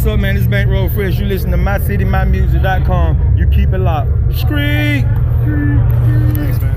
What's up, man? It's Bankroll Fresh. You listen to MyCityMyMusic.com. You keep it locked. Screet! Thanks, man.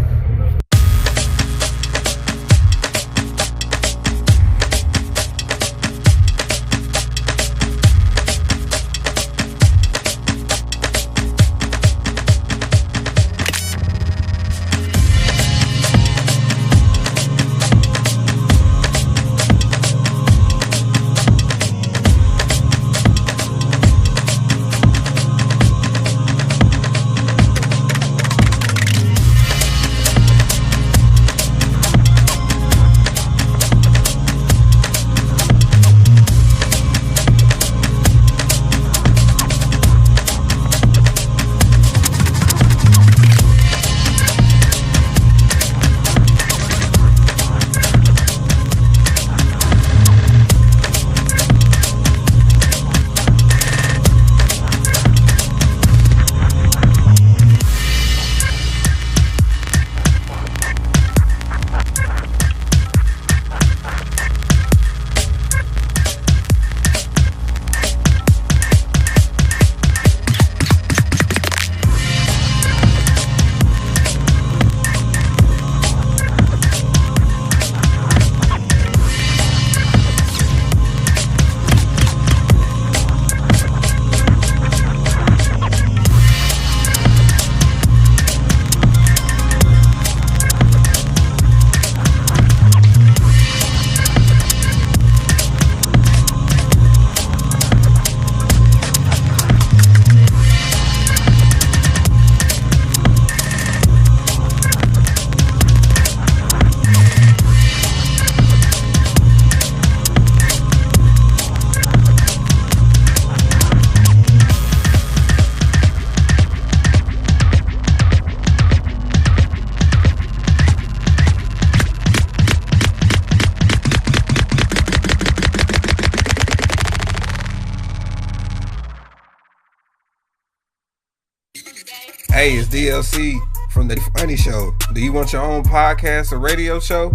Hey, it's DLC from The Funny Show. Do you want your own podcast or radio show?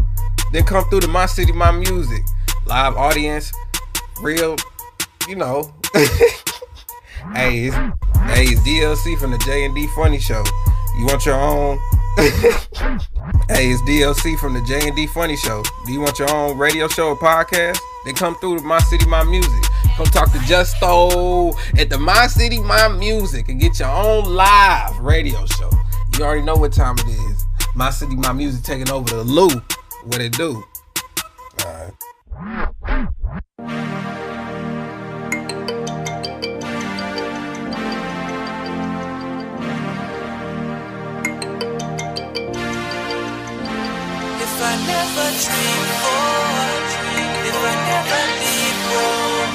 Then come through to My City, My Music. Live audience, real, you know. Hey, it's DLC from the J&D Funny Show. You want your own? Hey, it's DLC from the J&D Funny Show. Do you want your own radio show or podcast? Then come through to My City, My Music. Come talk to Justo at the My City, My Music and get your own live radio show. You already know what time it is. My City, My Music taking over the Lou. What it do? Alright. If I never dream for, if I never leave home,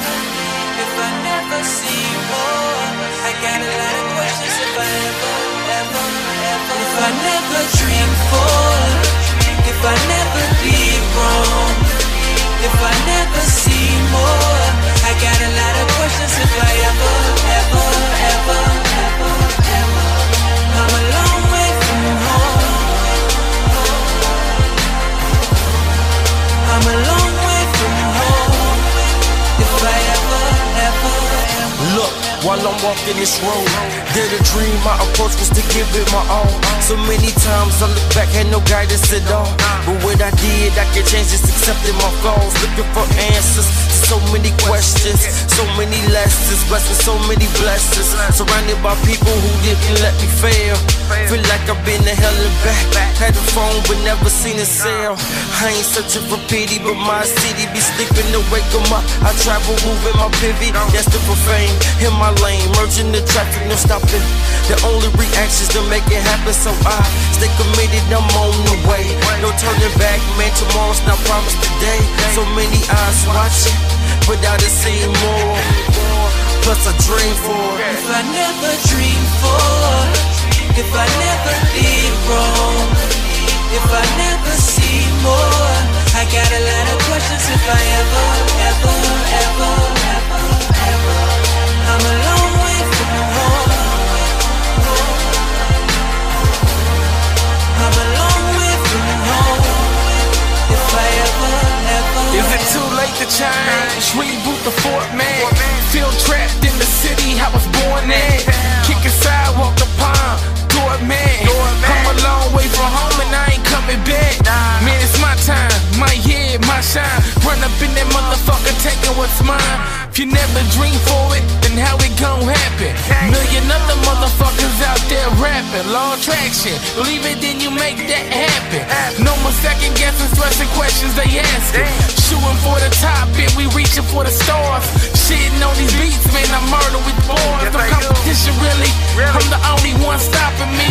if I never see more, I got a lot of questions if I ever. If I never dream for, if I never leave wrong, if I never see more, I got a lot of questions if I ever. I'm a long way from home. I'm a long way from home. If I ever. Look, while I'm walking this road, did a dream, my approach was to give it my all. So many times I look back, had no guidance at all. But what I did, I can change, just accepting my flaws. Looking for answers to so many questions, so many lessons, blessings, so many blessings. Surrounded by people who didn't let me fail. Feel like I've been to hell and back. Had a phone but never seen a cell. I ain't searching for pity, but my city be sleeping to wake 'em up. I travel, moving my pivot, destined for fame. In my lane, merging the traffic, no stopping. The only reactions to make it happen, so I stay committed, I'm on the way. No turning back, man, tomorrow's not promised today. So many eyes watching, but I done seen more. Plus I dream for. If I never dream for, if I never did wrong, if I never see more, I got a lot of questions if I ever. I'm a long way from home. I'm a long way from home. If I ever. Is it too late to change? Reboot the format. Feel trapped what's mine. If you never dream for it, then how it gon' happen? Million other motherfuckers out there rapping, law of attraction. Believe it, then you make that happen. No more second guessing, stressing questions they asking. Shooting for the top, and we reaching for the stars. Shitting on these beats, man, I murder with bars. No competition, really. I'm the only one stopping me.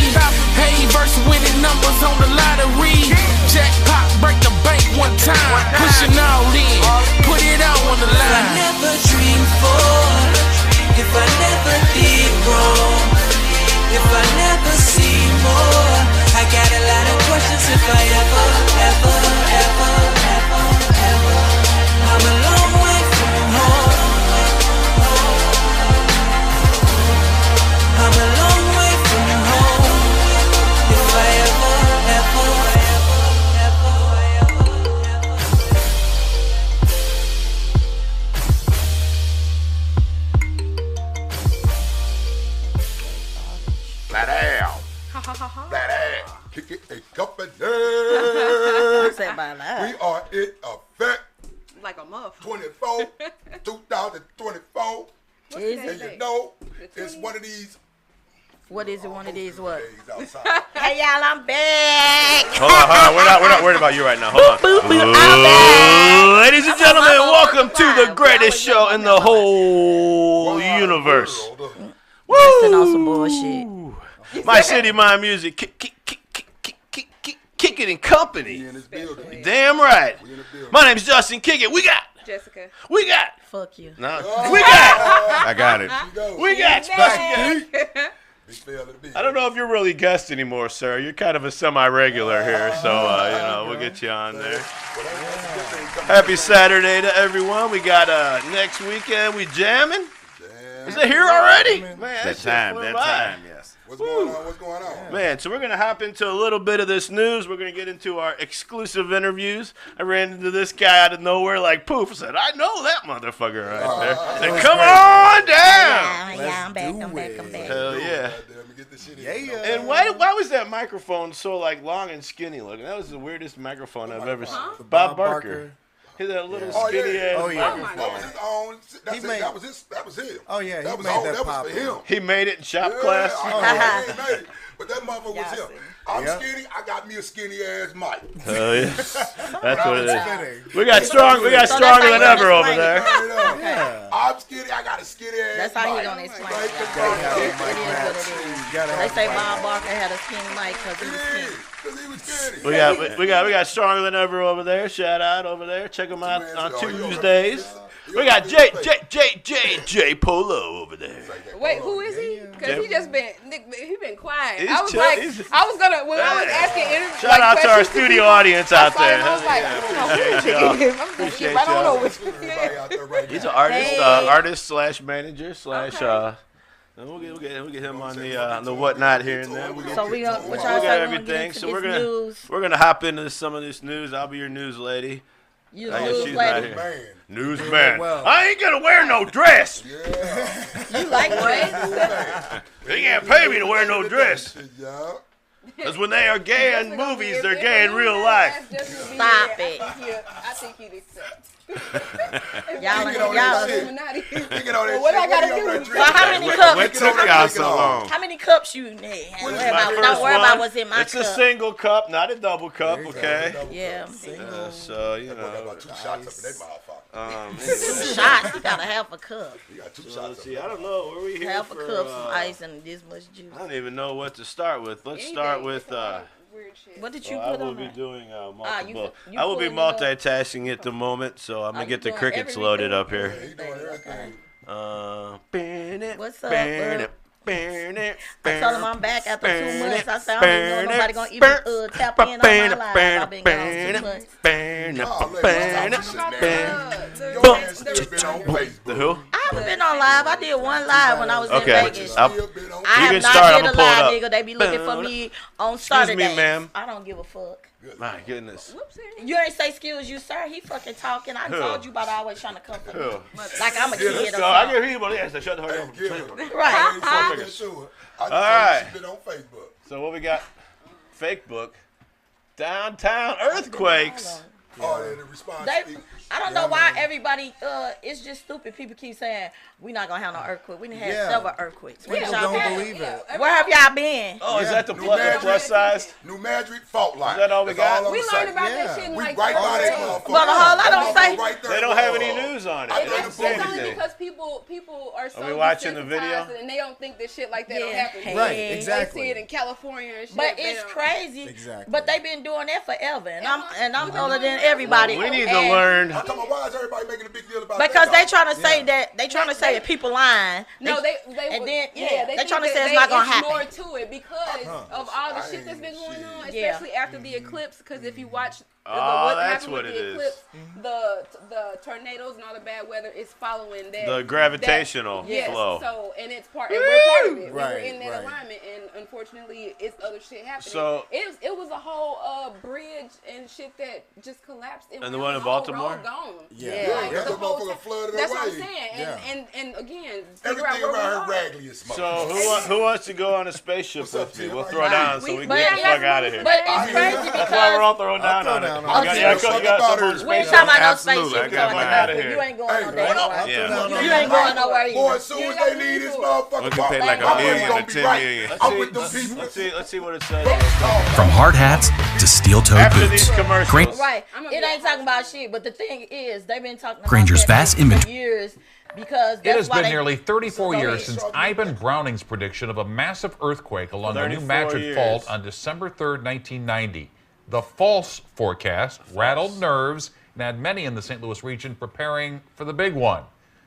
Hey, verse winning numbers on the lottery. Jackpot, break the bank one time. Pushing all in, put it out on the If I line. never dreamed for, if I never did wrong, if I never see more, I got a lot of questions if I ever, ever, ever, ever, ever. I'm a long way from home. I'm a long way from home. If I ever, ever, ever, ever, ever. Flat out. Flat out. Kick it a company. Say by loud. We are in effect. Like a muff. 24, 2024. Is And it? you know, it's one of these What is it? One of these what? days outside. Hey y'all, I'm back. Hold on. We're not worried about you right now. Hold on. Boop, boop, I'm back. Ladies and I'm gentlemen, on my welcome to the vibe. greatest Y'all show was in the whole Wide universe. world. Resting on some bullshit. My City, My Music. Kick it in company. We in this building. Damn right. We in the building. My name's Justin. Kick it. We got. Jessica. Fuck you. No. We got. I got it. We got special guest. Big fail to be. I don't know if you're really guest anymore, sir. You're kind of a semi-regular here, so we'll get you on there. Happy Saturday to everyone. We got next weekend. We jamming. Is it here already? Man, That time, yes. What's going on? What's going on? Man, so we're going to hop into a little bit of this news. We're going to get into our exclusive interviews. I ran into this guy out of nowhere like poof. I said, I know that motherfucker right there. And come on down. Yeah, I'm back. I'm back. Hell yeah. Let me get this shit in. Yeah. And why was that microphone so like long and skinny looking? That was the weirdest microphone I've ever seen. Bob Barker. He had that little Oh, skinny yeah. ass Oh, yeah. microphone. That was his own. That's made- that was him. Oh, yeah, he That was made all. that That was pop. for him. He made it in shop Yeah, class. I know he made it. But that motherfucker was Yeah, I him. see. I'm Yep. skinny. I got me a skinny ass mic. Hell yeah. That's what it is. Fitting. We got stronger that's than how you ever over explain it. there. Turn it up. Yeah. I'm skinny. I got a skinny ass That's how mic. he gonna explain Right it. the Gotta fuck have up. a It mic is rap. what it is. Gotta They have say a mic. Bob Barker had a skinny mic because he was Yeah, skinny. because he was skinny. We got stronger than ever over there. Shout out over there. Check them out on Tuesdays. We got J Polo over there. Wait, who is he? Because he just been quiet. He's I was chill- like, he's- I was gonna when I was asking interviews. Shout out to our studio audience out there. I was like, I don't know who this nigga is. I'm just Appreciate I don't know y'all. which. Everybody out there right He's now. an artist, Hey. artist slash manager slash. We'll get him on the whatnot here and there. We'll get, So we gonna, what we'll y'all get say? everything. So we're news. gonna hop into some of this news. I'll be your news lady. You I the guess news she's not lady. here. Man. Newsman. Well. I ain't gonna wear no dress. Yeah. You like what? They can't pay me to wear no dress. Yeah. Because when they are gay in movies, they're gay in real life. Stop it. I think he'd accept. Y'all, Thinking on that shit. Illuminati. Thinking on that What shit. I gotta you do? over there So drinking? how many cups? What took y'all so long? How many cups you need? What is Worry my about- First Don't worry one, about what's in my it's a cup. single cup, not a double cup, There you go. okay? Yeah. So, you Got know. about 2 shots up in that motherfucker. Anyway. Shots. You gotta have a cup. You got 2 So shots let's up see. in I don't know. Where we here Half a for? cup, some ice, and this much juice. I don't even know what to start with. Let's start with. Weird shit. What did you I put will on be that? doing you multiple. you I will be pulling it up? multitasking at the moment, so I'm gonna you get the doing crickets everything? loaded up here. He doing everything. What's up, bud? I told him I'm back after 2 months. I said I don't even know nobody gonna even tap in on my live. I've been gone 2 months. Your ass still been on Facebook. The who? I haven't been on live. I did one live when I was Okay. in Vegas. I'll- Still been on I You have can not start, did I'ma a pull it live, up. nigga. They be looking for me on Excuse Saturdays. me, ma'am. I don't give a fuck. My goodness. You ain't say excuse you, sir. He fucking talking. I Who? told you about always trying to come for me. Who? Like I'm a Yeah, kid or So I something. give you, but yes, shut the fuck up. Give her. Right. I ain't talking to her. I just All told right. her she been on Facebook. So what we got? Fake book. Downtown earthquakes. the response. I don't know why everybody. It's just stupid. People keep saying we're not gonna have no earthquake. We done had several earthquakes. People don't believe it. Where have y'all been? Oh, is that the plus size? New Madrid fault line. Is that all we got? We learned about that shit in We like right by that motherfucker. But a whole lot don't say. They don't have any news on it. They don't It's say only anything. because people are so Are we watching the video? desensitized and they don't think that shit like that don't happen. Right, They exactly. see it in California and shit. But they it's don't. crazy. Exactly. But they've been doing that forever, and I'm older than everybody. We need to And- learn. I'm talking about why is everybody making a big deal about Because that? they trying to say that people lying. No, they and would- then they they think trying to that say it's not gonna there's more happen. to it because of all the shit that's been going on, especially after the eclipse. Because if you watch what that's happened what with it the is. eclipse, the tornadoes and all the bad weather is following that. The gravitational flow. So and it's part, and we're part of it. Right, we were in that right. alignment, and unfortunately, it's other shit happening. So- it was a whole bridge and shit that just collapsed. And the one in Baltimore? Gone. Yeah. Like, That the whole motherfucker flooded That's what I'm away. saying. And again, figure Everything out where we around are. her raggedy as So who wants to go on a spaceship What's up, with me? Tim? We'll How throw you down doing? so we can But get the fuck out of here. But it's crazy That's why we're all because throwing down on it. down You on it. got some on the we ain't spaceship? talking about no Absolutely, spaceship. I got going mine. Outta here. You ain't going no Hey, damn what way. Yeah. You ain't going nowhere either. Boy, as soon as they leave this motherfucker, We can pay like my $1 million money to gonna be 10 right. million. I'm with them people. Let's see what it says. From hard hats to steel-toed After boots, these commercials. Right. It ain't talking about shit, but the thing is, they've been talking about Granger's that vast for inventory. years because It that's has why been they- nearly 34 Go years ahead. since Ivan Browning's prediction of a massive earthquake along the New 34 Madrid years. Fault on December 3rd, 1990. The false forecast rattled nerves and had many in the St. Louis region preparing for the big one.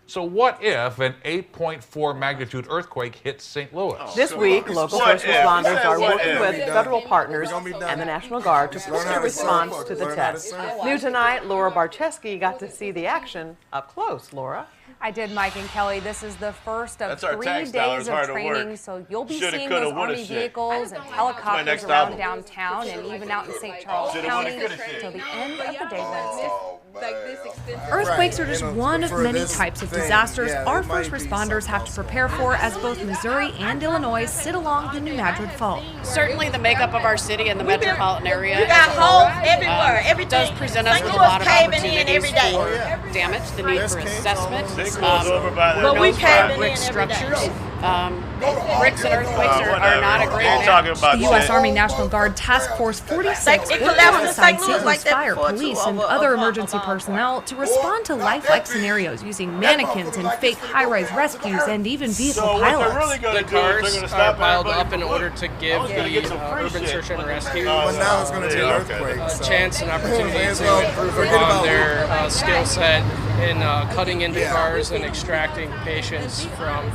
So what if an 8.4 magnitude earthquake hits St. Louis? This week, local first responders are working with federal partners and the National Guard to push a response to the test. New tonight, Laura Barcheski got to see the action up close. Laura? I did, Mike and Kelly. This is the first of That's our 3 tax days dollars, of hard to training, work. so you'll be Shoulda, seeing coulda, those woulda Army shit. vehicles and next helicopters around album. downtown and even out in St. Charles Shoulda, County woulda, coulda shit. till the end of the day. Earthquakes are just one of many types of disasters our first responders have to prepare for as both Missouri and Illinois sit along the New Madrid Fault. Certainly the makeup of our city and the metropolitan area You got holes everywhere. Everything does present us St. with a Louis lot of caving in opportunities every day. for damage, the need for assessment. But we caving brick in every day. structures. Bricks and earthquakes are not a great match. The U.S. Army National Guard Task Force 46 It worked collapsed in alongside St. St. Louis Louis like that Fire, before, police, too, and of a- other of a- emergency personnel to respond to lifelike scenarios using mannequins and fake high-rise rescues and even vehicle pilots. The cars are piled up in order to give the urban search and rescue But now it's going to be an earthquake. a so chance and opportunity may as to well improve forget upon about their it. skill set in cutting into cars and extracting patients from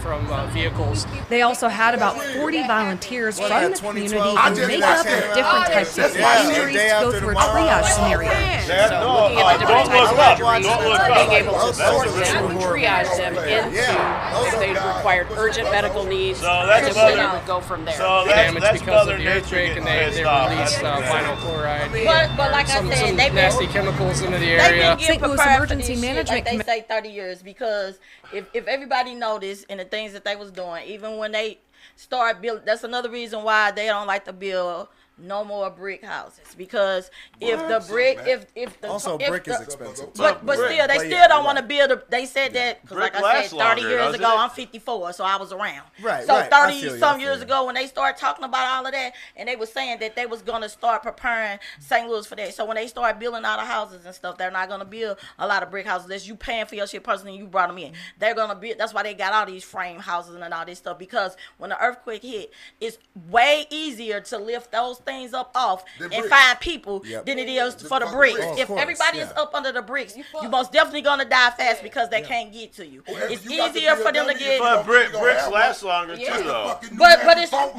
vehicles. They also had about 40 volunteers Well, from yeah, the community 2012, who I make just up came of different out. types of Yeah, injuries day to go after through a tomorrow. triage scenario. So looking at the different types of injuries, being able to sort them and triage them into if they required urgent medical needs, that's then we mother- would go from there. So Damage that's because Mother of the Nature earthquake, getting and they pissed off. release vinyl chloride, But like I some said, they've nasty been chemicals into the They've area. been getting St. Louis prepared Emergency for this Management shit, like they say 30 years, because if everybody noticed and the things that they was doing, even when they start building, that's another reason why they don't like to build no more brick houses, because if the brick, if the Also, if brick the, is expensive. But still, they still don't want to build a. They said that because, Brick like I lasts said, 30 longer, years doesn't ago, it? I'm 54, so I was around. Right, So right. I 30 feel you, I some feel years you. ago, when they started talking about all of that, and they were saying that they was gonna start preparing St. Louis for that. So when they start building all the houses and stuff, they're not gonna build a lot of brick houses unless you paying for your shit personally. You brought them in. They're gonna build. That's why they got all these frame houses and all this stuff, because when the earthquake hit, it's way easier to lift those things up off The and bricks. find people Yep. than it is for the fucking bricks. bricks. Oh, of If course, everybody is yeah. up under the bricks, you most definitely gonna die fast because they can't get to you. Whatever It's you got to easier do, for them to that get. But bricks have last one. longer too, Yeah. though. But it's but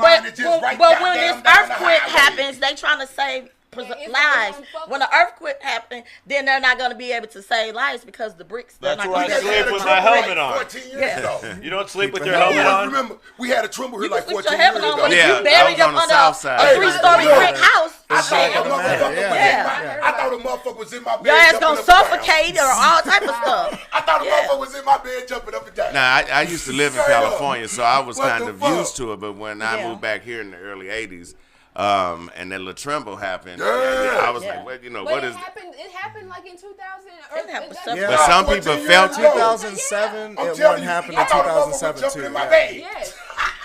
when this earthquake happens, they trying to save lives. When the earthquake happens, then they're not going to be able to save lives because the bricks. That's not why I gonna be able sleep to with cover my it. helmet on. 14 years ago. You don't sleep with Keep your it helmet on. on? Remember, we had a tremble here like Sleep with 14 your years helmet on, ago. but if Yeah, you buried I was them on the under south side. a 3-story brick house, I thought a Yeah. motherfucker was in Yeah. my, I thought a motherfucker was in my bed. your ass jumping gonna up and down. suffocate or all type of stuff. I thought a Yeah. motherfucker was in my bed jumping up and down. Now, I used to live in Straight up. California, so I was What kind the of fuck? used to it. But when I Yeah. moved back here in the early 80s, and then Latremble happened. I was like, well, But what it is? It happened like in 2000. But some people felt it. 2007. It wouldn't happen in 2007 too. Yes.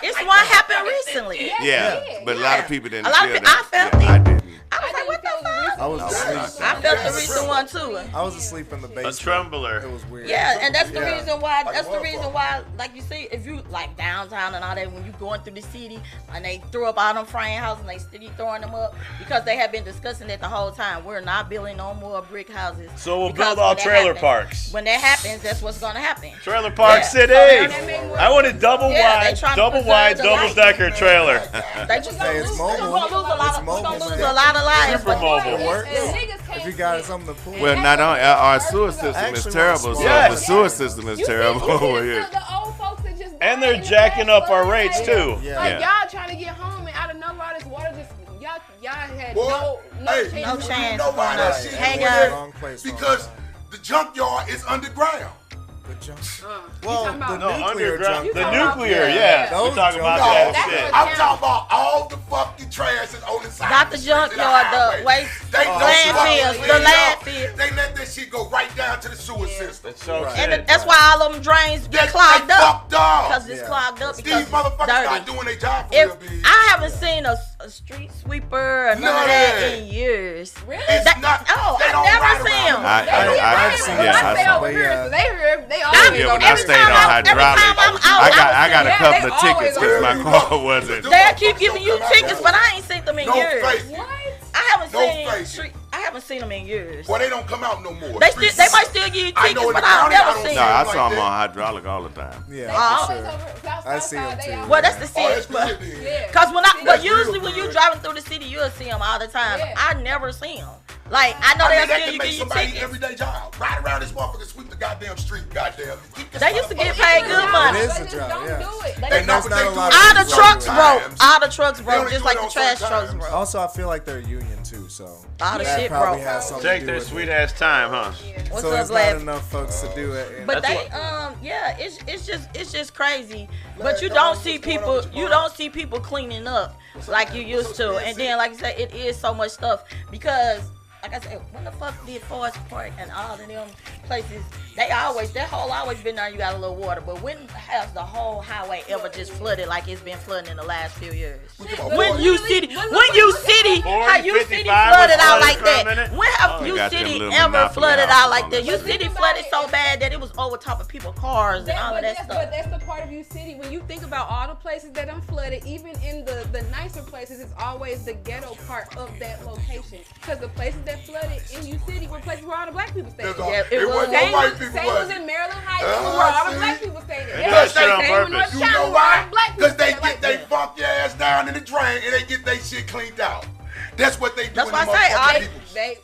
It's one happened recently. Yeah, but a lot of people didn't A lot of feel people, I that. felt it. I didn't. I was like, what the fuck? I was asleep. I felt the recent one too. I was asleep in the basement. A trembler. It was weird. Yeah, and that's the Yeah. reason why. That's the reason why. Like you see, if you like downtown and all that, when you going through the city and they threw up all them frame houses and they still throwing them up because they have been discussing it the whole time. We're not building no more brick houses. So we'll because build all when that trailer happens- parks. When that happens, that's what's gonna happen. Trailer Park City. I want a double wide, double decker trailer. They just Hey, it's mobile. We're gonna lose a lot of, we're gonna lose a lot of lives. Super mobile. It works. If you got something to pull. Well, not only our sewer system is Actually, terrible. So Yes. the sewer system is terrible. The old folks that just And they're jacking up our rates too. Like y'all trying to get home and out of nowhere all this water just y'all had no chance. No chance. You know why that shit Hang is up. there? Wrong place, wrong Because time. the junkyard is underground. Well, the nuclear underground. junk. The nuclear, yeah. We're talking about that shit. I'm talking about all the fucking trash that's on the side. Not the junkyard, the waste landfills, the landfill. They let that shit go right down to the sewer system. And that's why all of them drains be clogged up. Because it's clogged up. These Because motherfuckers dirty. not doing their job for real, B. I haven't seen a street sweeper or none of that in years. Really? It's not. Oh, they I've don't never ride seen around. them. I've seen it. I They saw over it. here, so they always Yeah, when I stayed on hydraulic, I got a Yeah, couple they of tickets because always my car wasn't. They'll keep giving you tickets, but I ain't seen them in No years. face. I haven't No seen face. street. I haven't seen them in years. Well, they don't come out no more. They might still give you I know tickets, in but the I've county, I never don't seen No, I them. saw them on hydraulic all the time. Yeah, for sure. I see them too. Well, that's the that's city. good then. Because That's usually real when you good. driving through the city, you'll see them all the time. Yeah. I never see them. Like I know I mean, they'll that still can give make you somebody tickets. everyday job. Ride around this motherfucker, sweep the goddamn street, goddamn. They used to get paid good money. It is a job, yeah. They know that's what not they a do. lot All of the trucks broke. Sometimes. All the trucks They broke, only just do like it the on trash sometimes. trucks broke. Also, I feel like they're union too, so All the that shit probably broke. has something Take to their do with sweet it. ass time, huh? What's So up, there's lad? not enough folks to do it. And But That's they, yeah, it's just crazy. But you don't see people cleaning up like you used to. And then, like I said, it is so much stuff because, like I said, when the fuck did Forest Park and all of them places, that hole always been there. You got a little water, but when has the whole highway ever just flooded like it's been flooding in the last few years? When you city how you city flooded out like that? When have you got them city little ever monopoly flooded houses out like on that? the You street. city flooded so bad that it was over top of people's cars and all of that But stuff. that's the part of you city. When you think about all the places that I'm flooded, even in the nicer places, it's always the ghetto part of that location. Because the places that flooded in you city were places where all the black people stayed. Yeah, it wasn't no white people. Same was in Maryland Heights, Uh-huh, where all the see? black people stayed. They do that shit on Same with purpose. North You China, know where all why? the black people Because they stayed. get Like they that. funky ass down in the drain and they get their shit cleaned out. That's what they do That's with why them I say, motherfucking they- people.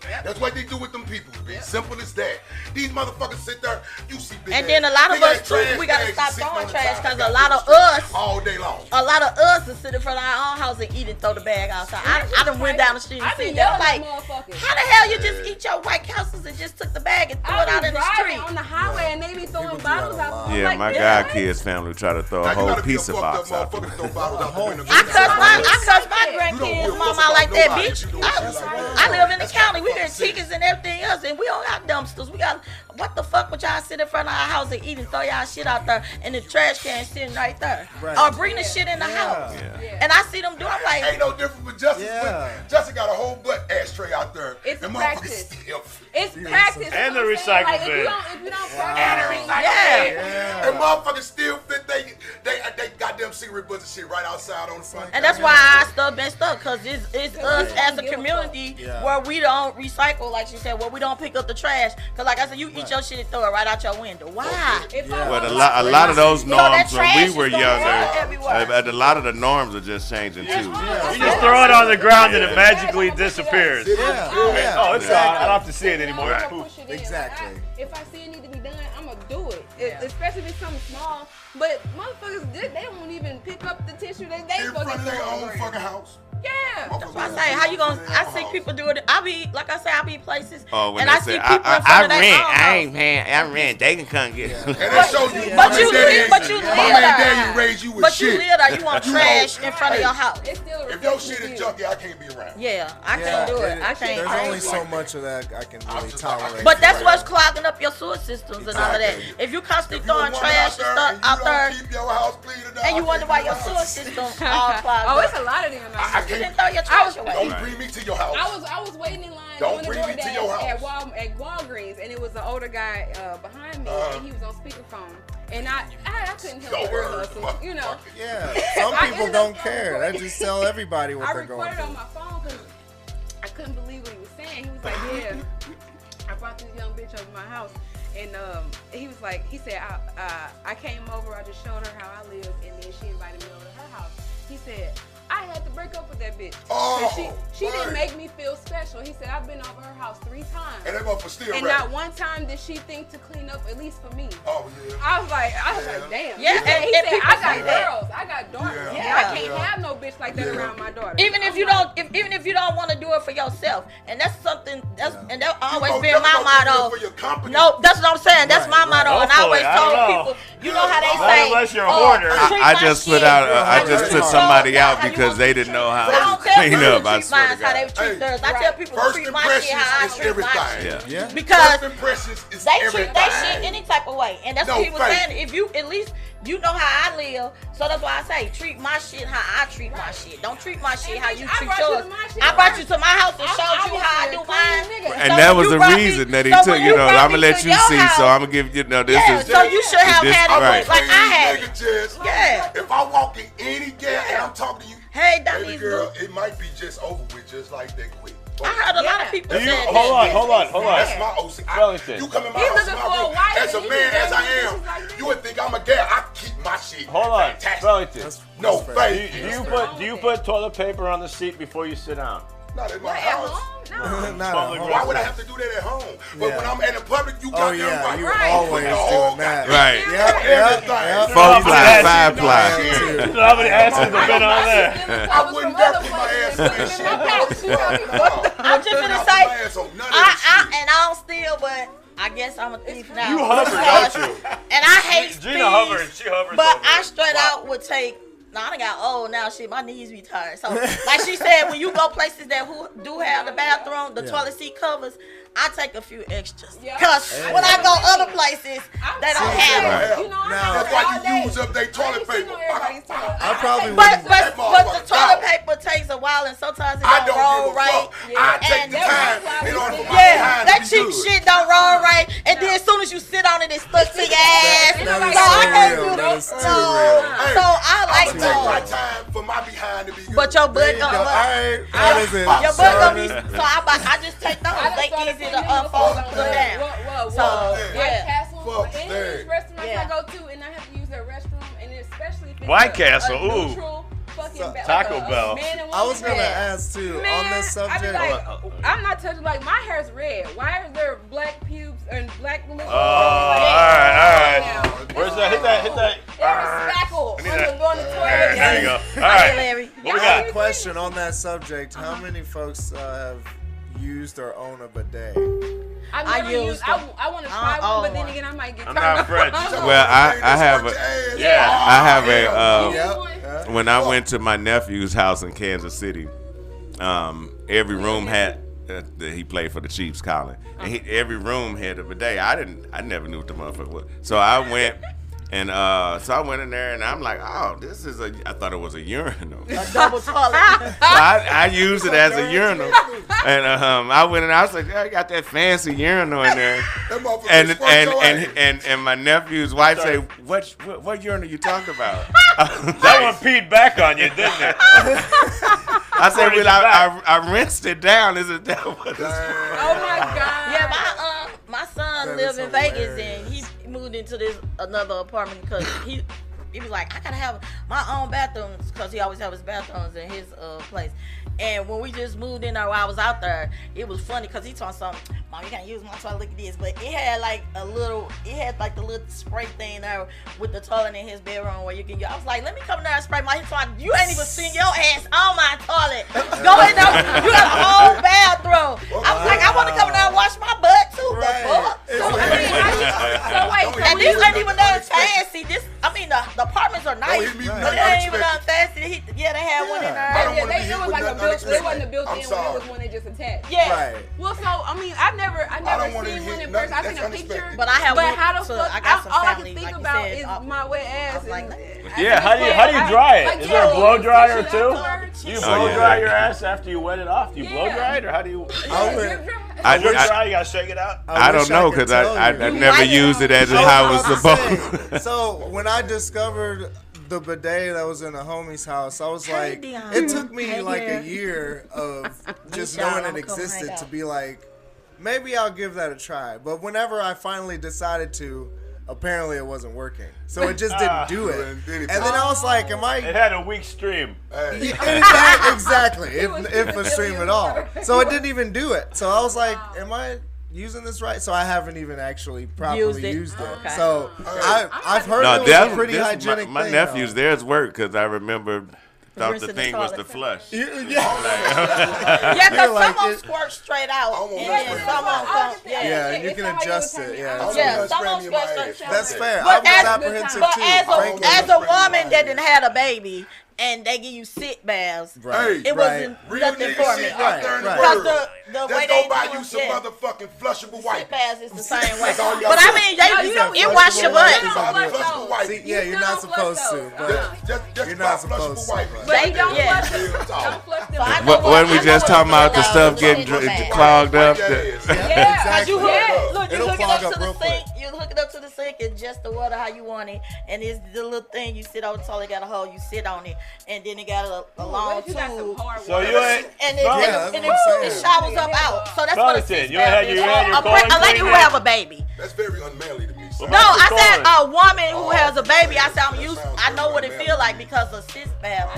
Yep. That's what they do with them people. Be simple as that. These motherfuckers sit there. You see big And ass- then a lot of big us ass too, trash we gotta bags stop sitting throwing on the trash side because of a the lot of street us, all day long. a lot of us will sit in front of our own house and eat and throw the bag outside. I done went down the street and I be seen that. yelling Like, at motherfuckers. how the hell you just eat your White Castles and just took the bag and threw it out in the street? on the highway and they be throwing People do bottles that a out. lot. Yeah, my god kids family tried to throw a Now, you whole gotta be a pizza fucked box up out. motherfucker to throw bottles out the window. I cuss my You grandkids' don't mom give a out like fuck that, about bitch. nobody. You doing shit like that. I live in the county. We got chickens and everything else, and we don't got dumpsters. We got what the fuck would y'all sit in front of our house and eat and throw y'all shit out there, and the trash can sitting right there, Right. or bring the shit in the house. And I see them do. I'm like, Ain't no different with Justice. Yeah. Justice got a whole butt ashtray out there. It's and practice. motherfuckers still. It's practice. And the That's what I'm saying. recycle Like, bin. if you don't practice, yeah. And motherfuckers still fit they goddamn cigarette butts and shit right outside on the front. And that's why our stuff been stuck, cause it's us as a community where we don't recycle, like she said, where we don't pick up the trash. Cause like I said, you eat your shit and throw it right out your window. Why? Well, a lot of those norms when we were younger, everywhere. a lot of the norms are just changing too. You just throw it on the ground and it magically disappears. Yeah. Oh, it's gone. I don't have to see it anymore. It's poof. push it in. Exactly. If I see it need to be done, I'm gonna do it. Especially if it's something small. But motherfuckers, they don't even pick up the tissue that they in supposed front to of their throw own away. fucking house. Yeah. That's why I say, how you gonna? I see people do it. I I be like I say, I be places, Oh, when and they I see say, people in front I of their rent, own I house. ain't paying, I rent. They can come get it. And they show you, But you live my man daddy raised you with But shit. you live there, you want trash in front of your house. If your shit is junky, I can't be around. Yeah, I can't do it. I can't. There's only so much of that I can really tolerate. But that's what's clogging up your sewer systems and all of that. If you constantly throwing trash and stuff out there, and you wonder why your sewer system all clogged up. Oh, it's a lot of them. I You didn't throw your trash away. Don't bring me to your house. I was waiting in line Don't doing bring the me to your DoorDash at Walgreens, and it was an older guy behind me, and he was on speakerphone, and I couldn't help the ear hustle, you know. Yeah, some people don't care. They just tell everybody what they're going I recorded through. on my phone because I couldn't believe what he was saying. He was like, "Yeah, I brought this young bitch over my house." And he was like, he said, I came over, I just showed her how I live, and then she invited me over to her house. He said, I had to break up with that bitch. She didn't make me feel special. He said, I've been over her house 3 times. And that motherfucker still And right. not one time did she think to clean up, at least for me. Oh, yeah. I was like, damn. Yeah, and he and said, people I got say that. girls, I got daughters. Yeah. I can't have no bitch like that around my daughter. Even if you don't, even if you don't want to do it for yourself, and that's something and that always been my motto. No, that's what I'm saying. That's my motto, and I always told people, you know how they say, unless you're a hoarder. I just put somebody out because they didn't know how to clean up. I swear to how they God. treat theirs. I tell people to treat my shit how I treat my shit. Yeah. Because First impressions is they everything. treat their shit any type of way, and that's No, what he was fake. saying. If you at least you know how I live, so that's why I say treat my shit how I treat my shit. Don't treat my shit how you treat yours. I brought you to my house and showed you how I do mine. And that was the reason that he took, I'm going to let you see, so I'm going to give you, this is. So you should have had it right. like I had it. Yeah. If I walk in any gas and I'm talking to you, hey, baby girl, it might be just over with, just like that quick. I heard a lot of people say that. Hold on. That's my OC. You come in my house, my room. As a man as I am, you would think I'm a gal. I keep my shit. Hold on. Fantastic. No fake. Do you put toilet paper on the seat before you sit down? Not at my house. Public Why would I have to do that at home? But when I'm in the public, you got Oh yeah, right. you always doing that. Right. Everything. 4-ply, 5-ply. How many asses have been on there? I wouldn't dare put my ass on that shit. I'm just gonna say, and I don't steal, but I guess I'm a thief now. You hover, don't you? And I hate thieves. Gina hovers. She hovers. But over I it. straight out would take. No, I done got old now. Shit, my knees be tired. So, like she said, when you go places that do have the bathroom, the toilet seat covers, I take a few extras. Cause when I go other places, they don't have them. That's why you use up their toilet paper. I probably But wouldn't. the toilet paper takes a while, and sometimes it don't roll right. I take the time in order for my Yeah, behind that to be cheap good. shit don't roll right, and then as soon as you sit on it, it stuck to your ass. So I like take my those. time for my behind to be good. But your butt gonna your butt gonna be. So I just take those. They easy to unfold and put down. So White yeah. Castle, any of these restaurants I go to, and I have to use their restroom, and especially if it's White Castle, a ooh. neutral fucking Taco Bell. Man and I was woman gonna bed. ask too on Man, this I be subject. like, I'm not touching. Like my hair's red. Why is there black pubes and black lips? All right. Where's that? Hit that. There's a spackle on the toilet. There you go. All Hey, right. Larry. What we got? Question on that subject: how many folks have used or own a bidet? I want to try one, but then again, I might get turned not off. French. Well, I have a. Yeah. I have a. When I went to my nephew's house in Kansas City, every room had. He played for the Chiefs, Colin. And every room had a bidet. I never knew what the motherfucker was. So I went. And so I went in there and I'm like, oh, this is I thought it was a urinal. A double toilet. So I used it as a urinal. And I went in, I was like, yeah, I got that fancy urinal in there. And my nephew's wife said, what urinal you talking about? That one peed back on you, didn't it? I said, well, I rinsed it down. Is it that what it's Oh my God. Yeah, my son lives in Vegas and he moved into this another apartment because he was like, I gotta have my own bathrooms because he always have his bathrooms in his place. And when we just moved in there while I was out there, it was funny because he told something, Mom, you can't use my toilet, look at this. But it had like the little spray thing there with the toilet in his bedroom where you can use. I was like, let me come there and spray my toilet. You ain't even seen your ass on my toilet. Go in there, you got a whole bathroom. when they just attach. Yeah. Right. Well, so I mean, I've never don't wanna seen one hit in person. I've nothing. seen a That's picture, unexpected. But I have but one, how the so fuck? I got some all I family, can think like you about said, is off- my wet ass. like and- that. Yeah, how do you dry it? Is there a blow dryer too? Do you blow dry your ass after you wet it off? Do you blow dry it, or how do you? I dry, you gotta shake it out. I don't know because I never used it as how it was supposed. So when I discovered the bidet that was in a homie's house, I was like, it took me like a year of just knowing it existed to be like, maybe I'll give that a try. But whenever I finally decided to, apparently it wasn't working. So it just didn't do it. And then I was like, am I... It had a weak stream. Exactly, if a stream at all. So it didn't even do it. So I was like, am I using this right? So I haven't even actually properly used it. Okay. So I've heard No, it was a pretty hygienic my thing. nephews, theirs work because I remember thought the thing was to flush. Yeah, because some of them squirt straight out, and then some of them come. Yeah, you can adjust it. Yeah, some of them squirt straight out. That's fair. But I was apprehensive but too. as a woman that didn't had a baby, and they give you sit baths, Right. it wasn't nothing for me. Because the way Let's they go buy do you some motherfucking flushable wipes. sit baths is the same way. That's all you But gotta I mean, do. it wash your butt. Flushable wipes. See, yeah, you're not supposed to. But you're not supposed to. They don't flush them. When we just talking about the stuff getting clogged up. Exactly. You hook It'll it clog up up to the real quick. sink. You hook it up to the sink and just the water how you want it. And it's the little thing you sit on. It's all it got a hole. You sit on it, and then it got a long tube. So you ain't. And it showers up out. So that's what a sit You had your a lady who have a baby. That's very unmanly to me. So No, I said a woman who has a baby. I said I know what it feel like because of sis bath.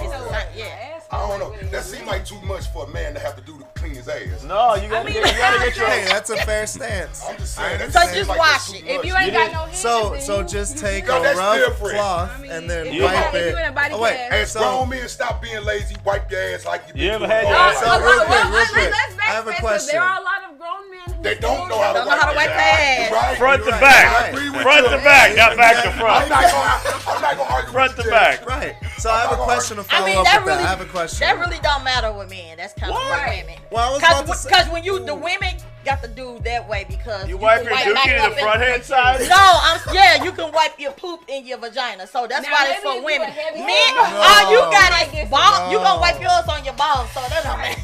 I don't know. That seems like too much for a man to have to do to clean his ass. No, you gotta get your. Hey, that's a fair stance. I'm just saying. So just wash it. If you ain't got no hands, So just take No, a that's rough different. cloth and then You- wipe if it. you in a body Oh wait, cast. As grown men, stop being lazy. Wipe your ass like You ever been had doing your all ass? that. So real quick, Let's I have a question. There are a lot of grown men who They don't know how to wipe their ass. Right? Front to I back. agree with Front you. to back, not back to front. I'm not gonna argue Front with to you. back. Right. So I have a question to I follow mean, up that with that. really, I have a question. that really don't matter with men. That's kind of for women. Well, I was about to say. Because when the women got to do that way because You wipe your back dookie up to the front hand side? No, you can wipe your poop in your vagina. So that's Now, why it's maybe for if women. you a heavy Men, user. all you got is No. balls. You gonna wipe yours on your balls, so that don't matter.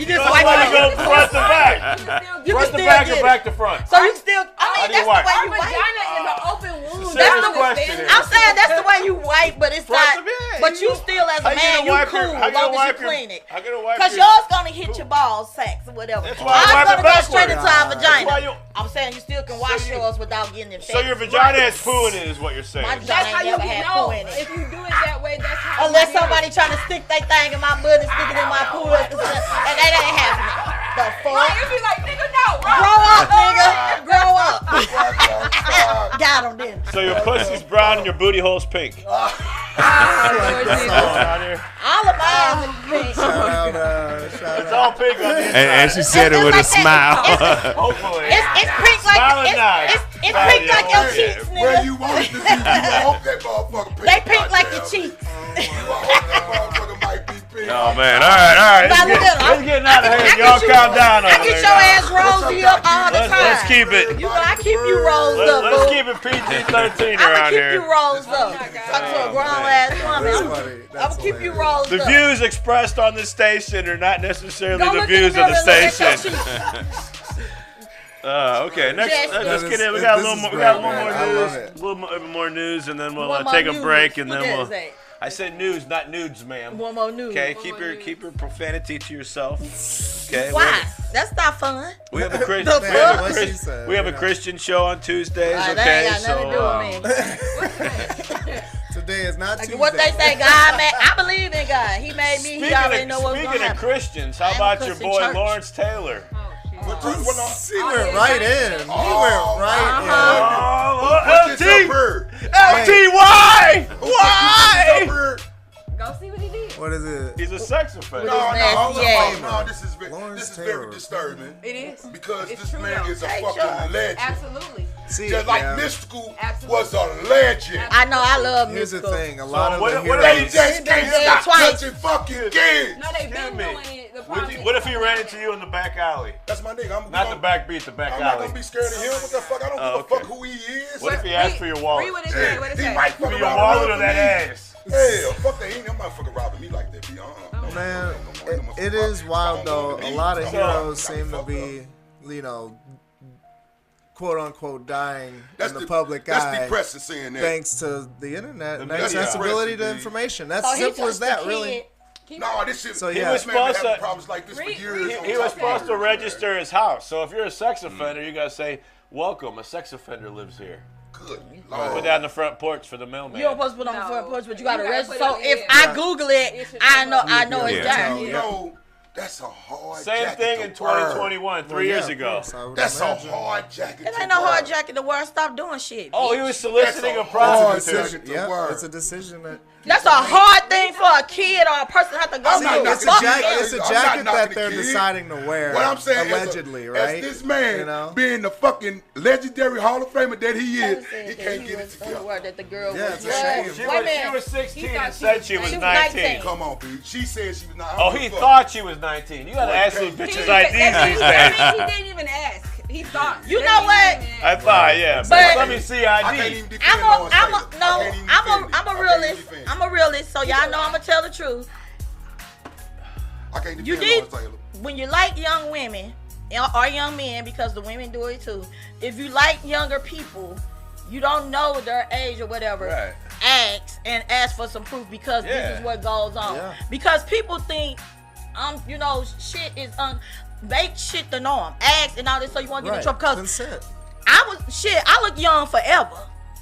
You just No, wipe you it. go front to back. You Front can to still back get or it. back to front? So you still, How I mean, do that's you wipe? the way Our you wipe. vagina is an open wound. Serious That's question is. I'm saying that's the way you wipe, but it's Front not. to back. But you still, as How a you man, gonna you wipe cool your- how as you gonna long as you wipe your- clean it. how you gonna wipe Because your- yours gonna hit your balls, sacks, or whatever. That's why I wipe Ours it gonna go backwards. straight into our That's vagina. why you- I'm saying you still can wash yours without getting infected. So your vagina has poo in it, is what you're saying. My That's vagina how ain't you never get had poo no. in it. If you do it that way, that's how. Unless you get somebody trying to stick their thing in my butt and stick it in my poo, and that ain't happening. The fuck? Right, if you like, nigga, no, Grow up, nigga. Grow up. Got him then. So your pussy's brown and your booty hole's pink. All of mine is pink. It's all pink on the inside. And she said it with a smile. Hopefully. It's pink like Smiling nice. it's pink like your cheeks, Where nigga. you want it to be, you hope that motherfucker pink. They pink like your cheeks. You hope that motherfucker might be pink. Oh man, all right. Now, look at It's getting out of hand. Y'all calm down I over get there. your ass rosy up all the time. Let's keep it. You know, I keep you rosed up, Let's boo. keep it PG-13 I'ma around keep here. you rosed up. Talk to a grown ass woman. I'ma keep you rosed The up. views expressed on this station are not necessarily Go the look views in of the mirror and look at station. your Okay, next. Yes, Let's yes. get in. We got a little more. We got one more news. A little more news, and then we'll One more take a news. break, and What then that we'll. say? I said news, not nudes, ma'am. One more news. Okay, keep your profanity to yourself. Okay. Why? That's not fun. We have a The Christian. fuck? We have a Christian show on Tuesdays. That Okay, ain't got nothing to do with me. Today is not Tuesday. What they say, God, man, I believe in God. He made me. He already know what's going to Speaking of happen. Christians, how I am a about your Christian boy church. Lawrence Taylor? He went right in. He went right Oh, Put this up here. LT, why? Why? Go see what he did. What is it? He's a sex offender. No, this is very disturbing. It is. Because It's this true, man though. is a Hey, fucking sure. legend. Absolutely. See, Just like yeah. Mystical was a legend. I know, I love Here's musical. the thing. A lot of what the are heroes. They just can't stop twice. touching fucking kids. No, they've been doing it. The What if he ran into you in the back alley? That's my nigga. Not the BaqBeet, the back alley. I'm not gonna be scared of him. What the fuck? I don't give a fuck who he is. What if he asked for your wallet? He might fuck your wallet or that ass? Hell, fuck that. He ain't motherfucker robbing me like that, B. Man, it is wild though. A lot of heroes seem to be, you know, quote unquote dying in the public eye. That's depressing seeing that. Thanks to the internet and accessibility to information. That's simple as that, really. No, this shit. So He yeah, was supposed to. problems like this for years. He was supposed to register his house. So if you're a sex offender, you gotta say, "Welcome, a sex offender lives here." Good. Put that on the front porch for the mailman. You don't supposed to put on the front porch, but you got to register. So if I Google it, I know it's there. You know, that's a hard Same jacket thing to in 2021, wear. 3 years ago. That's a hard jacket. It ain't no hard jacket to wear. Stop doing shit. Oh, he was soliciting a hard prostitute. jacket to wear. it's a decision that. That's a hard thing for a kid or a person to have to go through. It's a jacket that they're deciding to wear. What I'm saying allegedly, is, right? as this man You know? being the fucking legendary Hall of Famer that he is, he can't get it together. That the girl Yeah, was it's a shame. She was 16 and said she was 19. Come on, B. She said she was not. Oh, he thought she was 19. You gotta ask those bitches IDs these days. He didn't even ask. He thought. You know what? I thought, yeah. But- Let me see ID. I'm a realist. I'm a realist, so y'all know I'm gonna tell the truth. I can't You defend need Lawrence Taylor. when you like young women or young men, because the women do it too. If you like younger people, you don't know their age or whatever. Right. Ask for some proof because this is what goes on. Yeah. Because people think, shit is make shit the norm. Ask and all this, so you want to get in trouble. Because consent. I look young forever.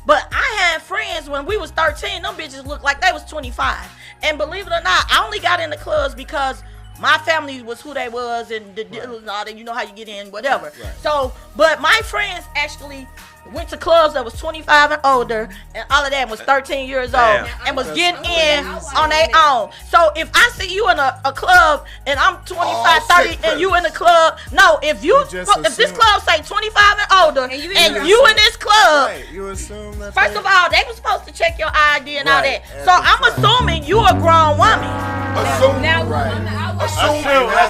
But I had friends when we was 13, them bitches looked like they was 25. And believe it or not, I only got in the clubs because my family was who they was and the deal and all that. You know how you get in, whatever. Right. So, but my friends actually went to clubs that was 25 and older, and all of that was 13 years old and was getting in on their own. So if I see you in a club and I'm 25, 30 and you in the club, no, if this club say 25 and older and you in this club, you assume that first of all, they were supposed to check your ID and all that. So I'm assuming you a grown woman. Assume that's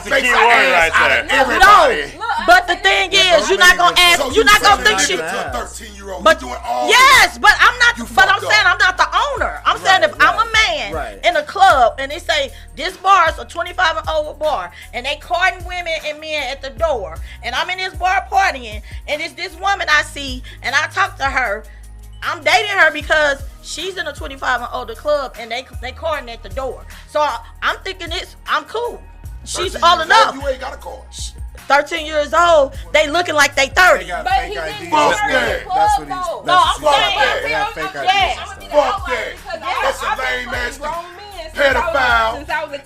the key word right there. No, but the thing is, you're not gonna ask. You're not gonna think she. But yes, but I'm not. But I'm saying I'm not the owner. I'm saying if I'm a man in a club and they say this bar is a 25 and over bar, and they carting women and men at the door, and I'm in this bar partying, and it's this woman I see, and I talk to her. I'm dating her because she's in a 25 and older club, and they carting at the door. So I'm thinking I'm cool. She's all enough. You ain't got a card. 13 years old, they looking like they 30. But he didn't Fuck that. That's what he's. No, I'm saying. They got fake IDs. Fuck that. That's a lame ass pedophile.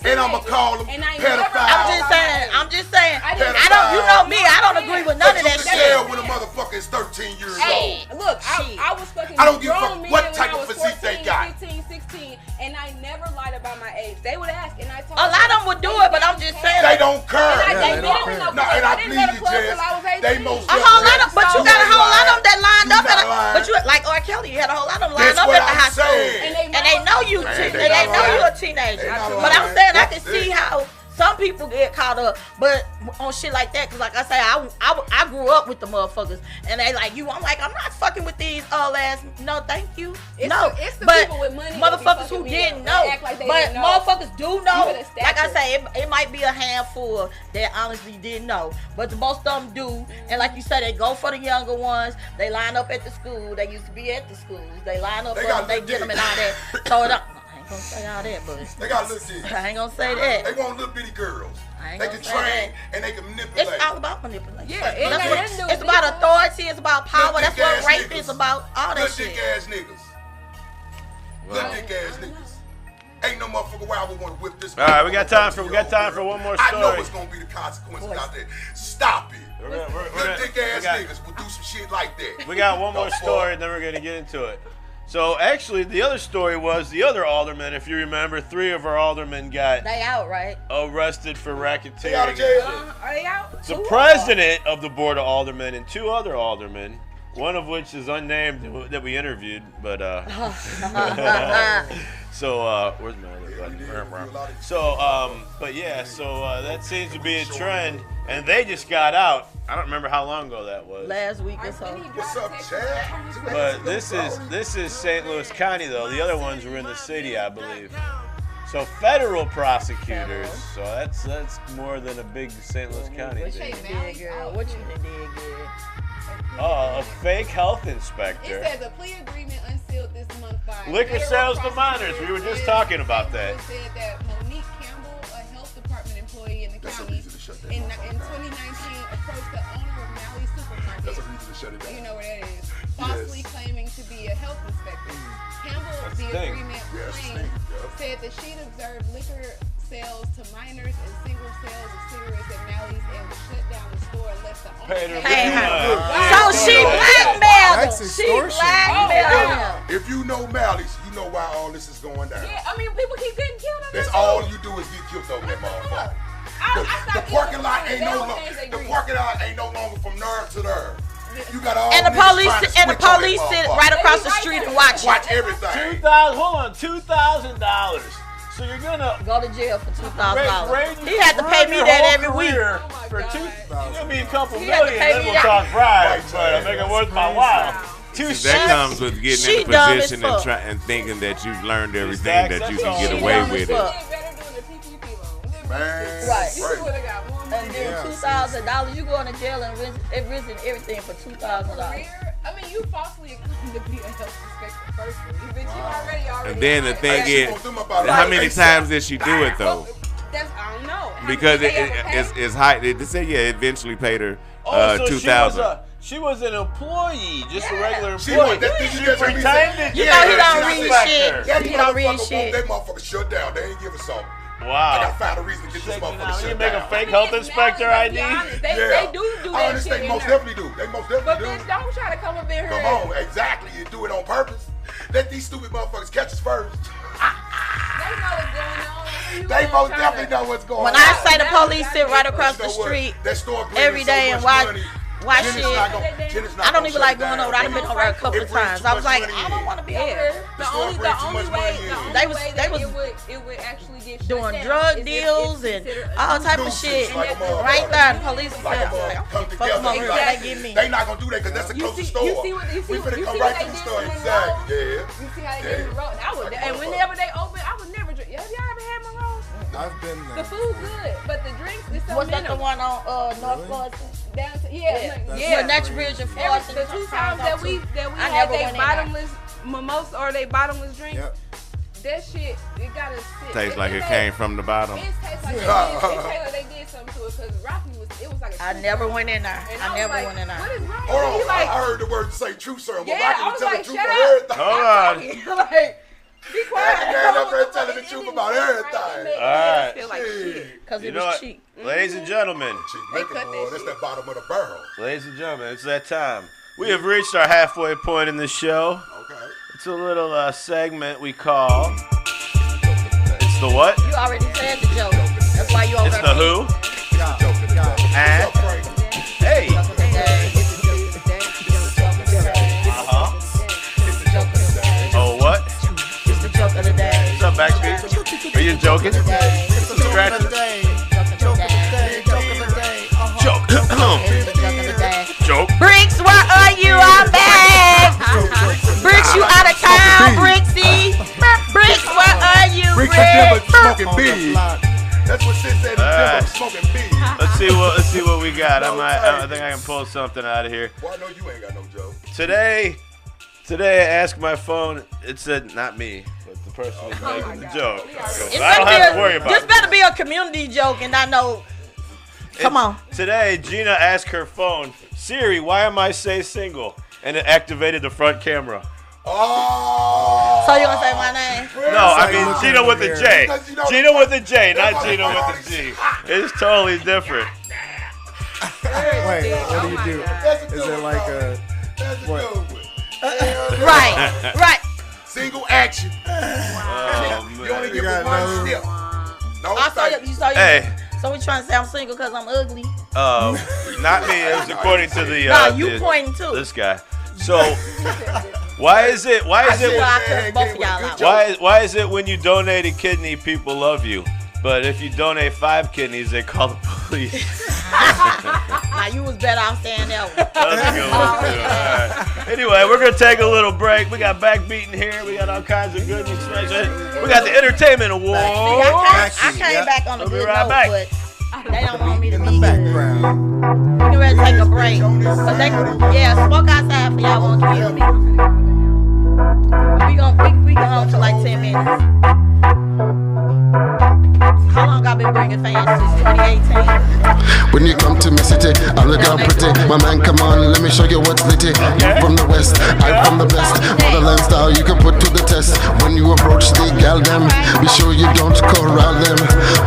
And I'ma call him pedophile. I'm just saying. I don't. You know me. I don't agree with none of that shit. shit. When a motherfucker is 13 years Hey, old. look, I was fucking I don't give a grown fuck men what when type I of was physique they 14, got. 15, 16, and I never lied about my age. They would ask, and I told A lot of them would do it, but I'm just saying. They don't care. They didn't know. No, and I I didn't go to plead clubs Jazz. till I was 18. They most A whole lot of, but you got a whole lot of them that lined up at, but you like R. Kelly, you had a whole lot of them lined up at the high school, and they know you, they know you a teenager. But I'm saying I can see how some people get caught up, but on shit like that, cause like I say, I grew up with the motherfuckers, and they like you. I'm like, I'm not fucking with these old ass. No, thank you. It's no, the but people with money motherfuckers that be who fucking me didn't up. know, They act like they but didn't know. motherfuckers do know. You better Like I stature. say, it might be a handful that honestly didn't know, but the most of them do. And like you said, they go for the younger ones. They line up at the school. They used to be at the schools. They line up for them. They get them and all that. So it up. I ain't gonna say all that, but they got little kids. I ain't gonna say that. They want little bitty girls. They can say train that. and they can manipulate. It's all about manipulation. Yeah, it ain't nothing to do with it's about authority. It's about power. Little That's dick what ass rape niggas. is about. All that Little shit. dick ass niggas. Little dick ass niggas. Ain't no motherfucker where I would want to whip this. All right, we got time for one more story. I know what's gonna be the consequences out there. Stop it. Little dick ass niggas will do some shit like that. We got one more story, and then we're gonna get into it. So actually, the other story was the other aldermen. If you remember, 3 of our aldermen got They out, right? arrested for racketeering. They out of jail. Are they out? The president of the board of aldermen and 2 other aldermen one of which is unnamed that we interviewed, but so where's my other button? So but yeah, so that seems to be a trend, and they just got out. I don't remember how long ago that was. Last week or so. What's up, Chad? But this is St. Louis County though. The other ones were in the city, I believe. So federal prosecutors. So that's more than a big St. Louis County What thing. you did, girl? What you did, girl? Oh, a fake health inspector. It says a plea agreement unsealed this month by Liquor federal sales to minors. We were just talking about that. It said that Monique Campbell, a health department employee in the county, in 2019 approached the owner of Malley Supermarket. That's a reason to shut it down. You know where that is. Falsely claiming to be a health inspector. Campbell, That's the stink. agreement Yeah, claimed, stink, said that she'd observed liquor sales to minors and single sales of cigarettes at Mally's and would shut down the store unless the owner Pay her. So she blackmailed him. She blackmailed him. If you know Mally's, you know why all this is going down. Yeah, I mean, people keep getting killed on That's this. all you do is get killed over that motherfucker. The parking lot ain't no longer. The parking lot ain't no longer from nerve to nerve. You got all And the niggas police trying to and the switch on that police sit motherfucker. right across the street and watch it. Watch everything. $2,000. So you're gonna go to jail for $2,000. He had to pay me that every week. For you'll be a couple He had to million, pay then me we'll that. talk prize, but make it worth my while. That comes with getting in a position and thinking that you've learned everything that you can get away with it. Man, Right. And then $2,000, you go into jail and risk everything for $2,000. I mean, you falsely accused to be a health inspector firstly. But you already. And then the thing is, how many times did she do it though? That's, I don't know. Because it's high. They said eventually paid her So $2,000. she was an employee, just a regular She employee. pretended. You know he don't read shit. That He don't read motherfucker shit. That motherfucker shut down. They ain't give us something. Wow. I gotta find a reason to get this motherfucker shut down. You make a fake health inspector ID? They do I that understand. shit They in most there. definitely do. They most definitely But do. bitch, don't try to come up in here. Come on, exactly. You do it on purpose. Let these stupid motherfuckers catch us first. They most definitely know what's going on. When I say the police sit right across the street every day and watch shit, I don't even like going over there. I've been over there a couple of times. I was like, I don't want to be over there. The only way They was it would actually get shut doing down drug is if deals it's and considered all type of nuisance, shit. like a motherfucker. Right there, the police was Like a like, motherfucker come fuck them over together. here, they get me. They not gonna do that because that's a closer store. You see what we finna you come see right what to the they store. did to Exactly. Yeah. You see how they did the road? And whenever they open, I would never drink. Have y'all ever had Monroe? I've been The there. food good, but the drinks is so Was that the minimal. one on North Florida? Down to, yeah. When Natural Bridge and Florida. The two times that we I had never they went in there. bottomless mimosa or they bottomless drink, that shit, it gotta sit. Tastes like it came from the bottom. It tastes like they did something to it because Rocky it was like a I never went in there. And I was never like, went in there. What is wrong Hold with on. you? Like, I heard the word say true serum, but yeah, I I can was tell like, the truth shut about up. everything. Hold on. Be I quiet. can up there telling the truth about everything. All right. Feel like shit. Because You it know was what? cheap. Ladies and gentlemen. Cheap liquor, boy. That's that bottom of the barrel. Ladies and gentlemen, it's that time. We have reached our halfway point in the show. Okay. It's a little segment we call. It's the what? You already said the joke. That's why you over It's the who? And hey. Oh what? It's the joke of the day. What's up, BaqBeet? Are you joking? Scratch it. Joke. Joke. Bricks, where are you? I'm back. Bricks, you out of town, Bricksy. Bricks, where are you, Bricks? Smoking big. That's what Sid said. Smoking big. Let's see what we got. I think I can pull something out of here. Well, I know you ain't got no joke. Today I asked my phone. It said not me, but the person who's making the joke. It's I don't have to worry about this it. better be a community joke, and I know. Come on. Today, Gina asked her phone, Siri, why am I say single? And it activated the front camera. Oh. So you gonna say my name? No, I mean Gina with a J. Gina with a J, not Gina with a G. It's totally different. Wait, what do you do? Is it like a what? Right. Single action. Oh, You only man. give me one step. No space. Hey. So we trying to say I'm single because I'm ugly? Not me. It was according to the. Nah, you pointing too. This guy. So why is it when you donate a kidney, people love you, but if you donate 5 kidneys, they call the police? Now you was better off saying that one. That was a good one too. All right. Anyway, we're gonna take a little break. We got BaqBeet in here. We got all kinds of good news. We got the Entertainment Award. I came back on a good note, but they don't want me to be here. We can ready to take a break. But they smoke outside for y'all won't kill me. We go home for like 10 minutes. How long I been bringing fans since 2018? When you come to my city, I look out pretty. My man, come on, let me show you what's litty. You from the west, I'm from the best. Motherland style you can put to the test. When you approach the gal them, be sure you don't corral them.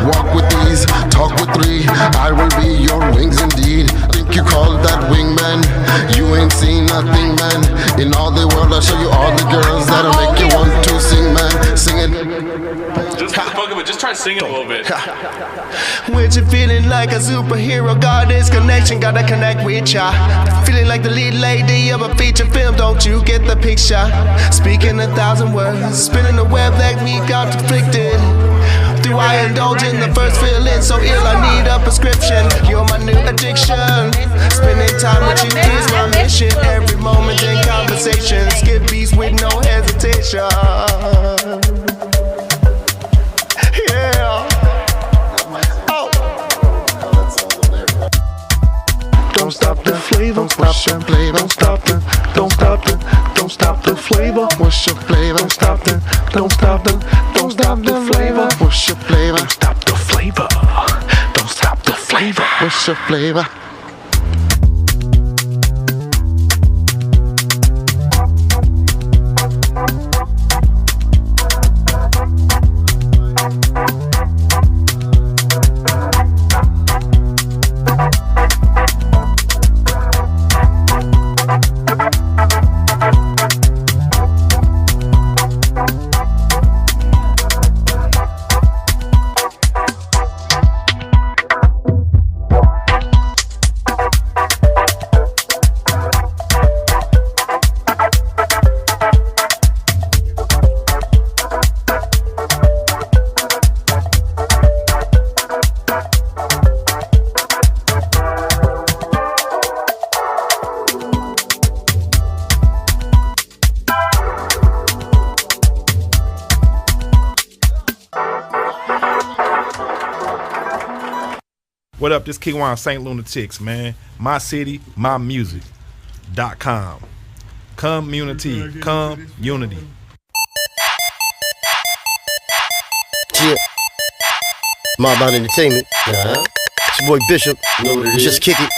Walk with ease, talk with 3. I will be your wings indeed. Think you call that wingman? You ain't seen nothing, man. In all the world, I'll show you all the girls that'll make you want to sing, man. Sing it. Just fuck it, just try singing a little bit. With you feeling like a superhero, got this connection, gotta connect with ya. Feeling like the lead lady of a feature film, don't you get the picture? Speaking 1,000 words, spinning the web that we got conflicted. Do I indulge in the first feeling so ill I need a prescription? You're my new addiction. Spending time with you is my mission. Every moment in conversation, skip beats with no hesitation. Yeah. Oh. Don't stop the flavor, what's your flavor? Don't stop the flavor, what's your flavor? Don't stop the flavor, what's your flavor? Don't stop the flavor, what's your flavor? What up? This Keywan St. Lunatics, man. MyCityMyMusic.com. Community. Unity. Yeah. Mob Out Entertainment. It's your boy Bishop. Just kick it.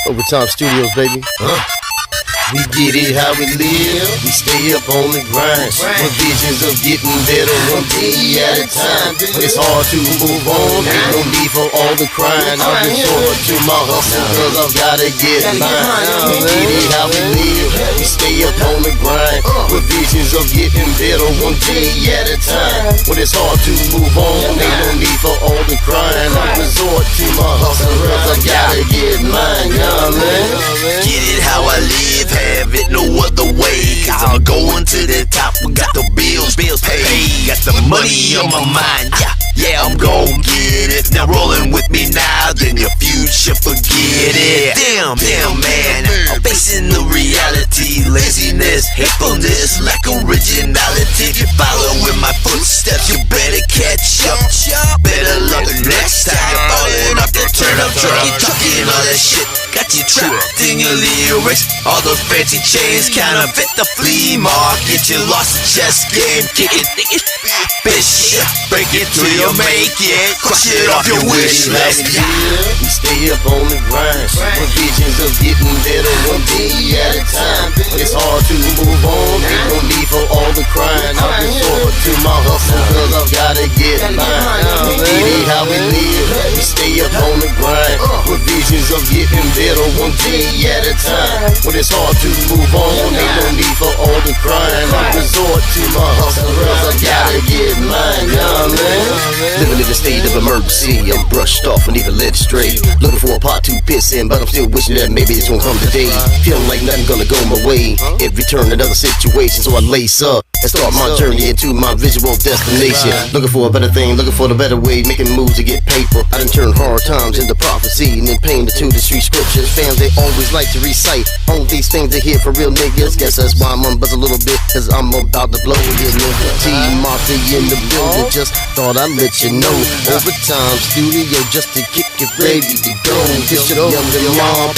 Overtime Studios, baby. We get it how we live, we stay up on the grind. With visions of getting better one day at a time. It's hard to move on, ain't no need for all the crying. I resort to my hustle cause I've gotta get mine. We get it how we live, we stay up on the grind. With visions of getting better one day at a time. When it's hard to move on, ain't no need for all the crying. I resort to my hustle cause I gotta get mine. Get it how I live, have it no other way. I'm going to the top, we got the bills paid. Got the money on my mind, yeah, I'm gon' get it. Now rolling with me now, then your future forget it. Damn, man, I'm facing the reality. Laziness, hatefulness, lack originality. If you follow in my footsteps, you better catch up. Better luck next time. You're falling off the turnip truck, you talking all that shit. Got you trapped in your lyrics. All those fancy chains counterfeit the flea market. You lost the chess game. Kick it, bitch. Break it till you make it. Crush it off your wish list. We stay up on the grind. With visions of getting better one day at a time. It's hard to move on. Ain't no need for all the crying. I resort to my hustle cause I've gotta get mine. We get it how we live. We stay up on the grind. With visions of getting better one day at a time. When it's hard to move on, ain't no need for all the crying. I resort to my hustle cause I gotta get mine. Living in a state of emergency, I'm brushed off and even led straight. Looking for a pot to pick pissing, but I'm still wishing that maybe it's gonna come today. Feeling like nothing gonna go my way. Every turn another situation, so I lace up and start my journey into my visual destination. Looking for a better thing, looking for the better way, making moves to get paper. I done turned hard times into prophecy and then painted to the street scriptures. Fans, they always like to recite all these things they hear for real niggas. Guess that's why I'm gonna buzz a little bit, cause I'm about to blow it, nigga. T-Mafia in the building, just thought I'd let you know. Overtime studio just to kick it ready to go. This shit young and mob.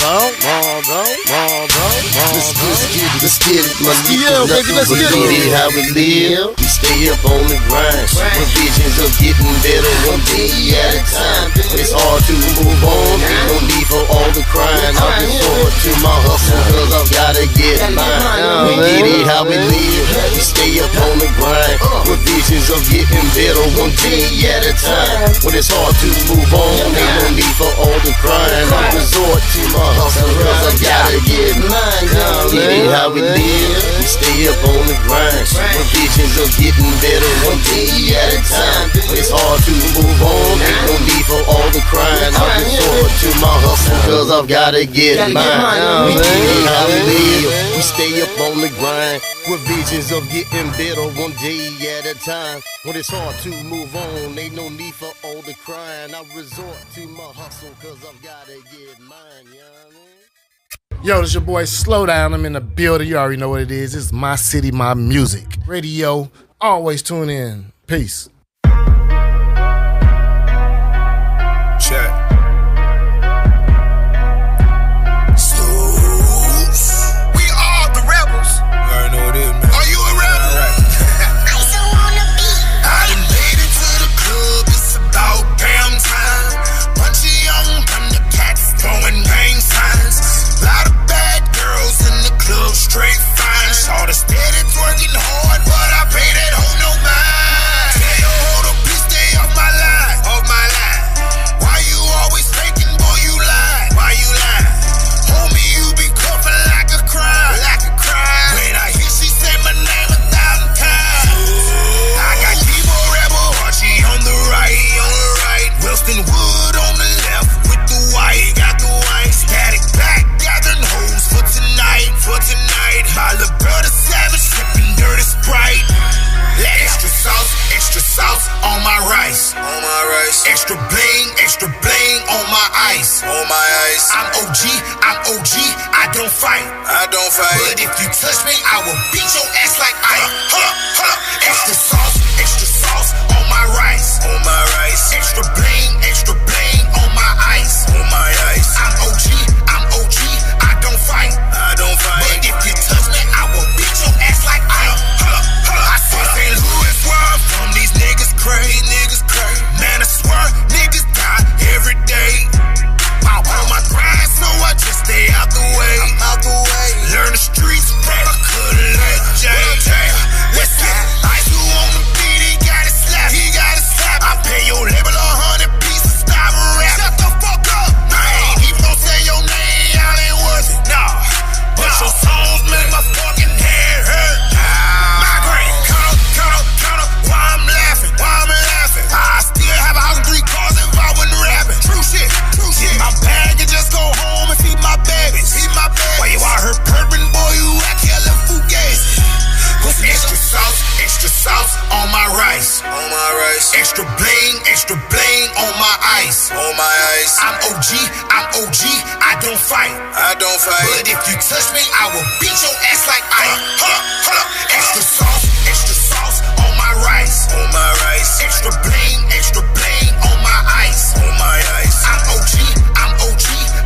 Let's get it, my niggas. Let's get it how we live. We stay up on the grind. With visions of getting better one day at a time. But it's hard to move on. Ain't no need for all the crying. I'll resort to my hustle, cause I've gotta get mine. We get it how we live. We stay up on the grind. With visions of getting better one day at a time. When it's hard to move on, ain't no need for all the crying. I'll resort to my hustle, cause I've gotta get mine. We get it how we live. We stay up on the grind. With visions of getting better one day at a time. When it's hard to move on, ain't no need for all the crying. I'll resort to my hustle, cause I've gotta get mine. We get it how we live. We stay up on the grind. With visions of getting better one day at a time. When it's hard to move on, ain't no need for all the crying. I resort to my hustle, cause I've gotta get mine, you know what I mean? Yo, this your boy Slow Down. I'm in the building. You already know what it is. It's My City, My Music. Radio. Always tune in. Peace. Check. We are the rebels. You already know what it is, man. Are you a rebel? All right. I done made it to the club. It's about damn time. Bunch of young thundercats throwing gang signs. Lot of bad girls in the club, straight fine. Saw the steady twerking hard, but I pay that hoe no mind. Tell your hoe to please stay off my line, off my line. Why you always faking, boy, you lie, why you lie? Homie, you be coughing like a crime, like a crime. When I hear she say my name 1,000 times. I got keyboard rebel, Archie on the right, Wilson Wood on the left, with the white, got the white. Static back, gathering hoes for tonight, My little brother savage, sipping dirty Sprite. Extra sauce on my rice, Extra bling on my ice, I'm OG, I don't fight, But if you touch me, I will beat your ass like ice. Hold up. Extra sauce on my rice, Extra bling on my ice, I'm OG, I don't fight, But if you touch me, I will beat your ass like ice. I said St. Louis where I'm from, these niggas crazy. Man, I swear, niggas die every day. I'm on my grind, so I just stay out the way. Learn the streets, bro, I couldn't let Jay. Let's get ice who on the beat, he got it slap. I pay your label 100 pieces, stop rapping. Shut the fuck up. I ain't even gon' say your name, y'all ain't worth it. Nah, but your songs make my fucking head hurt. Migraine, count up, why I'm laughing. I still have a house and 3 cars if I wasn't rapping. True shit. Get my bag and just go home and feed my babies. Why you out here purping, boy, you act hella fugazi. Put extra sauce on my rice, Extra bling on my ice, I'm OG, I don't fight, But if you touch me, I will beat your ass like ice. Hold up. Extra sauce on my rice, Extra bling on my ice, I'm OG,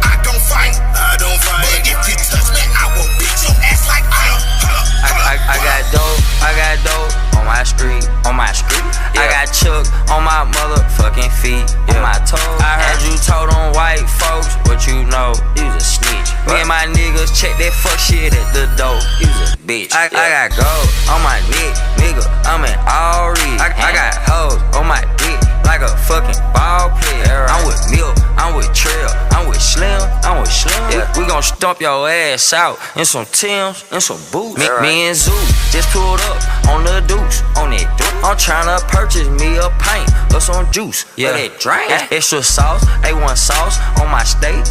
I don't fight, But if you touch me, I will beat your ass like ice. I got dope on my street. I got Chuck on my motherfucking feet, on my toes. I heard you told on white folks, what you know, you was a snitch. Me and my niggas check that fuck shit at the door, you was a bitch. I got gold on my neck, nigga, I'm in all red. I got hoes on my dick like a fucking ball player. I'm with Milk, I'm with Trail, I'm with Slim. Yeah, we gon' stomp your ass out in some Timbs and some boots. Me and Zoo just pulled up on the deuce, I'm tryna purchase me a pint of some juice. Yeah, that drink. Extra sauce, A1 sauce on my steak.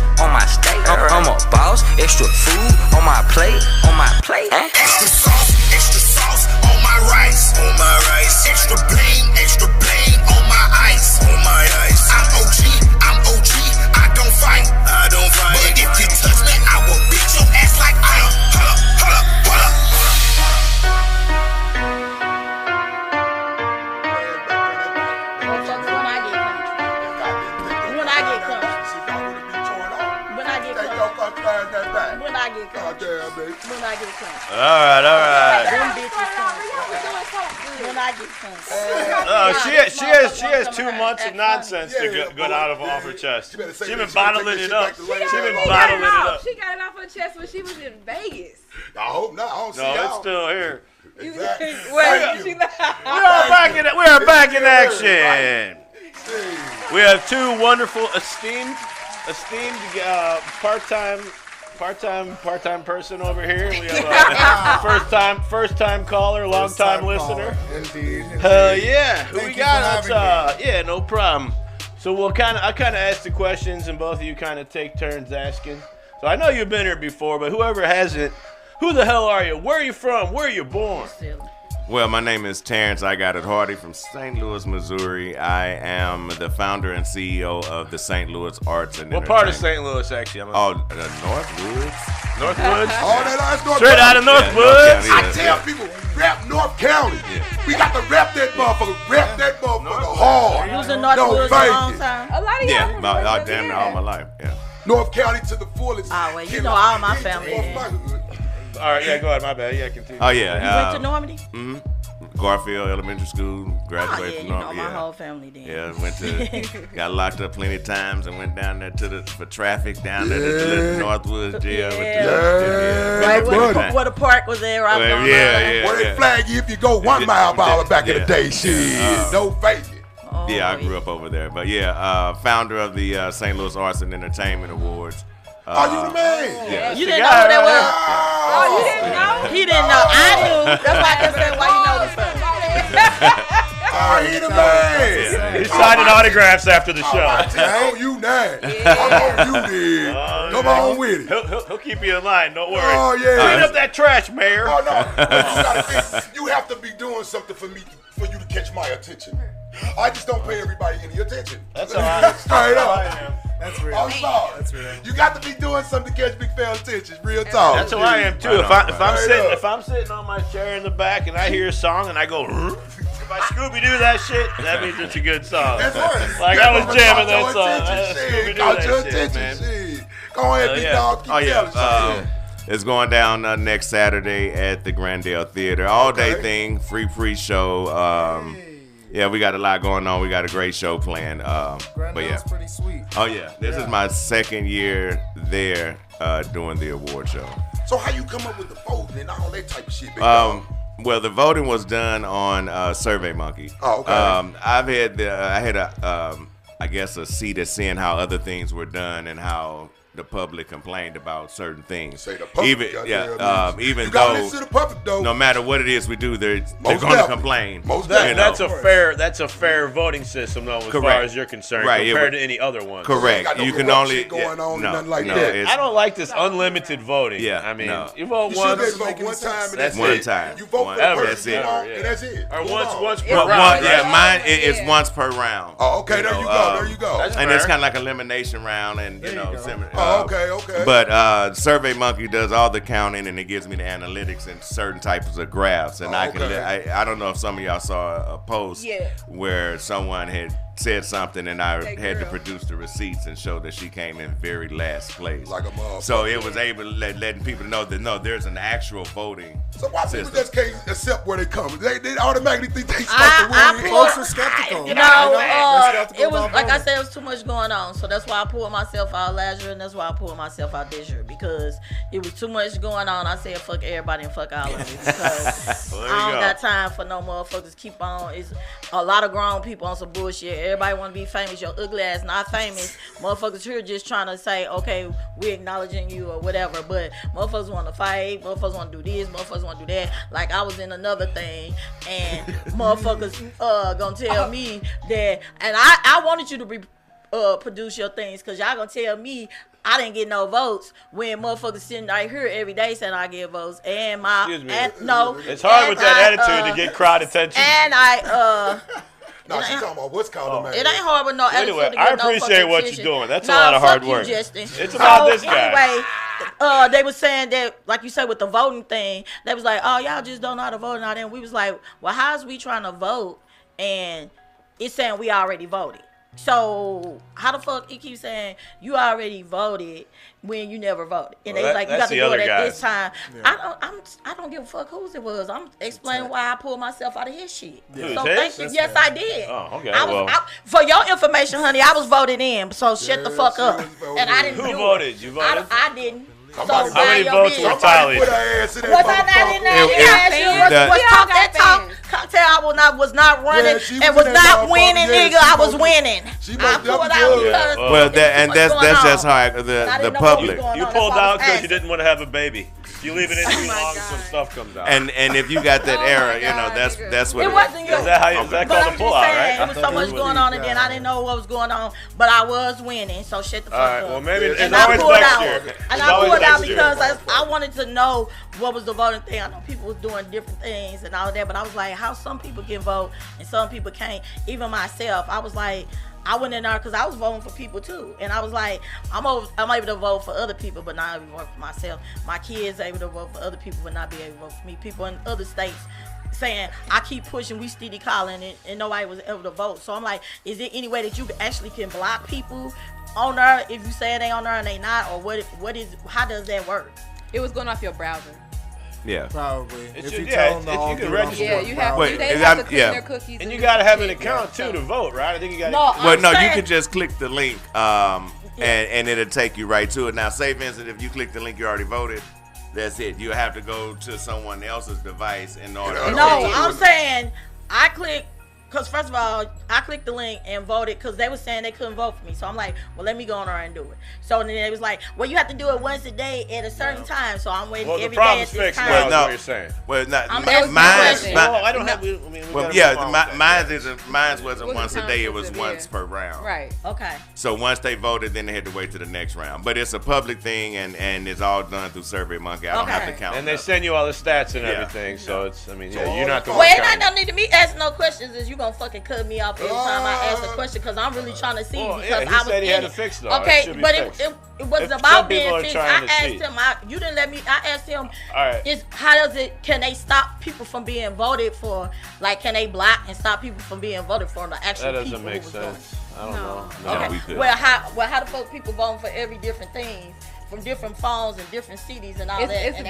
sauce, extra food on my plate, Extra sauce on my rice, Extra bling on my ice, I'm OG, I don't fight. But if you touch me, I will beat your ass like hold up. When I get country. All right. Them bitches country. When I get country. Oh, she has 2 months of nonsense to get out of off her chest. She's been bottling it up. She got it off her chest when she was in Vegas. I hope not. I don't see No, it's still here. Exactly. We are back in action. We have 2 wonderful, esteemed part-time person over here. We have a first-time caller, long-time listener. Indeed. Yeah. Who we Thank you got? for having me. Yeah, no problem. So I kind of ask the questions, and both of you kind of take turns asking. So I know you've been here before, but whoever hasn't, who the hell are you? Where are you from? Where are you born? Well, my name is Terrence I Got It Hardy from St. Louis, Missouri. I am the founder and CEO of the St. Louis Arts and What part of St. Louis, actually? Northwoods. Northwoods? Oh, that's North Straight out of Northwoods. I tell people, rap North County. We got to rap that motherfucker. Rap that motherfucker hard. You was in Northwoods for a long time? A lot of y'all damn near all my life. Yeah. North County to the fullest. Oh, well, you know all my family. All right, yeah, go ahead. My bad. Yeah, continue. Oh, yeah. You went to Normandy? Mm-hmm. Garfield Elementary School. Graduated from you know Normandy. my whole family then. Yeah, got locked up plenty of times and went down there for traffic down there to the Northwoods jail. Right where the park was there. Where they flag you if you go 1 mile per hour back in the day. Shit, no faking. Yeah, I grew up over there. But yeah, founder of the St. Louis Arts and Entertainment Awards. You the man? Yeah. You didn't know who that was? Oh, you didn't know? He didn't know. I knew. That's why I just said, why you know this stuff? He the man. He's signing autographs after the show. I know you now. I know you did. Come on with it. He'll keep you in line. Don't worry. Oh, yeah. Clean up that trash, Mayor. Oh, no. You have to be doing something for you to catch my attention. I just don't pay everybody any attention. That's all right. Straight up. That's real. I'm sorry. That's real. You got to be doing something to catch big fans' attention. Real talk. That's how I am too. If I'm sitting on my chair in the back and I hear a song and I go, if I Scooby Doo that shit, that means it's a good song. That's right. Like I was jamming that song. Scooby Doo Caught your that shit, attention. man. Go ahead, big dog. Keep telling it's going down next Saturday at the Grandale Theater. All day thing, free pre-show. Yeah, we got a lot going on. We got a great show planned. But yeah, pretty sweet. Oh yeah, this is my second year there doing the award show. So how you come up with the voting and all that type of shit, big dog? Well, the voting was done on SurveyMonkey. Oh, okay. I had I guess a seat at seeing how other things were done and how the public complained about certain things. Say the public, even you gotta though listen to the public though. No matter what it is we do, they're going to complain. That's a fair voting system though, as far as you're concerned, compared to any other one. Correct. You can only going on no, nothing like no, that. I don't like this unlimited voting. Yeah, I mean, you vote You once. should vote one time and that's one it. time. You vote for the person That's you it. want and that's it. Or Move once on. per round. Yeah, mine is once per round. Oh, okay, there you go. There you go. And it's kind of like an elimination round, and you know, okay. But SurveyMonkey does all the counting, and it gives me the analytics and certain types of graphs, and I don't know if some of y'all saw a post where someone had said something, and I had to produce the receipts and show that she came in very last place. Like a motherfucker. So it was able to letting people know that no, there's an actual voting. So why people just can't accept where they come? They automatically think they supposed I to win. Folks are skeptical. It was like I said, it was too much going on. So that's why I pulled myself out last year, and that's why I pulled myself out this year, because it was too much going on. I said fuck everybody and fuck all of it, because I don't got time for no motherfuckers keep on. It's a lot of grown people on some bullshit. Everybody want to be famous. Your ugly ass not famous. Motherfuckers here just trying to say, okay, we acknowledging you or whatever, but motherfuckers want to fight. Motherfuckers want to do this. Motherfuckers want to do that. Like I was in another thing, and motherfuckers gonna tell me that, and I wanted you to produce your things, because y'all gonna tell me I didn't get no votes when motherfuckers sitting right here every day saying I get votes. And my it's hard with that attitude to get crowd attention. And No, she's talking about what's called a man. It ain't hard with no attitude. Anyway, to get I appreciate what attention. you're doing. That's a lot of hard work. It's about this guy. Anyway, they was saying that, like you said, with the voting thing, they was like, oh, y'all just don't know how to vote and all that. And we was like, well, how's we trying to vote and it's saying we already voted? So how the fuck it keeps saying you already voted when you never voted? And they like, you got to do it at this time. Yeah. I don't give a fuck whose it was. I'm explaining why I pulled myself out of his shit. Yeah. So thank you. Yes, I did. Oh, okay. For your information, honey, I was voted in. So shut the fuck up. And I didn't. Who voted? You voted? I didn't. So how many votes were tallied? Was I not in there? Cocktail, I was not running and was not winning, nigga. I was winning. I pulled out because that's just how the public. You pulled out because you didn't want to have a baby. You leave it in too long, some stuff comes out. And if you got that error, you know that's what it wasn't. Is that called a pullout, right? It was so much going on, and then I didn't know what was going on, but I was winning. So shut the fuck up. Well, maybe it's always next year. And I pulled out because I wanted to know what was the voting thing. I know people was doing different things and all of that, but I was like, how some people can vote and some people can't. Even myself, I was like, I went in there because I was voting for people too, and I was like, I'm able to vote for other people, but not able to vote for myself. My kids able to vote for other people, but not be able to vote for me. People in other states saying I keep pushing, we steady calling, and nobody was able to vote. So I'm like, is there any way that you actually can block people on there if you say they on there and they not, or how does that work? It was going off your browser. Yeah, probably. If you tell them you can register. Yeah, you have to. They have to clean their cookies. And you gotta have an account too to vote, right? I think you got. You can just click the link, and it'll take you right to it. Now, say, Vincent, if you click the link, you already voted. That's it. You have to go to someone else's device in order. No, I'm saying I click. Because first of all, I clicked the link and voted because they were saying they couldn't vote for me. So I'm like, well, let me go on there and do it. So then they was like, well, you have to do it once a day at a certain time. So I'm waiting every day at this time. Well, no, what you're saying. Well, not mine. I don't have. Mine wasn't once a day. It was once per round. Right. Okay. So once they voted, then they had to wait to the next round. But it's a public thing, and it's all done through SurveyMonkey. I don't have to count. And they send you all the stats and everything. So it's, you're not the one. Well, I don't need to be asking no questions. Is you gonna fucking cut me off every time I ask a question? Because I'm really trying to see. Because he said he had to fix though. Okay, but it wasn't about being fixed. I asked him. You didn't let me. I asked him. All right. Can they stop people from being voted for? Like, can they block and stop people from being voted for? The actual that people doesn't make sense. I don't know. Okay. We could. Well, how the fuck people voting for every different thing? From different phones and different cities and all that. One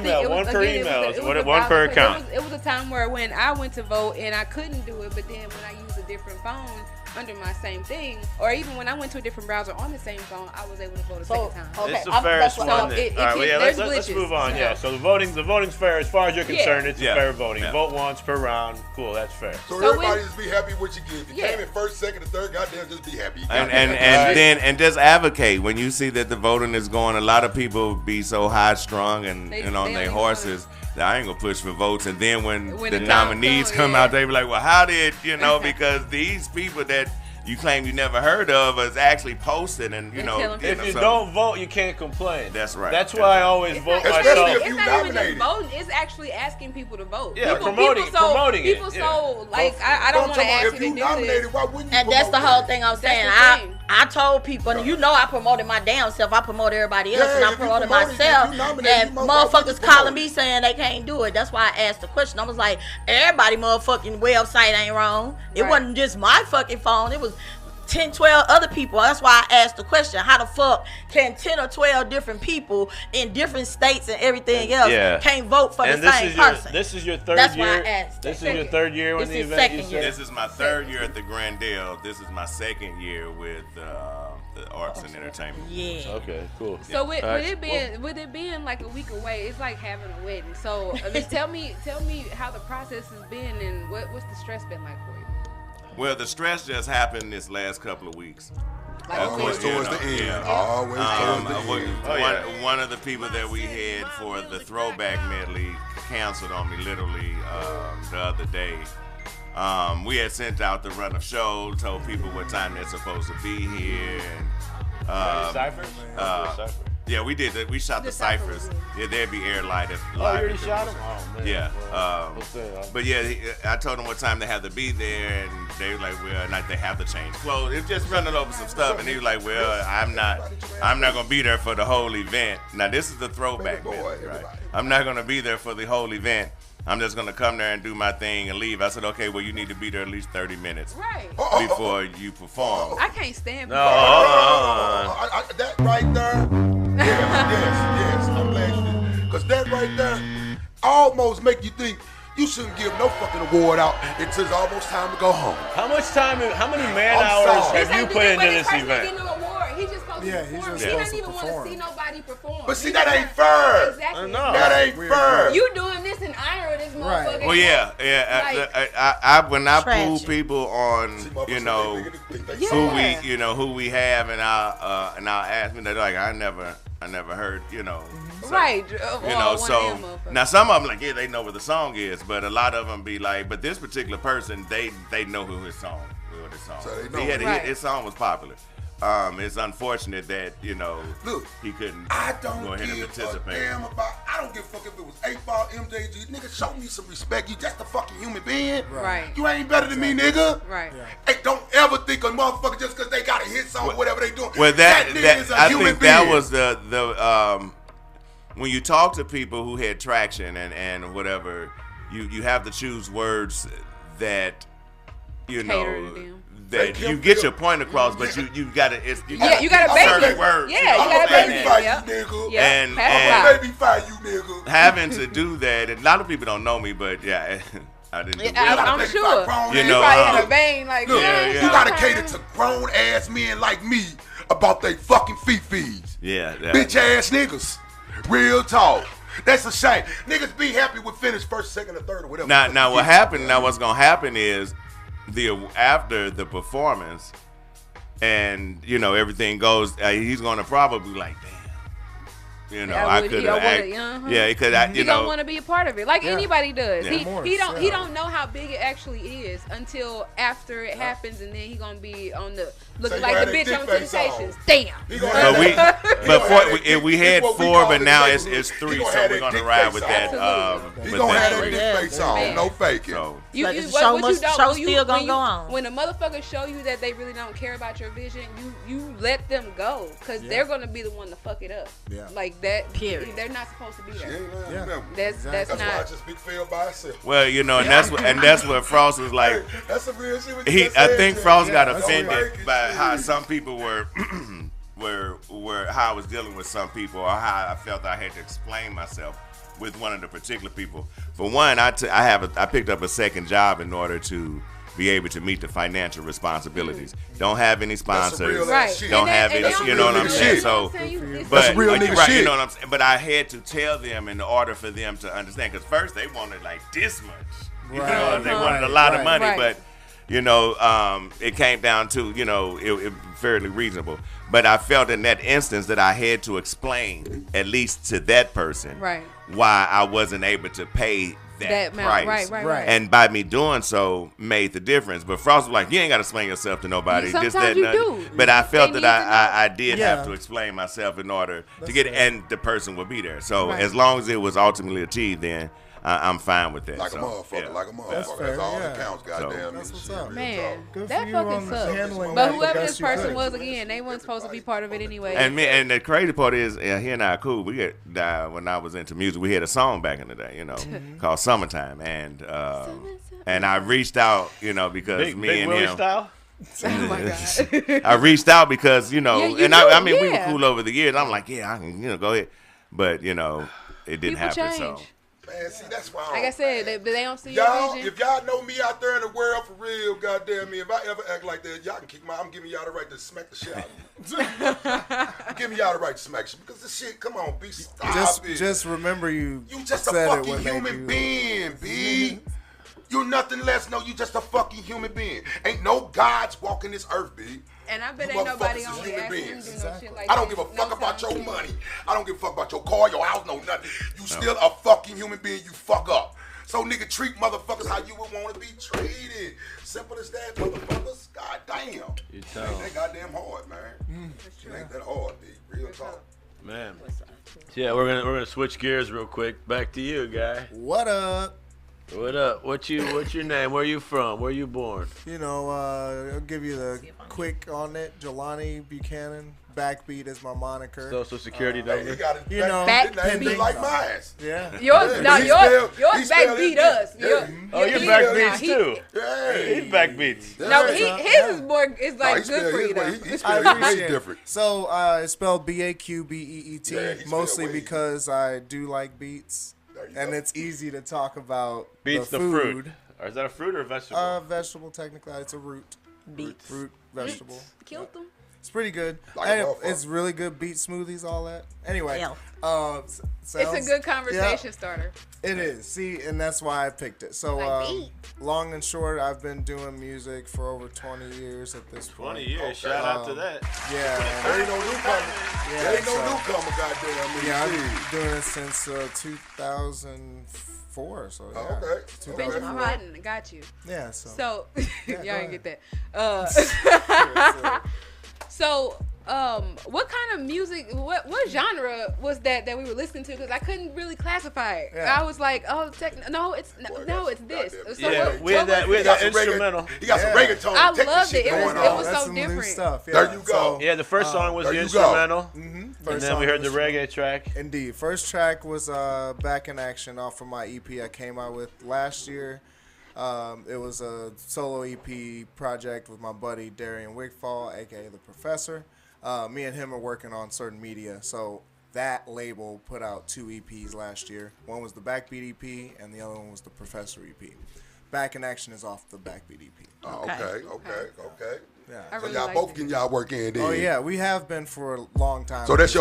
email, one per email, one per account. It was a time where when I went to vote and I couldn't do it, but then when I used a different phone under my same thing, or even when I went to a different browser on the same phone, I was able to vote a second time. Okay. It's the fairest one. All right, let's move on. Yeah, so the voting's fair as far as you're concerned. It's fair voting. Yeah. Vote once per round. Cool, that's fair. So everybody just be happy what you get. If you came in first, second, or third, goddamn, just be happy. And just advocate when you see that the voting is going. A lot of people be so high strung and on their horses. I ain't gonna push for votes, and then when the nominees come out, they be like, "Well, how did because these people that you claim you never heard of is actually posted, and if you don't vote, you can't complain. That's right. That's why I always vote myself. It's not even just voting; it's actually asking people to vote. Yeah, promoting it. People I don't want to ask you to do this. And that's the whole thing I'm saying. I told people, and I promoted my damn self. I promoted everybody else, and I promoted myself. And motherfuckers calling me saying they can't do it. That's why I asked the question. I was like, everybody motherfucking website ain't wrong. It wasn't just my fucking phone. It was 10, 12 other people. That's why I asked the question. How the fuck can 10 or 12 different people in different states and everything else can't vote for the same person? This is your third year? That's why I asked. This is your third year when the event? This is my third year at the Grandel. This is my second year with the arts and entertainment. Yeah. Okay, cool. So with it being like a week away, it's like having a wedding. So just tell me how the process has been and what's the stress been like for you? Well, the stress just happened this last couple of weeks. Always towards the end. Always towards the end. One of the people that we had for the throwback medley canceled on me literally the other day. We had sent out the run of show, told people what time they're supposed to be here, Cyphers? Yeah, we did that. We shot the ciphers. Yeah, they'd be air lighted. Oh, you already shot them? Oh, man. Yeah. But yeah, I told them what time they had to be there, and they were like, well, not they have to change clothes. It's just running over some stuff, and he was like, well, I'm not gonna be there for the whole event. Now this is the throwback method, right? I'm not gonna be there for the whole event. I'm just gonna come there and do my thing and leave. I said, okay, well, you need to be there at least 30 minutes before you perform. I can't stand. No, hold on. That right there. Yes. I'm glad you did. Because that right there almost make you think you shouldn't give no fucking award out until it's almost time to go home. How many man hours have you put into this event? He's just supposed to perform. He doesn't even want to see nobody perform. But see, that ain't fair. Exactly. That ain't fair. You doing this in honor of this motherfucker. Well, yeah. When I pull people on, who we have, and I'll ask me, they're like, I never heard, Right. So now some of them like, yeah, they know what the song is, but a lot of them be like, but this particular person, they know who his song. So his song was popular. It's unfortunate that look, he couldn't. I don't go ahead and give participate. a damn about. I don't give a fuck if it was 8-ball MJG. Nigga, show me some respect. You just a fucking human being. Right. You ain't better than me, nigga. Right. Hey, don't ever think a motherfucker just because they got a hit song or whatever they doing. Well, that nigga is a human being. That was the when you talk to people who had traction and whatever, you have to choose words that that you get your point across, but you gotta you gotta baby words. Yeah, you gotta baby fight you, nigga. And baby fight you, nigga. Having to do that, and a lot of people don't know me, but yeah. I didn't do I'm sure. You probably had a vein like look, you gotta cater to grown ass men like me about they fucking feeds. Yeah. Bitch ass niggas. Real talk. That's a shame. Niggas be happy with finish first, second, or third, or whatever. Now what happened? Now what's gonna happen is after the performance, and everything goes. He's gonna probably like, damn. I could have. Yeah, because he don't want to be a part of it, like anybody does. Yeah. He don't know how big it actually is until after it happens, and then he gonna be on the looking like the bitch on Temptations. Damn. But we had 4, but now it's 3, so we're gonna ride with that. He gonna have that dick face on, no faking. The show still gonna go on. When a motherfucker show you that they really don't care about your vision, you let them go, because they're gonna be the one to fuck it up. Yeah. Like that. Period. They're not supposed to be there. That's not. Why I just big fail by itself. Well, and that's what Frost was like. That's a real shit. I think Frost got offended by how some people were how I was dealing with some people, or how I felt I had to explain myself with one of the particular people. For one, I picked up a second job in order to be able to meet the financial responsibilities. Don't have any sponsors. Right. Don't have any. You know what I'm saying? So, that's real nigga shit. You know what I'm saying? But I had to tell them in order for them to understand. Because first they wanted like this much. They wanted a lot of money, but. It came down to, it fairly reasonable. But I felt in that instance that I had to explain, at least to that person, why I wasn't able to pay that price. Right. And by me doing so made the difference. But Frost was like, you ain't got to explain yourself to nobody. Sometimes you do. But I felt that I did have to explain myself in order to get it, and the person would be there. So as long as it was ultimately achieved, then I'm fine with that. Like a motherfucker. That's all that counts, goddamn. That's what's up. Man, that fucking sucks. But whoever this person was, again, they weren't supposed to be part of it anyway. And the crazy part is, he and I are cool. We had, when I was into music, we had a song back in the day, called "Summertime," and I reached out, because me and him. Style? Oh my God. I reached out because we were cool over the years. I'm like, I can, go ahead, but it didn't happen. Change. So. Man, see, that's why. Like I said, they don't see y'all, your vision. if y'all know me out there in the world for real, goddamn me, if I ever act like that, y'all can kick I'm giving y'all the right to smack the shit out of me. Giving y'all the right to smack shit, because this shit, come on, B, stop it. Just remember you just a fucking human being, B. You're nothing less, you just a fucking human being. Ain't no gods walking this earth, B. And I bet ain't nobody on the asking you do no shit like I don't give a fuck about your money. I don't give a fuck about your car, your house, no nothing. You still a fucking human being. You fuck up. So nigga treat motherfuckers how you would want to be treated. Simple as that, motherfuckers. God damn. You It tell. ain't that goddamn hard, man. It ain't that hard, B. Real talk. Man. Yeah, we're gonna switch gears real quick. Back to you, guy. What up? What up? What's your name? Where you from? Where you born? You know, I'll give you the quick on it. Jelani Buchanan. BaqBeet is my moniker. Social security number. He got it. You know, BaqBeet like mine. Yeah. Yours BaqBeet us. Oh, you're BaqBeets too. He's BaqBeets. No, his is more is like good for you though. He's different. So it's spelled BaqBeet, Yeah, mostly because I do like beets, and it's easy to talk about Beets the fruit. Or is that a fruit or a vegetable? Vegetable technically. It's a root. Beets. Fruit, vegetable. Killed them. It's pretty good. Like And a motherfucker. it's really good beet smoothies, all that. Anyway, It's a good conversation starter. It is. See, and that's why I picked it. So, long and short, I've been doing music for over 20 years at this point. 20 years. Shout out to that. Yeah. There ain't no newcomer. There ain't no newcomer, goddamn. Yeah, I've been doing it since 2004. So, yeah. Okay. Benjamin Button, got you. Yeah, So, Yeah, y'all go didn't get that. So, what kind of music, what genre was that we were listening to? Because I couldn't really classify it. Yeah. I was like, oh, no, it's this. So Yeah, we had that instrumental. He got some reggaeton. I techno loved shit it. It going was on. so different. Stuff. Yeah. There you go. So, Yeah, the first song was there the you go. instrumental. And then we heard the reggae track. Indeed. First track was Back in Action off of my EP I came out with last year. It was a solo EP project with my buddy Darian Wigfall, aka The Professor. Me and him are working on certain media, so that label put out 2 EPs last year. One was the BaqBeet EP, and the other one was the Professor EP. Back in Action is off the BaqBeet EP. Oh, okay. Yeah. So y'all both getting y'all work in there. Oh yeah, we have been for a long time. So that's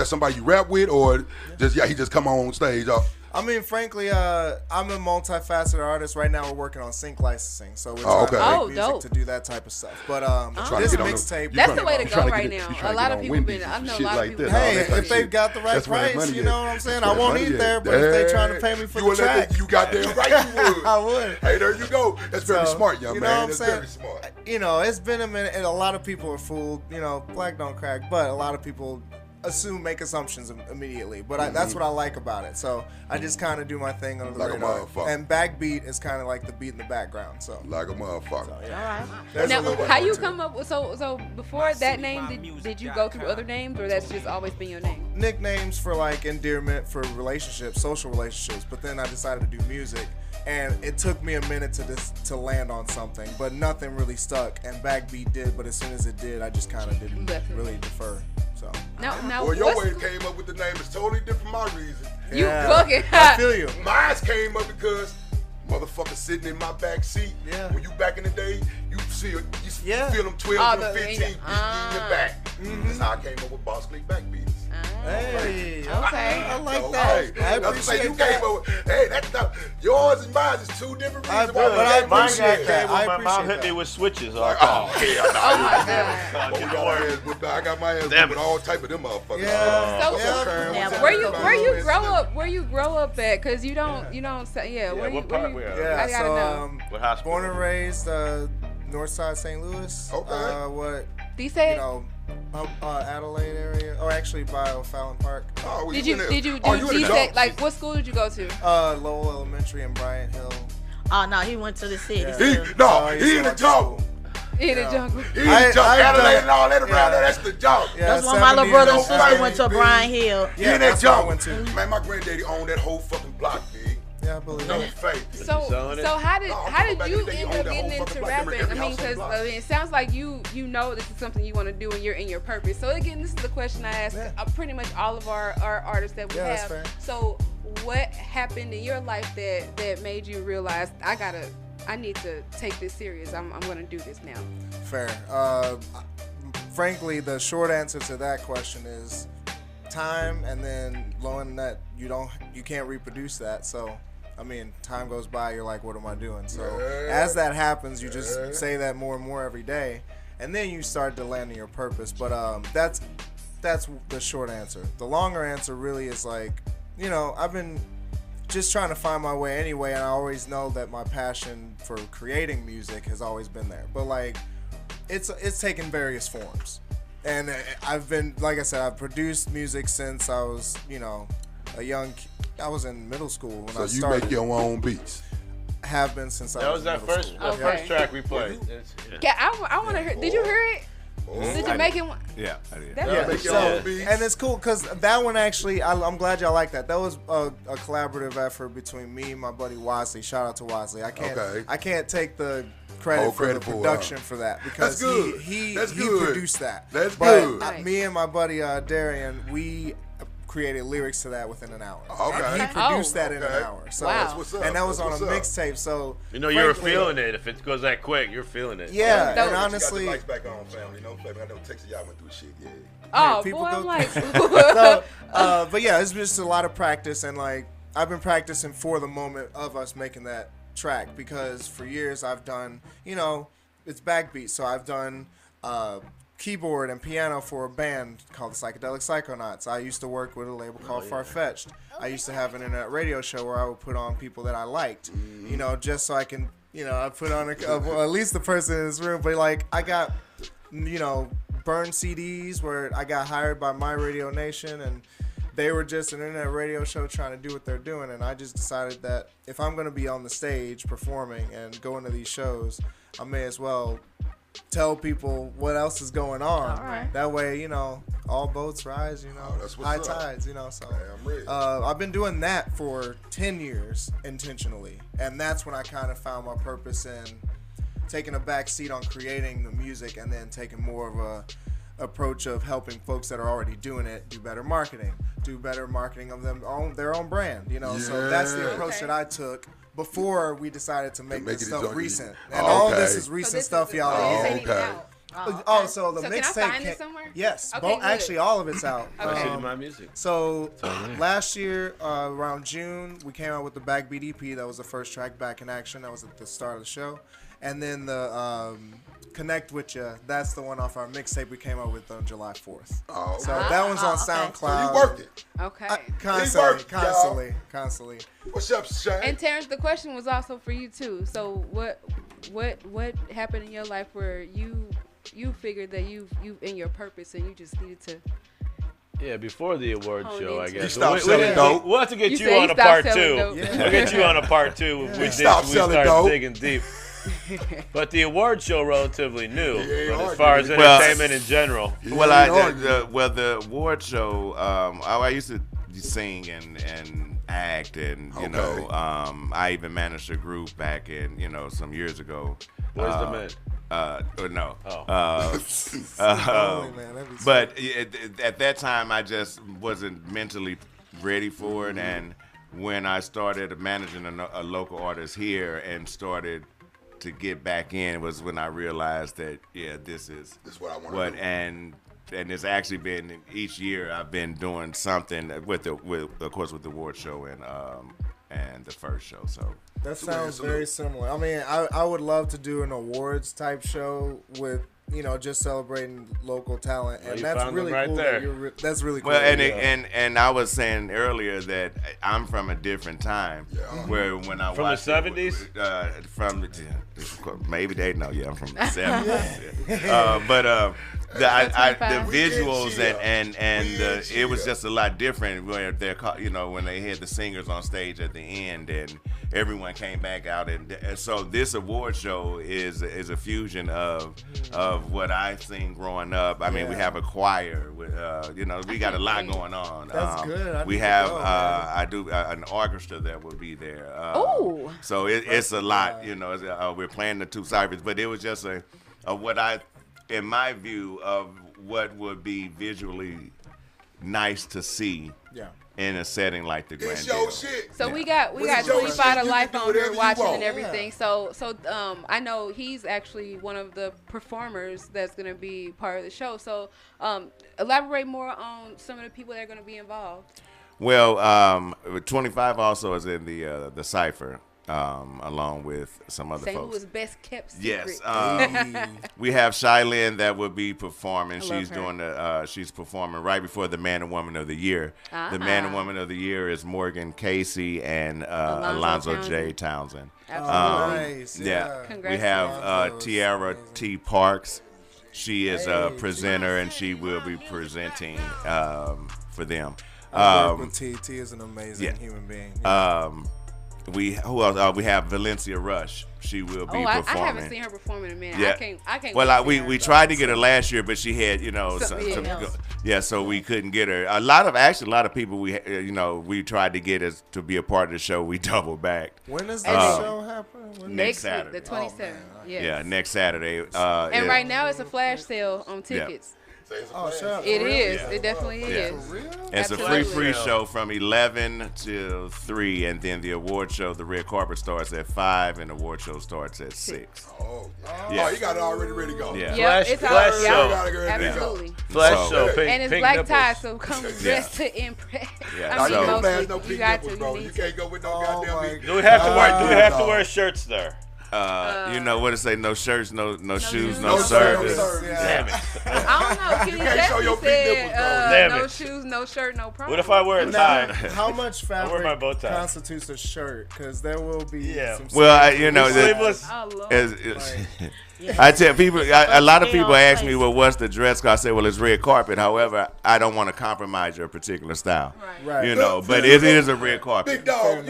somebody you rap with, or just he just come on stage? I mean, frankly, I'm a multifaceted artist. Right now, we're working on sync licensing, so we're trying to make music to do that type of stuff. But this mixtape, that's the way to go right now. A lot of people been. I know a lot of people. Hey, if they've got the right price, you know what I'm saying. I won't eat there, but if they trying to pay me for the track, you got damn right you would. I would. Hey, there you go. That's very smart, young man. That's very smart. You know, it's been a minute, and a lot of people are fooled. You know, black don't crack, but a lot of people make assumptions immediately, but that's what I like about it. So I just kind of do my thing on the like radar. a motherfucker. And BaqBeet is kind of like the beat in the background. So like a motherfucker. So, yeah. Now, how you come up with so before that name? Did you go through other names, or that's just always been your name? Nicknames for like endearment for relationships, social relationships. But then I decided to do music, and it took me a minute to land on something, but nothing really stuck. And BaqBeet did, but as soon as it did, I just kind of didn't really defer. So now, well, your way came up with the name is totally different from my reason. You fucking I feel you. Mine came up because motherfucker sitting in my back seat. Yeah. When you back in the day, you feel them 12 and 15 beating in your back. That's how I came up with Boss Click BaqBeet. Hey, okay. I like So, that. hey, I that's appreciate you that. came up with. Hey, that's not yours and mine is 2 different reasons. But I Mine appreciate that. got I my mom hit appreciate me with switches. Like, oh, hell no. Oh my God. I got my ass with all type of them motherfuckers. Yeah. So, where you grow up? Where you grow up at? Cause you don't say where you. What part? Yeah, I gotta know. What hospital? Born and raised north side St. Louis. Okay. What? Do you say? You know, Adelaide area, or actually by O'Fallon Park. Oh, Did you do GSEC? Like, what school did you go to? Lowell Elementary in Bryant Hill. Oh no, he went to the city. Yeah. He in the jungle. In the jungle. He in the jungle. Adelaide and all that around there. That's the jungle. Yeah, That's when my little brother and sister baby, went to big. Bryan Hill. He in that jungle. Man, my granddaddy owned that whole fucking block, big. Yeah, I believe No it. fake. So how did you they end owned up that getting whole into fucking block. rapping? Every I mean, house on the because block. it sounds like you know this is something you want to do and you're in your purpose. So again, this is the question I ask pretty much all of our artists that we Yeah, that's have. fair. So what happened in your life that made you realize I need to take this serious. I'm gonna do this now. Fair. Frankly, the short answer to that question is time, and then knowing that you can't reproduce that. So, I mean, time goes by. You're like, what am I doing? So, as that happens, you just say that more and more every day, and then you start to land in your purpose. But that's the short answer. The longer answer really is like, I've been just trying to find my way anyway, and I always know that my passion for creating music has always been there. But like, it's taken various forms, and I've been, like I said, I've produced music since I was, a young. I was in middle school when I started. So you make your own beats. Have been since I was. That was that first, school. first track we played. Yeah, I want to hear. Did you hear it? Did you make it? Yeah, I did. And it's cool because that one actually, I'm glad y'all like that. That was a collaborative effort between me and my buddy Wadley. Shout out to Wadley. I can't take the credit for the production for that because he produced that. That's good. But me and my buddy Darian, we created lyrics to that within an hour. Okay. He produced that in an hour. So That's what's up. And that was That's on a what's up. mixtape. So you know, you're feeling it. If it goes that quick, you're feeling it. Yeah, and honestly, you got the lights back on, family. No flavor. I know Texas, y'all went through shit. Yeah. Oh, people boy, go I'm like. so, but yeah, it's just a lot of practice, and like I've been practicing for the moment of us making that track because for years I've done, it's BaqBeet, so I've done keyboard and piano for a band called the Psychedelic Psychonauts. I used to work with a label called Farfetched. I used to have an internet radio show where I would put on people that I liked, just so I can, I put on at least the person in this room. But like I got, burned CDs where I got hired by My Radio Nation, and they were just an internet radio show trying to do what they're doing. And I just decided that if I'm going to be on the stage performing and going to these shows, I may as well tell people what else is going on. Right. That way, all boats rise, that's what's high up. tides, so Hey, I'm ready. I've been doing that for 10 years intentionally, and that's when I kind of found my purpose in taking a back seat on creating the music and then taking more of a approach of helping folks that are already doing it do better marketing of their own brand, so that's the approach that I took before we decided to make this stuff recent. And all this is recent stuff, y'all. So the So can I mixtape find it somewhere? Yes, Okay, actually all of it's out. MyCityMyMusic. So last year, around June, we came out with the BaqBeet EP. That was the first track, Back in Action. That was at the start of the show. And then the Connect With Ya, that's the one off our mixtape we came out with on July 4th. Oh, So that one's on SoundCloud. So you worked it. Okay. Constantly. What's up, Shane? And Terrence, the question was also for you too. So what happened in your life where you figured that you in your purpose and you just needed to? Yeah, before the award Hone show, I into guess. You stopped selling dope. We'll have to get You you said on you a stopped part selling two. dope. We'll get you on a part two. We stopped selling start dope. digging deep. But the award show relatively new, Yeah, but as far as Well, entertainment in general. The award show, I used to sing and act, and I even managed a group back in some years ago. Where's the man? No. Oh. But at that time, I just wasn't mentally ready for it, and when I started managing a local artist here and started to get back in, was when I realized that this is what I want to do. And it's actually been each year I've been doing something with the award show and the first show. So that sounds very similar. I mean, I would love to do an awards type show with just celebrating local talent, and that's really cool. That's really cool. Well, and I was saying earlier that I'm from a different time, where when I from watched the 70s, maybe they know. Yeah, I'm from the 70s. But the visuals and it was just a lot different where they're when they had the singers on stage at the end and everyone came back out, and so this award show is a fusion of what I sing growing up. I mean, we have a choir with we got a lot going on. That's good. We have I do an orchestra that will be there. So it's a lot. We're playing the two ciphers, but it was just what I, in my view, of what would be visually nice to see in a setting like the Grand Dale. So we got 25 to life on here watching and everything. So I know he's actually one of the performers that's going to be part of the show. So elaborate more on some of the people that are going to be involved. Well, 25 also is in the cipher. along with some other St. folks. Louis best kept secret. Yes, we have Shylin that will be performing. I She's love her. doing she's performing right before the Man and Woman of the Year. The Man and Woman of the Year is Morgan Casey and Alonzo J. Townsend. Nice. Yeah, Congrats we have Tiara T. Parks. She is a presenter and she will be presenting for them. I work with T. T is an amazing human being. Who else? We have Valencia Rush. She will be performing. I haven't seen her perform in a minute. Yeah. I can't. Well, we tried to get her last year, but she had so we couldn't get her. A lot of people we tried to get us to be a part of the show. We double backed. When does the show happen? Next Saturday. The 27th. Yeah, next Saturday. And right now it's a flash sale on tickets. It is. It definitely is. It's a free show from 11 till 3, and then the award show, the red carpet starts at 5, and the award show starts at 6. Oh, you got it already ready to go. Yeah. Flash show. Absolutely. Flash show. And it's black tie, so come dressed to impress. I mean, mostly, you got to. You can't go with no goddamn. Do we have to wear shirts there? You know what to say? No shirts, no shoes, no service. Damn it! I don't know. Kenny Jeffrey said no shoes, no shirt, no problem. What if I wear a tie? How much fabric I wear my bow tie. constitutes a shirt? Because there will be some sleeveless. I tell people, a lot of people ask me, well, what's the dress code? I say, well, it's red carpet. However, I don't want to compromise your particular style. Right. You know, but it is a red carpet. Big dog,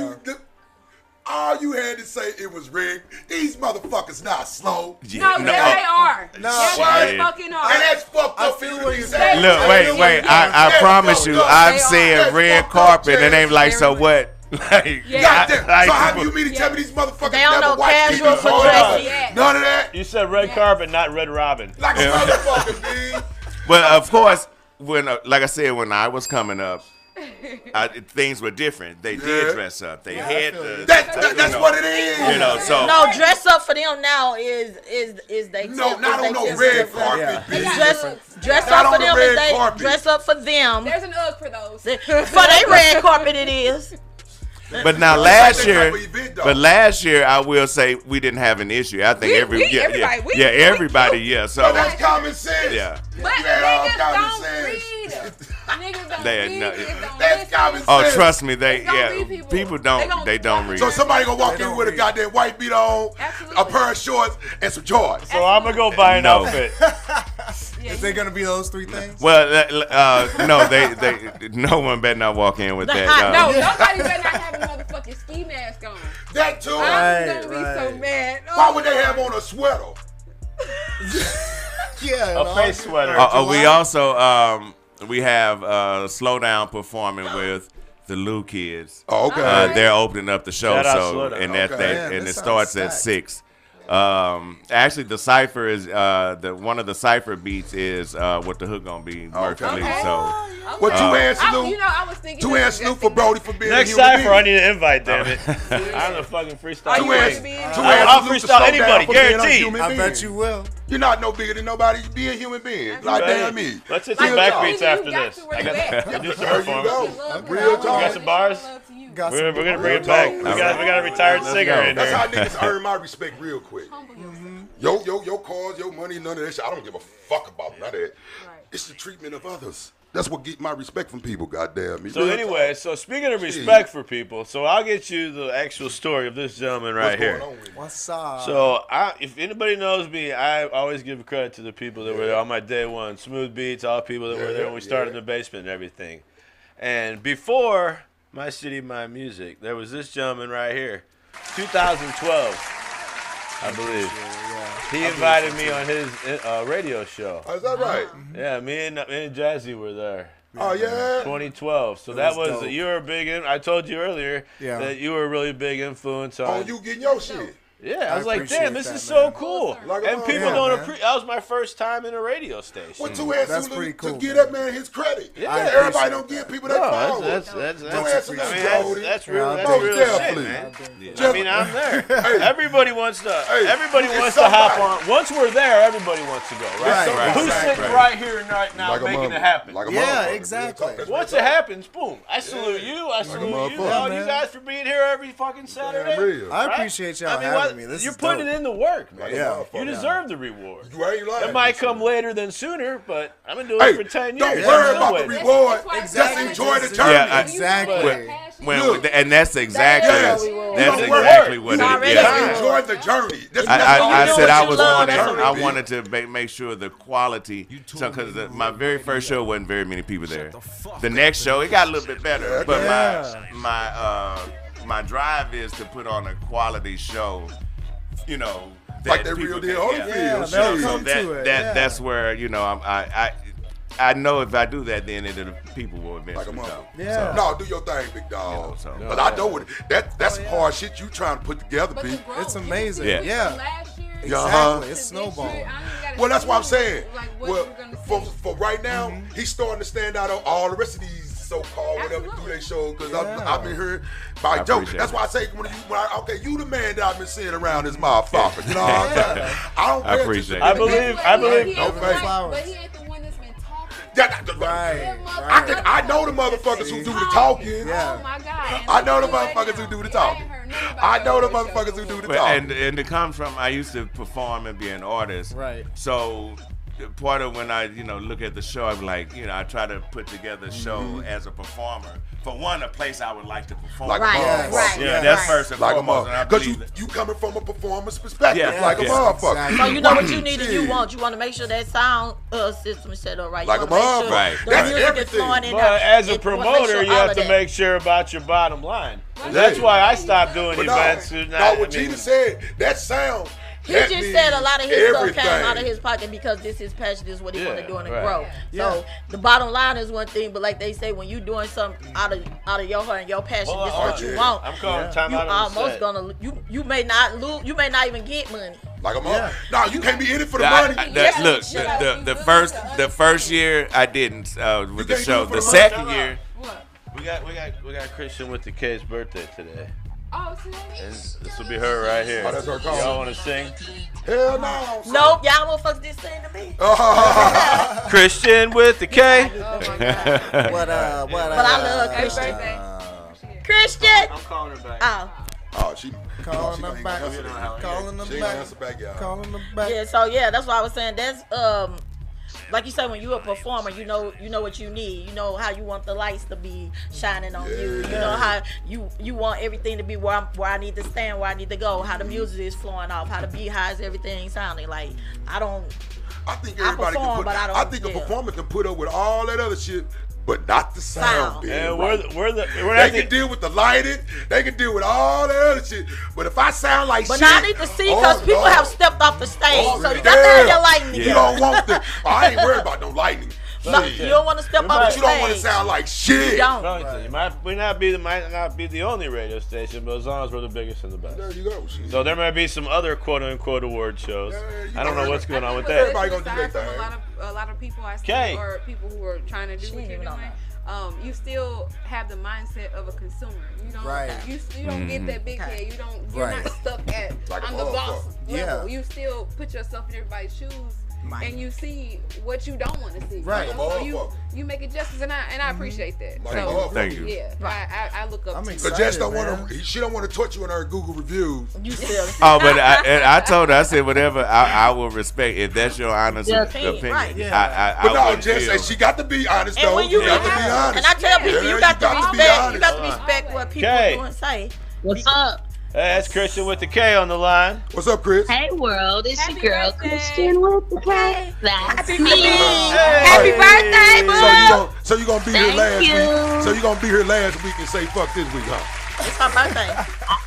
all you had to say it was rigged. These motherfuckers not slow. No, they are. No, they fucking are. And that's fucked up. Look, wait. I promise you, I've said red carpet, and they like, so what? Like, goddamn. So how do you mean to tell me these motherfuckers They don't never know watch casual TV? for dressing. None of that. You said red carpet, not Red Robin. Like a motherfucker, dude. But of course, when like I said, when I was coming up, things were different. They did dress up. They had the. That's what it is. You know, so no, dress up for them now is they. No, not on no red carpet. Dress up for them is they dress up for them. There's an UGG for those. For they red carpet it is. But now last year, I will say we didn't have an issue. I think everybody. So that's common sense. Yeah. But niggas don't read. Niggas don't read. That's common sense. Oh, trust me, people don't. They don't read. So somebody gonna walk in with a goddamn white beat on, a pair of shorts, and some Jordans. So I'm gonna go buy an outfit. Is they gonna be those three things? Well, no, they no one better not walk in with that. No, nobody better not have a motherfucking ski mask on. That too. I'm gonna be so mad. Why would they have on a sweater? A face sweater. We also we have Slowdown performing with the Lou Kids. Oh, okay. They're opening up the show, and it starts at 6. Actually, the cipher is one of the cipher beats is what the hook gonna be. Murphy Lee. So what you and Snoop? I was thinking. You and Snoop for Brody for being next a human cipher. being. I need an invite. Damn it! I'm the fucking freestyle. I'll freestyle anybody, guaranteed. I bet you will. You're not no bigger than nobody. You be a human being. Like damn me. Let's hit some BaqBeets after this. I got do some performance. Real talk. You got some bars? We're gonna bring it back. We got a retired singer in That's there. how niggas earn my respect real quick. Your cars, your money, none of that shit. I don't give a fuck about none of that. It's the treatment of others. That's what get my respect from people, goddamn me. So anyway, speaking of respect for people, so I'll get you the actual story of this gentleman right here. What's up? So if anybody knows me, I always give credit to the people that were there on my day one. Smooth Beats, all the people that were there when we started in the basement and everything. And before My City, My Music, there was this gentleman right here, 2012, I believe. He invited me on his radio show. Oh, is that right? Yeah, me and Jazzy were there. Oh, yeah? 2012. So that was you were a big. I told you earlier that you were a really big influence on. Oh, you getting your shit. Yeah, I was like, damn, this is so cool. And people don't appreciate. That was my first time in a radio station. Well, two hands That's pretty cool. to give that man his credit. Yeah, everybody don't give people that power. That's real shit, man. Yeah. I mean, I'm there. Everybody wants to hop on. Once we're there, everybody wants to go, right? Who's sitting right here and right now making it happen? Yeah, exactly. Once it happens, boom. I salute you. I salute you. All you guys for being here every fucking Saturday. I appreciate y'all having me. You're putting in the work, man. Yeah. You deserve the reward. It might come later than sooner, but I've been doing it for 10 years. Don't worry about the reward. Just enjoy the journey. Yeah, exactly. And that's exactly what it is. Just enjoy the journey. I said I wanted to make sure the quality, because my very first show wasn't very many people there. The next show, it got a little bit better, but my drive is to put on a quality show, you know, like that real deal Holyfield. That's where, you know, I know if I do that, then people will eventually know. Yeah. No, do your thing, big dog. But I know that's some hard shit you trying to put together, B. It's amazing. Yeah. Exactly. It's snowballing. Well, that's what I'm saying. Well, for right now, he's starting to stand out on all the rest of these so-called whatever do they show, because I've been heard by Joe. That's why I say you the man that I've been seeing around this motherfucker. You know what I'm saying? I don't pay appreciate attention. I believe. No thanks. But he ain't the one that's been talking. I know the motherfuckers who do the talking. Oh my God. I know the motherfuckers who do the talking. I know the motherfuckers who do the talking. And it comes from, I used to perform and be an artist. Right. So part of when I, look at the show, I'm like, I try to put together a show as a performer. For one, a place I would like to perform. Like a motherfucker. Yeah, that's first and foremost. Because you coming from a performer's perspective, like a motherfucker. Exactly. So you know what you need and you want. You want to make sure that sound system is set up right. Like a motherfucker. Right. That's everything. But as a promoter, you have to make sure about your bottom line. That's why I stopped doing events. No, what Gina said, that sound. He just said a lot of his stuff came out of his pocket because this is passion, this is what he want to do and grow. So the bottom line is one thing, but like they say, when you doing something out of your heart and your passion, this is what you want. I'm calling time you out almost gonna you may not lose, you may not even get money. Like a mother. No, you can't be in it for the money. Look, the first year I didn't with the show. The second year, we got Christian with the K's birthday today. Oh, today? And this will be her right here. Oh, that's her call. Y'all want to sing? Hell no. Nope, y'all motherfuckers just sing to me. Christian with the K. Oh my God. What But I love Christian. Christian. I'm calling her back. Oh, she calling them back. Calling them back. Yeah, so that's what I was saying. That's like you said, when you're a performer, you know what you need. You know how you want the lights to be shining on you. You know how you want everything to be where I need to stand, where I need to go. How the music is flowing off, how the beat, how is everything sounding. Like I think everybody can put. I think a performer can put up with all that other shit, but not the sound. And they can deal with the lighting. They can deal with all that other shit. But if I sound like but shit, now I need to see because people have stepped off the stage, so you got to have your lighting together. You don't want the. I ain't worried about no lightning. No, you don't want to step off the stage. You don't want to sound like shit. You don't. Right. Might not be the only radio station, but as long as we're the biggest and the best. There you go. So there might be some other quote unquote award shows. I don't know what's going on with that. Everybody gonna do their thing. A lot of people I see, or people who are trying to do what you're doing. You still have the mindset of a consumer. You don't. You don't get that big head. You don't. You're not stuck at I'm the boss level. You still put yourself in everybody's shoes. And you see what you don't want to see. Right. You make adjustments, and I appreciate that. Thank you. Yeah. I look up to you. But Jess don't want to. She don't want to touch you in her Google reviews. You still. Oh, but I told her, I said whatever. I will respect if that's your honest opinion. Right. But no, Jess said she got to be honest though. And you got to be honest. And I tell people you got to respect. You got to respect what people do and say. What's up? Hey, that's Christian with the K on the line. What's up, Chris? Hey, world. It's your girl, Christian with the K. That's me. Happy birthday, boo. So you gonna be here last week. So you gonna be here last week and say fuck this week, huh? It's my birthday.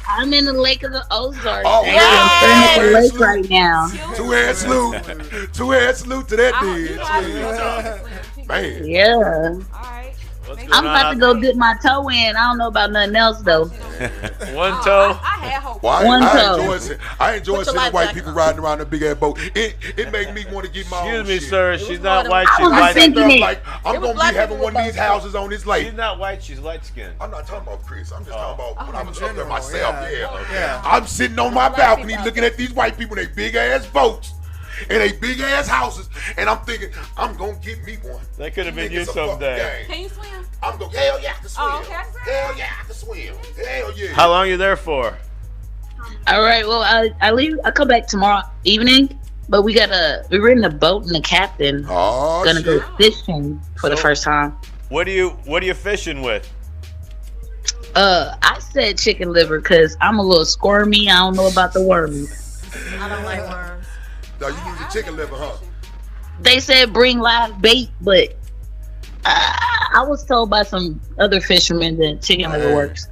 I'm in the Lake of the Ozarks. Oh, I'm at the lake right now. Two-hand salute. Two-hand salute to that dude. Man. Yeah. I'm about to go dip my toe in. I don't know about nothing else though. man. One toe. I had hope. Well, I enjoy seeing white people on. riding around a big ass boat. It made me want to get my own Excuse me, shit. sir. She's not white. I She's was light thinking skinned. it. Like, I'm going to be having one of these houses on this lake. She's not white. She's light skinned. I'm not talking about Chris. I'm just talking about when I was up there general, myself. yeah. Yeah. I'm sitting on my balcony looking at these white people in their big ass boats and they big ass houses, and I'm thinking, I'm gonna get me one. That could have been Niggas you a fucking someday. game. Can you swim? I'm going, hell yeah, I can swim. Oh, okay. Hell yeah, I can swim. Hell yeah. How long you there for? All right. Well, I leave. I come back tomorrow evening, but we're in the boat and the captain gonna go fishing for the first time. What are you fishing with? I said chicken liver because I'm a little squirmy. I don't know about the worms. I don't like worms. No, you use a chicken liver, huh? They said bring live bait, but I was told by some other fishermen that chicken liver works.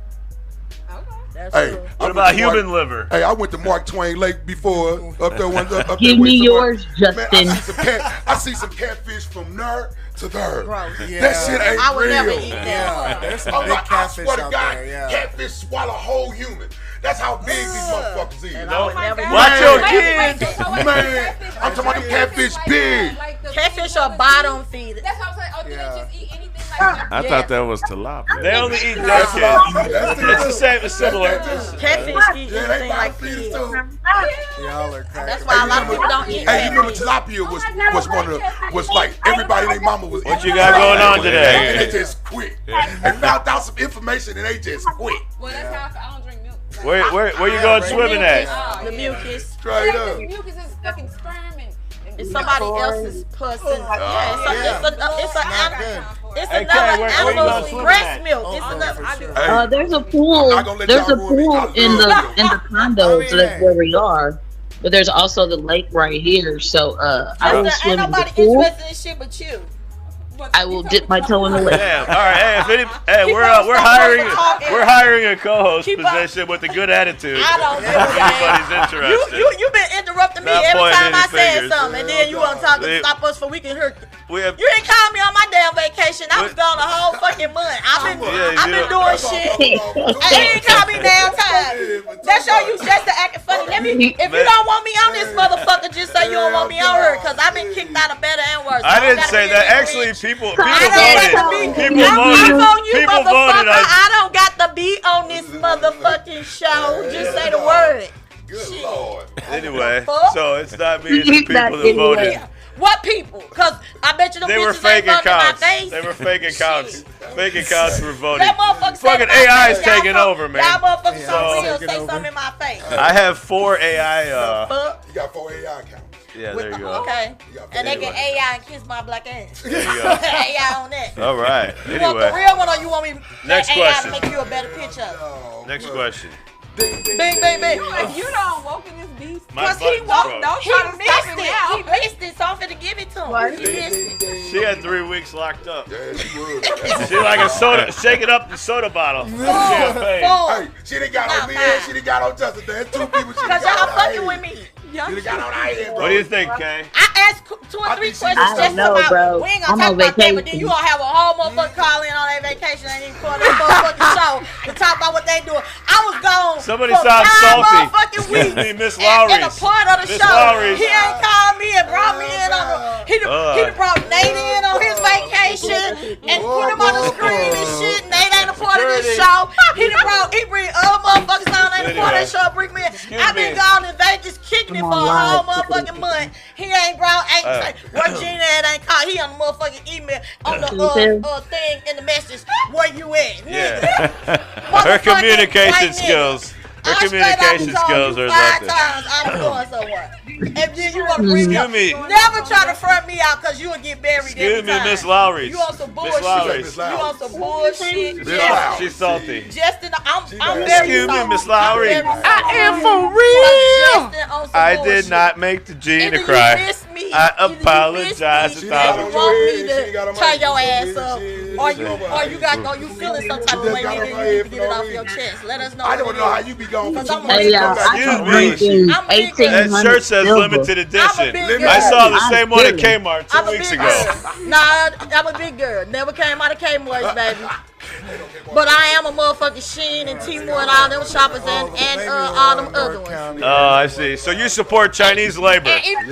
Hey, what about human liver? Hey, I went to Mark Twain Lake before. Up there, up Give there me yours, Justin. Man, I see some catfish from there to there. Yeah. That shit ain't I would real. never eat that. Yeah, there's some I'm big like, I catfish swear to out God, there. Yeah. catfish swallow a whole human. That's how big these motherfuckers is. And I would never eat Watch that. your kids. Man, I'm talking about them catfish big. Catfish are bottom feeders. That's what I'm saying. Oh, do they just eat anything like I thought that was tilapia. They only eat dead kids. It's the same. It's similar. Catfish eat anything like pigs. Y'all are crazy. That's why a lot of people don't eat Hey, you remember catfish. tilapia was one of the, was like everybody and their mama was. What you got going on today? And they just quit. They found out some information and they just quit. Well, that's how I don't drink milk. Where you going swimming at? The mucus. Straight up. Mucus is fucking sperm and It's somebody else's pus. It's Hey, another Kay, where you going animal's swimming breast at? milk. It's another. Hey, There's a pool. I'm not gonna let There's a y'all ruin me. pool I in love the condo, so that's where we are. But there's also the lake right here, so I will Ain't swim in the nobody pool. interested in shit but you. I will dip my toe in the lake. Damn. All right. Hey, we're hiring a co-host position with a good attitude. I don't know. Everybody's interested. You been interrupting me Not every pointing time I any said fingers. something, and then you want to talk and We- stop us for we can hear. We have. You didn't call me on my damn vacation. I was gone a whole fucking month. I've been doing shit. And you didn't call me damn time. That show you just to acting funny. If you don't want me on this motherfucker, just say you don't want me on her, cause I've been kicked out of better and worse. I didn't say that. Actually, people voted. I'm People on you, voted. motherfucker. I don't got the beat on this motherfucking show. Just say the word. Good Lord. Anyway, fuck? so it's not me. It's the people that voted. What people? Cause I bet you the They were bitches fake ain't voting in my accounts. face. They were fake accounts. Fake accounts were voting. That motherfucker Fucking say my AI is face. Y'all taking fuck- over, man. Y'all motherfuckers So- so real. Say something in my face. I have 4 AI. Fuck. You got 4 AI accounts. Yeah, there you go. Okay. You got And they can Anyway. AI and kiss my black ass. There you go. AI on that. All right. You want the Anyway, real one or you want me Next AI question. to make you a better picture? next question. Bing, bing, bing. If you don't woke in this beast, My Because he button's won't. broke. don't He try to missed stop him it. now. He missed it, so I'm finna give it to him. He missed it. She had 3 weeks locked up. Yeah, she was. She like a soda, shake it up the soda bottle. Champagne. Hey, she done got on me and she done got on Justin. There's 2 people she done Because got y'all on fucking our with head. me. She done got on our head, bro. What do you think, Kay? I asked 2 or 3 think she questions just- just I don't know, about. bro. We ain't I'm gonna talk on about that, but then vacation. you gonna have a whole motherfucker call in on their vacation and even for their motherfucking show to talk about what they doing. I was gone. Somebody for sounds 5 salty. motherfucking weeks. Excuse me, Miss In a Lowry's. part of the Miss show, Lowry's. he ain't called me and brought me in on the. He done brought Nate in on his vacation and put him on the screen and shit. Nate ain't a part of this show. He bring other motherfuckers on ain't a part of that show. Bring me in. I've been gone in Vegas kicking it for a whole motherfucking month. He ain't brought where Gina at ain't called. He on the motherfucking email on the thing in the message. Where you at? Yeah. Her Motherfucking communication white nigga. skills. Her I communication straight up skills told you are 5 nothing. times I'm going somewhere. And then you want to bring me up. Excuse me. Never try to front me out because you will get buried Excuse every me, time. Miss Lowry's. You on some Miss bullshit. Lowry's. You on some bullshit. Miss Lowry's. She's salty. Justin, I'm very Excuse me, salty. Miss Lowry. I'm very I salty. am for Because Justin on some I bullshit. did not make the Gina Either you cry. miss me, I either you apologize miss a me, thousand you want me She got to on my turn your head. ass up, She- or you feeling some type of way, got on nigga. my You need head to for get it no off your reason. chest. Let us know. I what don't it know how is. you be gone for 'Cause 2 I'm months. Hey, y'all, Come back. I Excuse can me. drink in I'm a big girl. That 1800 shirt says silver. limited edition. big girl. I saw the I'm same one at feeling. Kmart I'm 2 a weeks big ago. girl. Nah, I'm a big girl. Never came out of Kmart, baby. But I am a motherfucking Shein and Temu and all them shoppers and all them other ones. Oh, I see. So you support Chinese labor? And even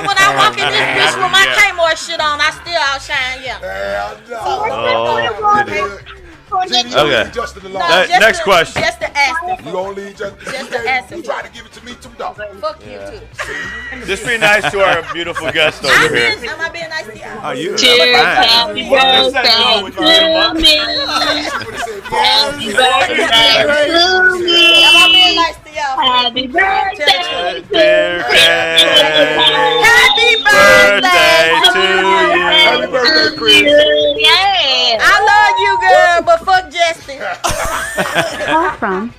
when I walk in this bitch with my Kmart shit on, I still outshine Okay. Next question. Just the Aston. You gonna leave just the Aston. You try to give it to me too, though. Fuck you too. Just be nice to our beautiful guest over here. Am I being nice to y'all? Oh, you. Cheers, happy birthday to me. Happy birthday to me. Am I being nice to y'all? Happy birthday Happy birthday to you. Happy birthday, Chris. Yeah. I love you, girl, but fuck Justin. Call from.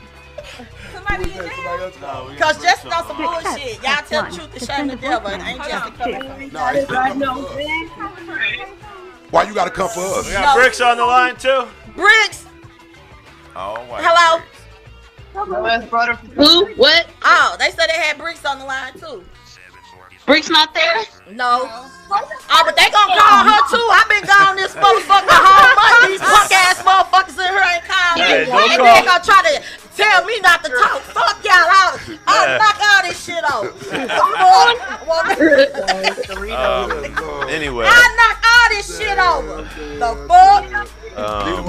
Because Justin on some bullshit. Y'all tell the truth to shame the devil. It ain't Justin coming from me. Nah, he's coming for us. Why you gotta come for us? We got Bricks on the line too. Bricks. Oh, wow. Hello. Who? What? Oh, they said they had Bricks on the line too. Bricks not there? No. Oh, but they gonna call her too. I've been gone this motherfucker whole month. These punk ass motherfuckers in here ain't called me. Hey, And they gonna try to tell me not to talk. Fuck y'all. I'll knock all this shit off. Anyway. I'll knock all this shit over. The fuck?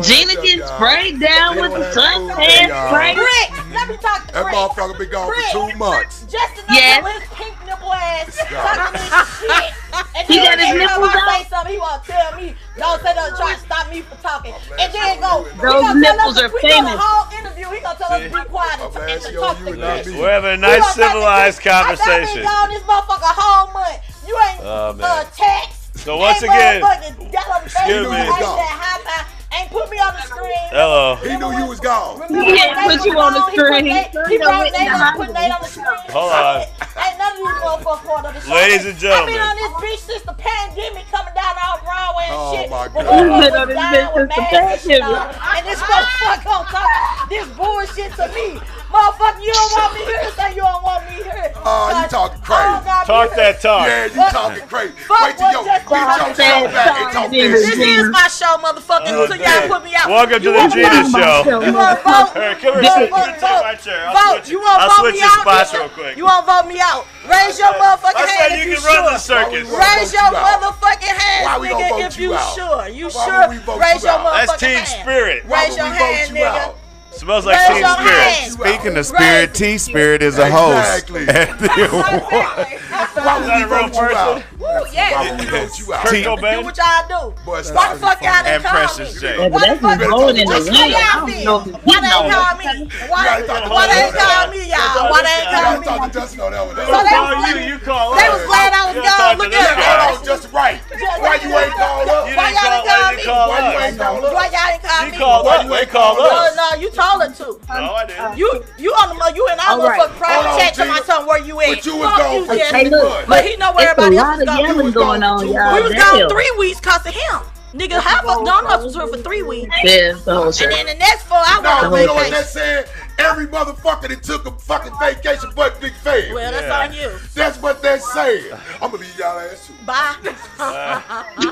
Gina gets sprayed down with the suntan spray. Bricks, let me talk to That Bricks. motherfucker been gone for 2 months. Justin Yes. his pink nipple ass talking this shit. And He then got his every time nipples I say out? something, he wanna tell me, don't say nothing, try to stop me from talking. And then go, Those nipples are we done famous. a whole interview, he gonna tell us be quiet and talk to Chris. We're having a nice civilized conversation. I done been gone this motherfucker a whole month. You ain't man. text. So once ain't again, motherfucking got on the excuse Facebook, me. ain't said hi, bye, ain't put me on the screen. Hello. He knew you was gone. He can't put you on the screen. He brought Nate on, put Nate on the screen. Hold on. Ain't none of these motherfuckers part of the show. Ladies and gentlemen. I've been on this bitch since the pandemic coming down all Broadway and Oh, shit. my When God. motherfuckers You've been on this dying bitch with since the masks and shit pandemic. on. And this motherfucker gonna talk this bullshit to me. Motherfucker, you don't want me here, so you don't want me here. Oh, you talking crazy. Talk that talk. Yeah, you talking crazy. Wait till your Fuck get your show back and talk This this shit. is my show, motherfucker, until y'all put me out. Welcome to You the wanna Gina vote? Show. You wanna vote? Here, come here, Vote, sit vote, in vote. my chair. Vote. You wanna I'll vote switch me your out? spots real quick. You wanna vote me out? Raise your motherfucking I hand said if you you can run sure. the circus. Raise your motherfucking Why hand, we gonna nigga, vote if you you out? sure. You Why sure? would we vote Raise you your out? motherfucking That's team hand. spirit. Why Raise would your we vote hand, you nigga. out? Smells like Raise team your spirit. hand. Speaking of spirit, T-Spirit is a host. Exactly. Why would we vote you out? Woo, yeah. Why would we vote you out? Kurt Do Cobain. what y'all do. Boy, Why the stop fuck it. y'all And didn't call Precious me? J. Yeah, but that's Why just going in the What's wind. I y'all don't been? know if it's Why getting they ain't on. call me? Why gotta talk to they ain't Justin. call me, y'all? Why they ain't You call gotta me? talk to Justin on that one. So they You call They up. was glad I was You gone. talk to Look this at guy. Hold on, just right. Why you ain't called up? You Why didn't y'all call. didn't Why call you me? didn't call Why you us? ain't called Why up? y'all ain't call You me? called up. You ain't called us. No, you told her to. No, I didn't. You on the you and I All right. motherfucking private Hold on, chat to my Gina. son where you at. But you was Fuck gone you, for Justin. Hey, look, But he know where it's a everybody else lot was of gone. yelling going on, y'all. We was gone Damn. 3 weeks cause of him. Nigga, half of Donuts was here for 3 weeks. Yeah, the whole And shit. then the next 4 I went No, on you know what vacation. that said? Every motherfucker that took a fucking vacation but Big Fave. Well, that's on you. That's what they're saying. I'm gonna leave y'all ass too. Bye.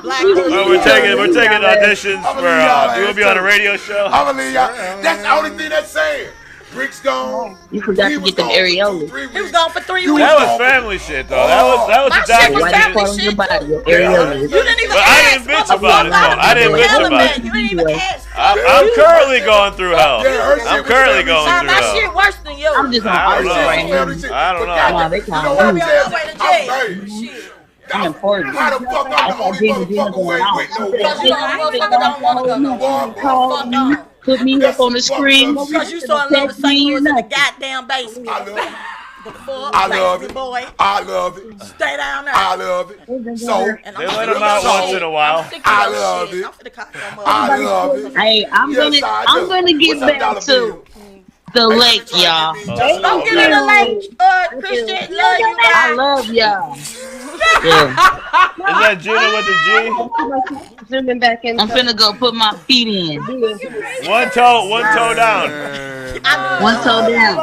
Black Well, we're taking auditions I'm for. gonna leave y'all You will ass be on a too. radio show. I'm gonna leave y'all. That's the only thing that's saying. Rick's gone. You forgot He to was get them gone for 2, areolas. 3 He was weeks. gone for 3 You weeks. That was gone. family shit, though. That was My a shit was documentary. White family part on your shit. body, your You areolas. didn't even But I ask. didn't bitch about it, though. I didn't bitch about it. You didn't even ask. I'm currently going through hell. Yeah, her shit I'm was currently family going shit. through My hell. shit worse than yours. I'm just on I don't artists know. right now. I don't know. Nah, they You know can't. what, on Jesse? my way to I'm jail. mad. I'm important. Why the fuck I'm the only motherfucker who ain't with no Because you know motherfucker don't want to go no more. Call me, put me up on the screen. Because you saw another St. Louis in the nothing. goddamn basement. I love it. The fuck, I love lazy it. boy. I love it. Stay down there. I love it. So, And They let him out once in a while. I love it. I'm finna call some I love it. Hey, I'm Yes, I do. gonna get What's that back dollar to bill? the lake, y'all. Don't get in the lake, Christian. Love you I guys. love y'all. Yeah. Is that Gina with the G? Zooming back in. I'm finna go put my feet in. One toe down. One toe down.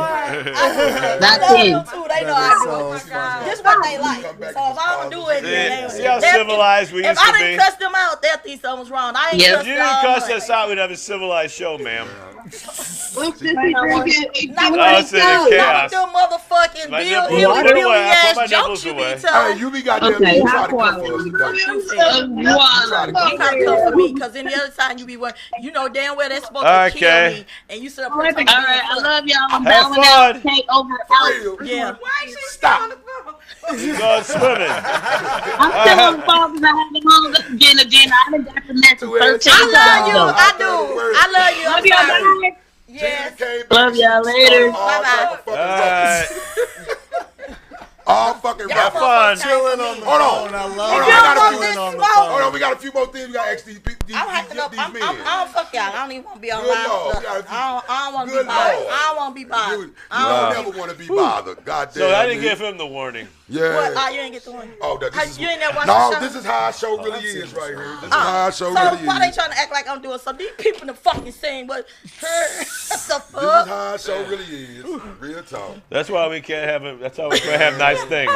Not I ten. know them too. They know I do it. This what they like. So if I don't do it, then See how civilized we used if I to didn't be? cuss them out, they'll think something's wrong. I ain't If cussed you them didn't out. cuss us out, we'd have a civilized show, ma'am. What's this? I said Not chaos. with them motherfucking My Bill nipples Hilly put Billy away. I put my ass nipples jokes you away. be telling. Hey, you be goddamn Okay, you try how to come quiet? for us today. You try to come for me, because any other time you be working, you know damn well they're supposed to kill Okay. me, and you sit up All there right, talking I love y'all. I'm Have bowing out. fun. Take over out. Yeah. Stop. You going swimming. I'm still on the phone because I haven't hung up with Jenna. I done got the message 13 times. I love you. though. I do. I love you. Love I'm y'all, sorry. guys. Yes. Love y'all later. Bye bye. All fucking Have fun. Chilling on the Hold on. phone. I Hold love on, it. I got a few Chilling on the Hold on, phone. we got a few more things. We got to ask these men. I don't fuck y'all. I don't even want to be on Good live Lord, stuff. gotta be- I don't want to be Good bothered. Lord. I don't want to be bothered. You don't never want to be bothered. God damn. So I didn't man. give him the warning. Yeah. What? Oh, you ain't get the one. Oh, that, How- this is, you ain't never watched no, the show? this is how our show really is right here. This is how our show So really why they is. trying to act like I'm doing something? These people in the fucking scene, but what the This is fuck? how our show really is. Real talk. That's why we can't have it. That's why we can't have nice things.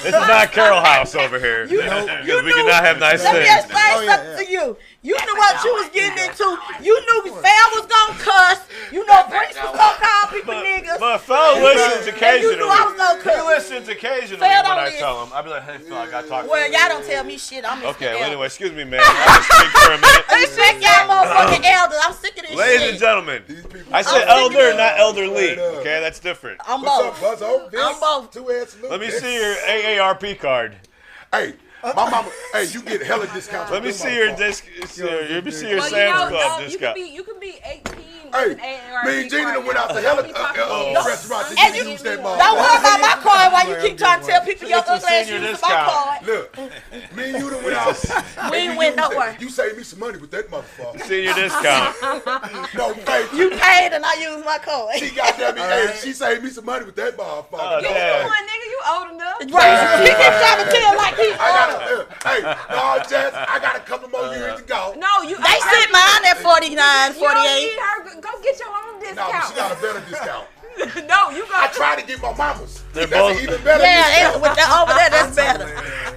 This is not Carol House over here. Because we cannot have nice Let me things. explain something to you. You knew what you was getting into. You knew Fam was gonna cuss. You know Breeze was gonna call people niggas. But Phil listens And occasionally. you knew I was gonna cuss. He listens occasionally Phil when don't I listen. tell him. I'll be like, hey, Phil, I got to talk to Well, you. y'all don't tell me shit. I'm Okay, well, Mr. anyway, excuse me, man. I'll just speak for a minute. Respect y'all motherfucking elders. I'm sick of this Ladies shit. and gentlemen, I said I'm sick elder, of not elderly. Okay, that's different. I'm What's both. up, Buzzo? I'm both. Let me see your AARP card. Hey, my mama. Hey, you get hella discounts. Let me see your disc. Let me see your Well, Sam's Club you discount. can be 18 Hey, with an AARP me and Gina card done went out now. to hella Don't be talking restaurants And and you you use that don't worry about my card while you keep trying to tell people your It's a ugly ass senior using my discount. card. Look, me and you done went out. We ain't went nowhere. You saved me some money with that motherfucker. Senior discount. No, thank You paid and I used my card. She got that me. Hey, she saved me some money with that motherfucker. Oh, Come damn. on, nigga, you old enough. Right. He keeps trying to tell like he's Hey, no, Jess, I got a couple more years to go. No, you. They sent mine at 49, You don't 48. need her. Go get your own No, discount. but she got a better discount. No, you I got. tried to get my mama's. They're That's both- an even better Yeah, discount. with that over there, that's better.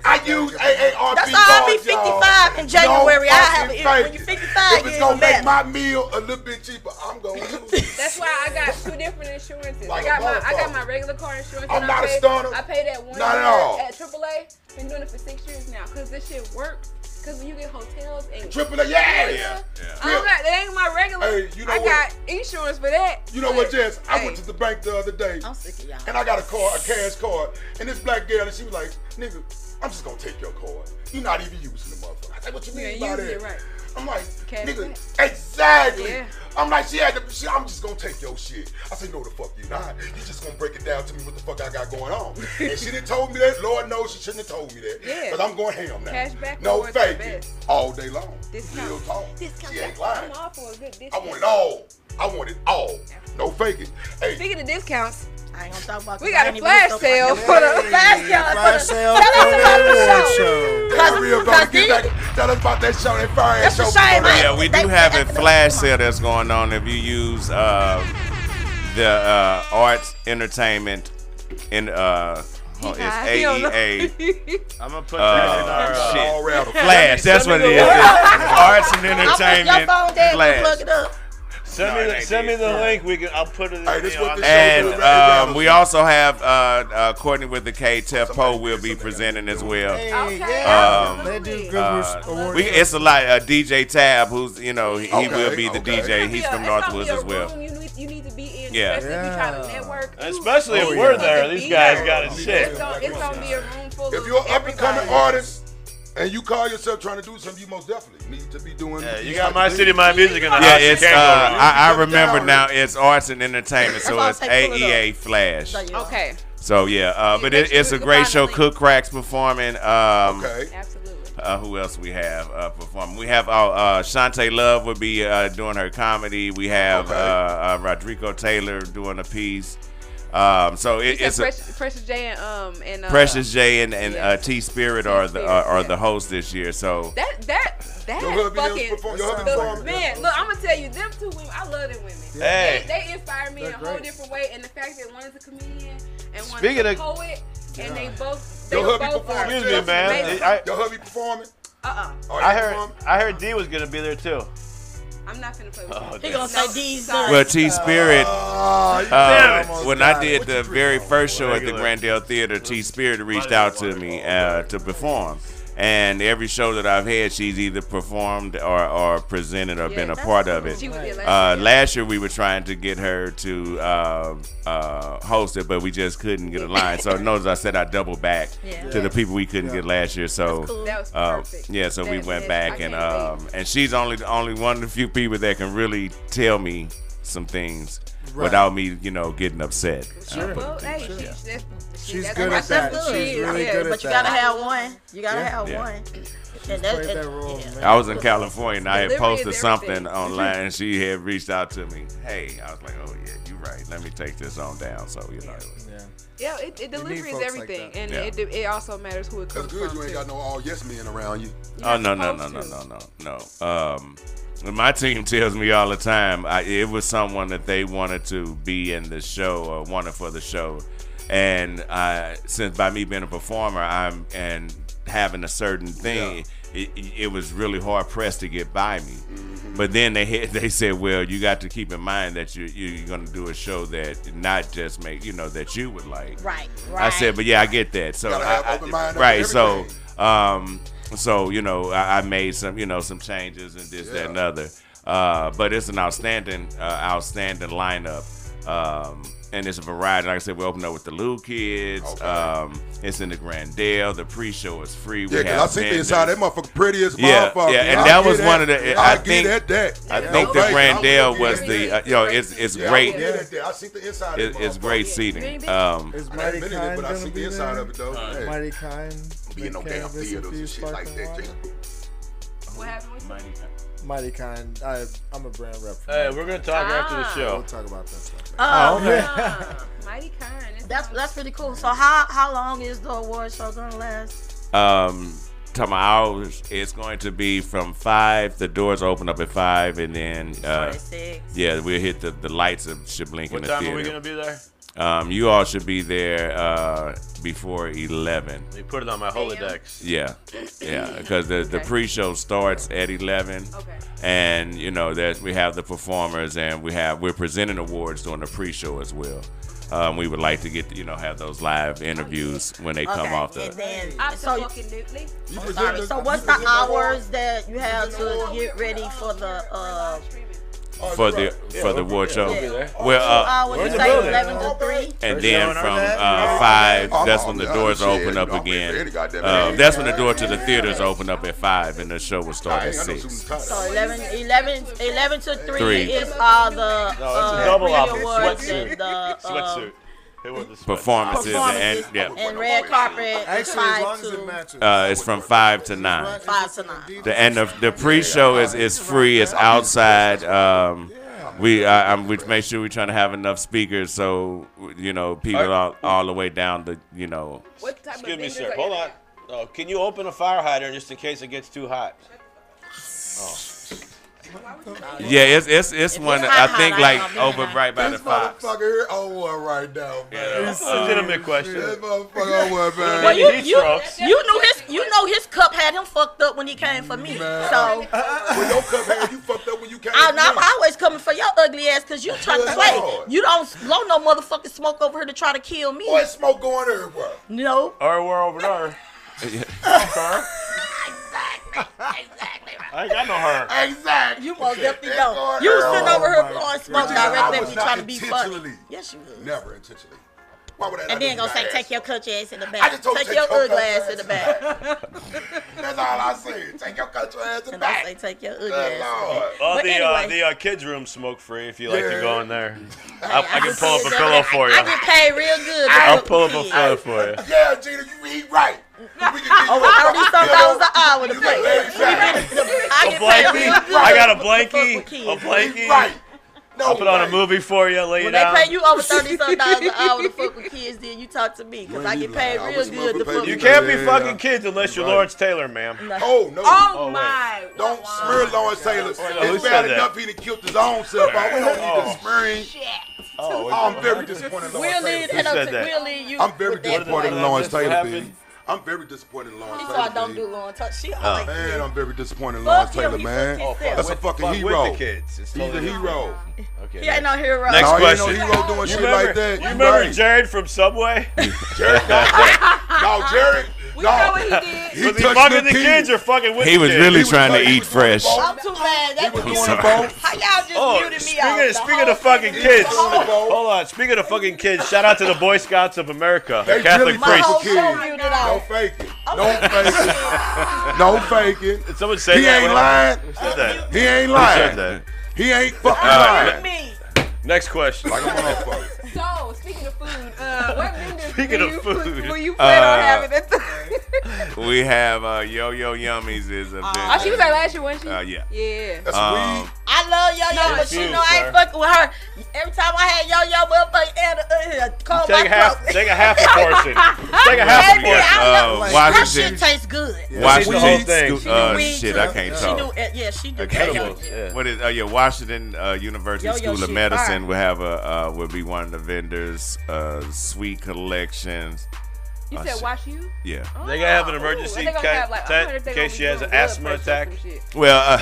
I use AARP That's all I'll be cards, y'all. 55 in January. No I have fucking it. thank When you're you. 55, If it's you gonna even make better. my meal a little bit cheaper, I'm gonna use it. That's why I got two different insurances. Like I a got motherfucker. my regular car insurance. I'm and not a I stunner. pay that one Not at year all. at AAA. Been doing it for 6 years now because this shit works. Because when you get hotels and AAA, yeah. I don't got that ain't my regular. Hey, you know I what? got insurance for that. You know what, Jess? I Hey. went to the bank the other day, I'm sick of y'all. and I got a cash card, and this black girl, and she was like, "Nigga, I'm just gonna take your card. You're not even using the motherfucker." I said, "What you You mean ain't by using that?" it right. I'm like, Cash "Nigga, back. exactly." Yeah. I'm like, I'm just gonna take your shit. I said, "No, the fuck you not. You just gonna break it down to me what the fuck I got going on." And she didn't told me that. Lord knows she shouldn't have told me that. Yeah. Cause I'm going ham now. Cash back No rewards are fake the it. best. All day long. Discount. Real talk. Discount. She ain't lying. I'm all for a good discount. I want it all. I want it all. No faking. Hey, Speaking of discounts, I ain't gonna talk about we this. I got a ain't even flash looked up sale my- for the Flash sale. Flash sale Tell us for about the the award show. show. that's real about Cause get back. Tell us about that show, that fire ass That's show. a shame, man. Yeah, we do have a flash sale that's going on if you use the arts entertainment in it's AEA. I'm gonna put that in our shit. All around the Flash, that's what it is. Arts and entertainment Your phone dead, flash. plug it up. Send me the link. I'll put it. Hey, this what this And we also have Courtney with the K. Tef Poe will be presenting as well. Hey, yeah. They do good award shows. It's a lot. DJ Tab, who's he will be the Okay. DJ. He's from Northwoods as well. You need to be in, Yeah. especially if you trying to network. Especially if Ooh, we're yeah. there. These guys got it shit. It's gonna be a room full of If you're an up and coming everybody. artist and you call yourself trying to do something, you most definitely need to be doing. Yeah, you got MyCityMyMusic in the house. Yeah, You it's can't go wrong. I remember now. It's arts and entertainment, so That's it's why I say pull it AEA Flash. Okay. So yeah, but it's a great show. Cook Cracks performing. Okay. Absolutely. Who else we have performing? We have Shantae Love will be doing her comedy. We have Rodrigo Taylor doing a piece. So it's Precious J and Precious J and T Spirit are the hosts this year. So that fucking man. Look, I'm gonna tell you, them two women, I love them women. Hey. They inspire me in a whole different way, and the fact that one is a comedian and one is a poet, and they both are. Excuse me, man. Your hubby performing? I heard D was gonna be there too. I'm not finna play with He gonna say D's. Well, T Spirit. When I did the very first show at the Grandale Theater, T Spirit reached out to me to perform. And every show that I've had, she's either performed or presented or been a part of it. Last year we were trying to get her to host it, but we just couldn't get a line. So notice I said I doubled back to the people we couldn't get last year. So that was perfect. yeah, so we went back and she's only one of the few people that can really tell me some things without me, getting upset. Sure. She's good at that. She's really good at that. But you gotta have one. You gotta have one. And that role, man. I was in California and I had posted something online and she had reached out to me. Hey, I was like, oh yeah, you're right. Let me take this on down. So it was. Yeah, delivery is everything, and it also matters who it comes from. That's good. You ain't got no all yes men around you. Oh no. My team tells me all the time it was someone that they wanted to be in the show or wanted for the show. And since by me being a performer, and having a certain thing, it was really hard pressed to get by me. Mm-hmm. But then they said, well, you got to keep in mind that you're going to do a show that not just make that you would like. Right. I said, but yeah, I get that. So right. So I made some changes and this, that, and other. But it's an outstanding lineup. And it's a variety. Like I said, we opened up with the Lou Kids. Okay. It's in the Grandale. The pre-show is free. Yeah, because I see the inside. That motherfucker pretty as motherfucker. Yeah, and that was one of the. I think the Grandale was the. It's great. I see the inside. It's great seating. It's mighty kind. But I see the inside of it though. Mighty kind. Be in no damn theaters and shit like that. What happened with Mighty Kind. I'm a brand rep. Hey, we're gonna talk after the show. We'll talk about that stuff. Mighty Kind. That's pretty cool. So how long is the award show gonna last? To my hours, it's going to be from 5. The doors open up at 5, and then 26. Yeah, we'll hit the lights should blink in the theater. What time are we gonna be there? You all should be there before 11. You put it on my Holodex. Yeah, because the pre-show starts at 11. Okay. And that we have the performers and we're presenting awards during the pre-show as well. We would like to get have those live interviews when they come off the. And then, so what's the hours that you have to get ready for the? For the award show. Well, when you say 11 to 3. And then from 5, that's when the doors open up again. That's when the door to the theaters open up at 5, and the show will start at 6. So 11 to 3 is all the awards and the sweatsuit. Performances and red carpet. Actually, as long as it matches. It's from 5 to 9. 5 to 9. The pre-show is free. It's outside. We make sure we're trying to have enough speakers so people all the way down to What type Excuse me, sir. Hold on. Oh, can you open a fire hydrant just in case it gets too hot? Oh. Yeah, it's one I think over right by the Fox. Motherfucker here on one right now, man. It's a legitimate question. This motherfucker on one, man. Well, you know his cup had him fucked up when he came for me. Man. So when your cup had you fucked up when you came I'm always coming for your ugly ass because you trying to play. You don't blow no motherfucking smoke over here to try to kill me. Boy, smoke going everywhere. No. Or we're over there. Exactly. I ain't got no her. Exactly. You most definitely don't. You sitting over here blowing smoke directly at me trying to be funny. Yes, you would. Never intentionally. Why would that and then gonna say, take your country ass in the back. Take your ugly ass in the back. That's all I say. Take your country ass in the back. And I say, take your ugly ass. The kids room smoke free if you like to go in there. I can pull up a pillow for you. I get paid real good. I'll pull up a pillow for you. Yeah, Gina, you eat right. $30 an hour to pay. I got a blankie. A blankie. Right. I'll put on a movie for you, lay When it down. they pay you over $30-some an hour to fuck with kids, then you talk to me because I get paid real good to fuck with You can't be fucking kids unless you're Lawrence Taylor, ma'am. Oh, no. Oh, my. Don't smear Lawrence Taylor. who It's said bad that? enough he done killed his own self. We don't need to smear him. Oh, I'm very disappointed in Lawrence Taylor. We'll leave you. I'm very with that disappointed in point. Lawrence What Taylor, happened? baby. I'm very disappointed in Lawrence He Taylor. said I don't baby. do Lawrence Taylor. She Man, like I'm very disappointed in Fuck Lawrence him, Taylor, he man. fucked himself. That's a Fuck fucking with hero. the kids. It's He's a totally hero. Okay. He ain't no hero. Next No, he ain't question. no hero doing shit like that. You remember right. Jared from Subway? Jared, no, Jared. We know what he did. Was he touched fucking the the kids or fucking with He the was kids? really trying to eat fresh. I'm too mad. That was doing both. How y'all just muted me out? Speaking of fucking kids, hold on. Speaking of fucking kids, shout out to the Boy Scouts of America, They Catholic really priests. fuck with kids. muted Don't out. fake it. Don't fake it. Don't fake it. Did someone say He that? ain't lying. Who said that? He ain't Who lying. said that? He ain't fucking lying. Me. Next question. Like a motherfucker. So, speaking of food, what vendors Speaking of food. will you plan on having at the... We have Yo-Yo Yummies is a Oh, she was there last year, wasn't she? yeah. Yeah. That's weed. I love Yo-Yo, but you know I ain't fucking with her. Every time I had Yo-Yo, motherfucker, call my throat. Take a half a portion. Take a half a Baby, I love portion. that Washington. shit tastes good. Washington. the whole thing. Shit, I can't She talk. do, yeah, she do. Edibles, yeah. What is? Washington University Yo-Yo School of shit Medicine fire. will have will be one of the vendors. Sweet collections. You Oh, said shit. wash you? Yeah. They gonna have an Ooh, emergency they gonna have, like, I wonder if they in gonna case be she has an doing blood asthma pressure or attack. some shit. Well,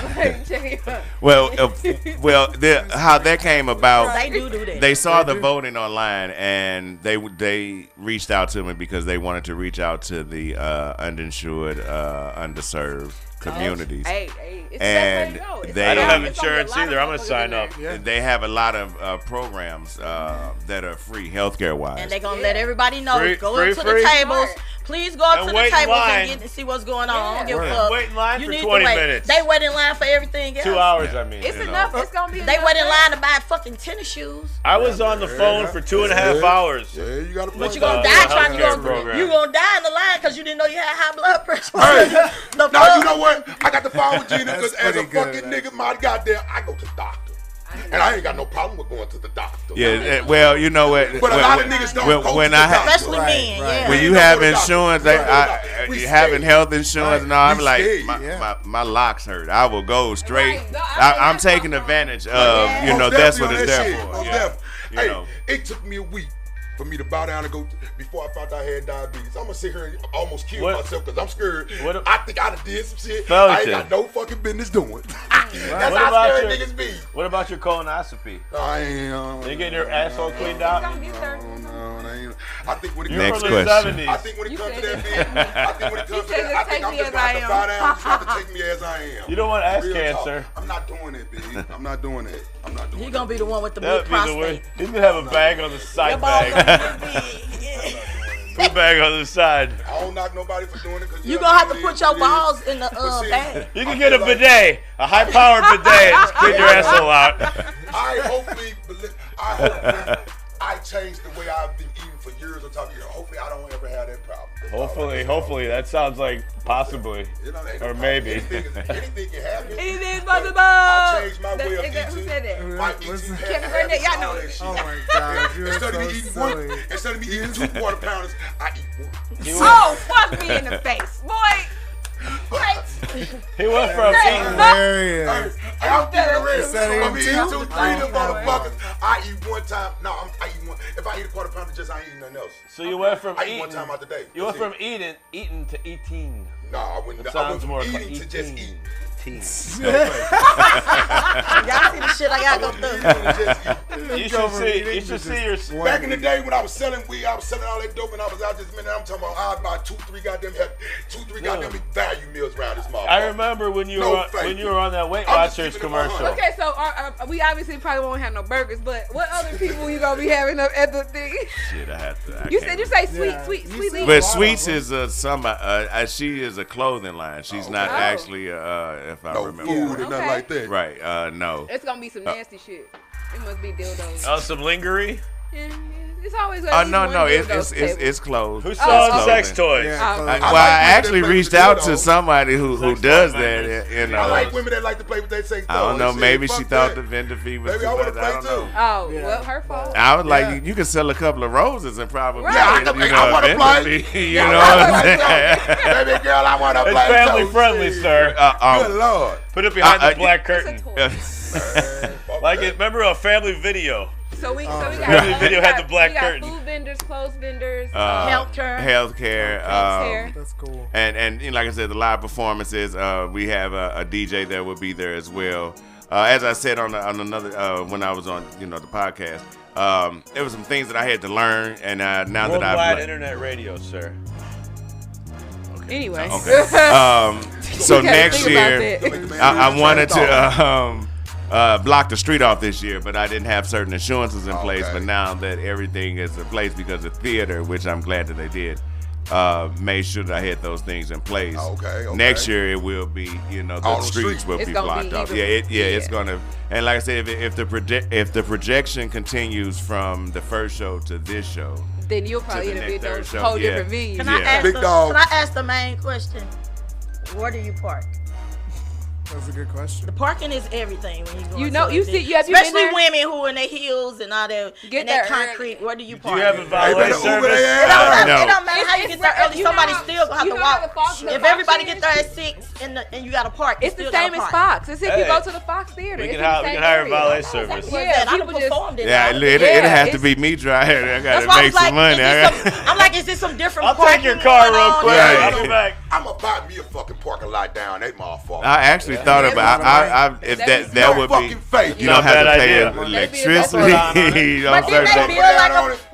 Check it out. well, how that came about. They do that. They saw the voting online, and they reached out to me because they wanted to reach out to the uninsured, underserved communities. Hey, it's And the best way to go. It's they- I don't gonna have be a insurance lot of either. I'm gonna motherfuckers sign in there. up. Yeah. They have a lot of programs that are free healthcare wise. And they're gonna let everybody know. Free- Go free- into free? the tables. Please go up And to wait the in tables line. and get to see what's going on. I don't give a Right. fuck. Wait in line You for need 20 to wait. minutes. They wait in line for everything else. 2 hours, I mean. It's you know. enough. It's gonna be They enough wait in time. line to buy fucking tennis shoes. I was on the phone for 2.5 hours. Yeah, you got to But put you gonna Uh, die healthcare trying to program. you gonna die in the line because you didn't know you had high blood pressure. Hey, The now fuck? you know what? I got the phone with Gina because That's as a pretty good, fucking man. nigga, my goddamn, I go to the doctor. And I ain't got no problem with going to the doctor. Yeah, well, you know what? But a lot of niggas don't go when to the I doctor. Especially men, yeah. when you Don't have go to the doctor. insurance, We you having scared. health insurance, and all, I'm We like, scared. my locks hurt. I will go straight. Right. No, I'm taking advantage of, you know, Most that's what definitely it's on there that shit. for. Most Yeah. definitely. You Hey, know. it took me a week for me to bow down and go before I found out I had diabetes. I'm gonna sit here and almost kill What- myself because I'm scared. what- I think I done did some shit Felt I ain't it. got no fucking business doing. That's What how about scared your- niggas be. What about your colonoscopy? I ain't. You getting your asshole cleaned out? I think when it You're Next from the question. 70s. I think when it comes to that, said- bitch, I think when it comes to said that, I just think take I'm me just as about I to am. bow down. You have to take me as I am. You don't want ass Real talk. cancer. I'm not doing it, bitch. I'm not doing it. I'm not doing He it. gonna be the one with the That'd big be the prostate. way. He's gonna have a bag on the Your side ball bag. gonna get big. Put bag on the side. I don't knock nobody for doing it. 'Cause You know gonna have what to it put is, your what it is. balls in the But see, bag. You can get a bidet, a high-powered bidet, and just clean your asshole out. I hopefully I changed the way I've been eating for years on top of years. Hopefully I don't ever have that problem. Hopefully, that sounds like possibly, You know, ain't no or problem. maybe. Anything can happen. Anything's possible. I changed my way of Who eating. said that? My eating Kevin Garnett, y'all know that it. shit. Oh my God, you're Instead of so me eating one, silly. instead of me eating 2 quarter pounders, I eat one. Oh, fuck me in the face, boy. What? He went from eating. Hilarious. I'm getting ready. Instead of I'm eating eating 2, 3 two? of them motherfuckers. I eat one time. No, I eat one. If I eat a quarter pounder, just I ain't eating nothing else. So you went from I eat eating. one time out the day. You went That's from eating to eating. No, I wouldn't. That I went sounds from more eating to just eat. Teen. Y'all see the shit I gotta go through. You should see your. Back in the day when I was selling weed, I was selling all that dope, and I was out this minute. I'm talking about I'd buy 2, 3 goddamn value meals around this motherfucker. I remember when you were on that Weight I'm just Watchers keeping it 100. commercial. Okay, so we obviously probably won't have no burgers, but what other people you gonna be having up at the thing? Shit, I have to. You said you say sweet. But Sweets is she is a clothing line. She's not Oh. actually if I remember. Food and nothing like that. Right. No. It's gonna be some nasty shit. It must be dildos. Oh, some lingerie? Yeah, It's always Oh no, it's closed. Who sells sex toys? I actually reached out to somebody who does that. You know, I like women that like to play with their sex toys. I don't know. Maybe she thought the vendor fee was too much. I don't know. Oh, well, her fault. I was like, you can sell a couple of roses and probably I want to play. You know what I'm saying? Baby girl, I want to play. It's family friendly, sir. Good Lord. Put it behind the black curtain. Like it. Remember a family video? So we got family video had the black curtain. Food vendors, clothes vendors, healthcare. That's cool. And like I said, the live performances. We have a DJ that will be there as well. As I said on another when I was on the podcast, there was some things that I had to learn, and now that I've internet radio, sir. Anyway. Okay. So next year, I wanted to block the street off this year, but I didn't have certain assurances in place. But now that everything is in place because of theater, which I'm glad that they did, made sure that I had those things in place. Okay. Next year it will be, the streets will be blocked off. It's gonna. And like I said, if the projection continues from the first show to this show, then you'll probably end up in those show, whole different venues. Can I ask the main question? Where do you park? That's a good question. The parking is everything when you go. Especially women who in their heels and all that. Get that there concrete. Early. Where do you park? Do you have a valet service? It don't matter how you get there early. Somebody still gonna have to walk. If everybody get there at 6 and you got to park, it's the same as Fox. It's if you go to the Fox Theater. We can hire a valet service. Yeah, I performed it. It has to be me driving. I gotta make some money. I'm like, is this some different? I'll take your car real quick. I'll go back. I'm gonna buy me a fucking parking lot down that motherfucker. I actually thought about if that would be fake. You don't have to pay idea. electricity.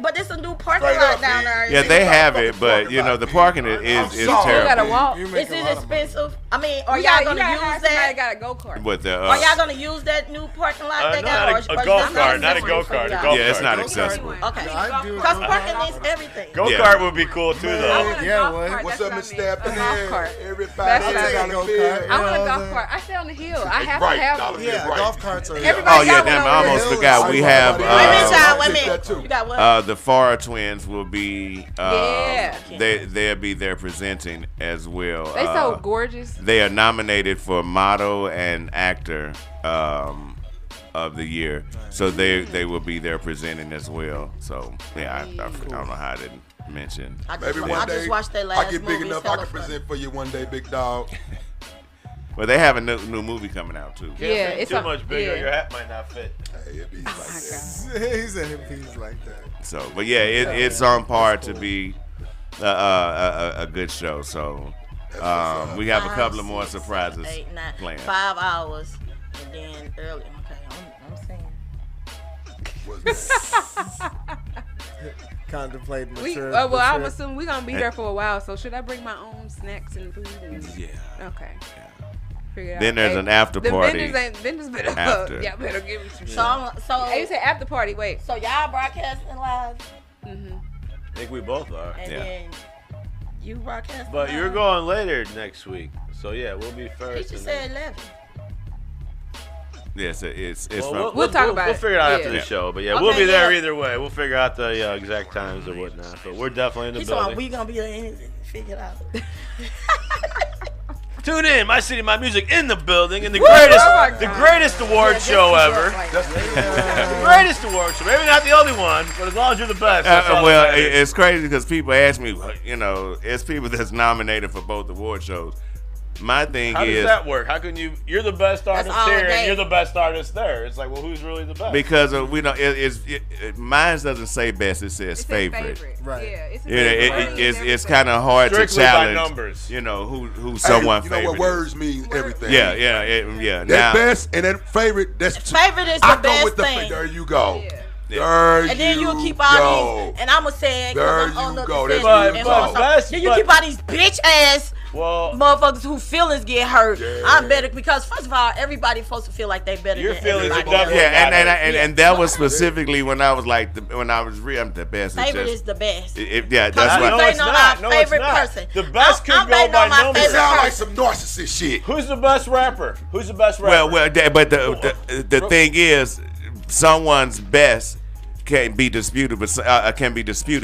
But it's a new parking lot down there. Yeah, they have it, but the parking is terrible. Is it expensive? I mean, are y'all gonna use that? Got a go kart. Are y'all gonna use that new parking lot they got? A golf cart, not a go kart. Yeah, it's not accessible. Okay, because parking needs everything. Go kart would be cool too, though. Yeah, what's up, Miss Staff? Everybody, I want a golf cart. I stay on the hill. I have to have. Yeah, golf carts are. I almost forgot. We have. Wait a minute. You got what? The Farah twins will be. They'll be there presenting as well. They so gorgeous. They are nominated for model and actor of the year, so they will be there presenting as well. So I don't know how I didn't mention. Maybe one day I get big enough I can present for you one day, big dog. Well, they have a new movie coming out too. Yeah, it's too much bigger. Your hat might not fit. Hey, it be like that. He said it be like that. So, but yeah, it's on par to be a good show. So we have a couple of more surprises planned. 5 hours and then early. Okay, I'm saying. Contemplate mature. Well, I'm assuming we're gonna be there for a while. So should I bring my own snacks and food? Yeah. Okay. Then there's an after party. Vendors better, after. Yeah, better give me some shit. So you said after party. Wait. So y'all broadcasting live? Mm-hmm. I think we both are. And then you broadcasting. But live? you're going later next week, so yeah, we'll be first. He just said 11. Yes, it's well, from. We'll talk about it. We'll figure it out after the show, but yeah, we'll be there either way. We'll figure out the exact times or whatnot. But we're definitely in the building. We gonna be there anything. Figure it out. Tune in, My City, My Music in the building, and the greatest award show ever. The greatest award show. Maybe not the only one, but as long as you're the best. Well, it's crazy because people ask me, it's people that's nominated for both award shows. My thing How is, does that work? How can you're the best artist here and you're the best artist there? It's like, well, who's really the best? Because we don't. Mine doesn't say best; it says favorite. Right. Yeah, it's kind of hard strictly to challenge. By numbers. Who someone favorite. You know what words mean everything. Yeah. That best and that favorite. That's favorite is the best with thing. There you go. Yeah. And then you'll keep all these, and I'm gonna say it because I'm on the defense. Then you keep all these bitch ass motherfuckers whose feelings get hurt. Yeah. I'm better because first of all, everybody's supposed to feel like they better. Your than feelings are everybody. and that was specifically when I was like, I'm the best. Favorite is the best. That's right. No, it's not. Our favorite person. The best could go by numbers. It sounds like some narcissist shit. Who's the best rapper? Well, but the thing is, someone's best can be disputed, but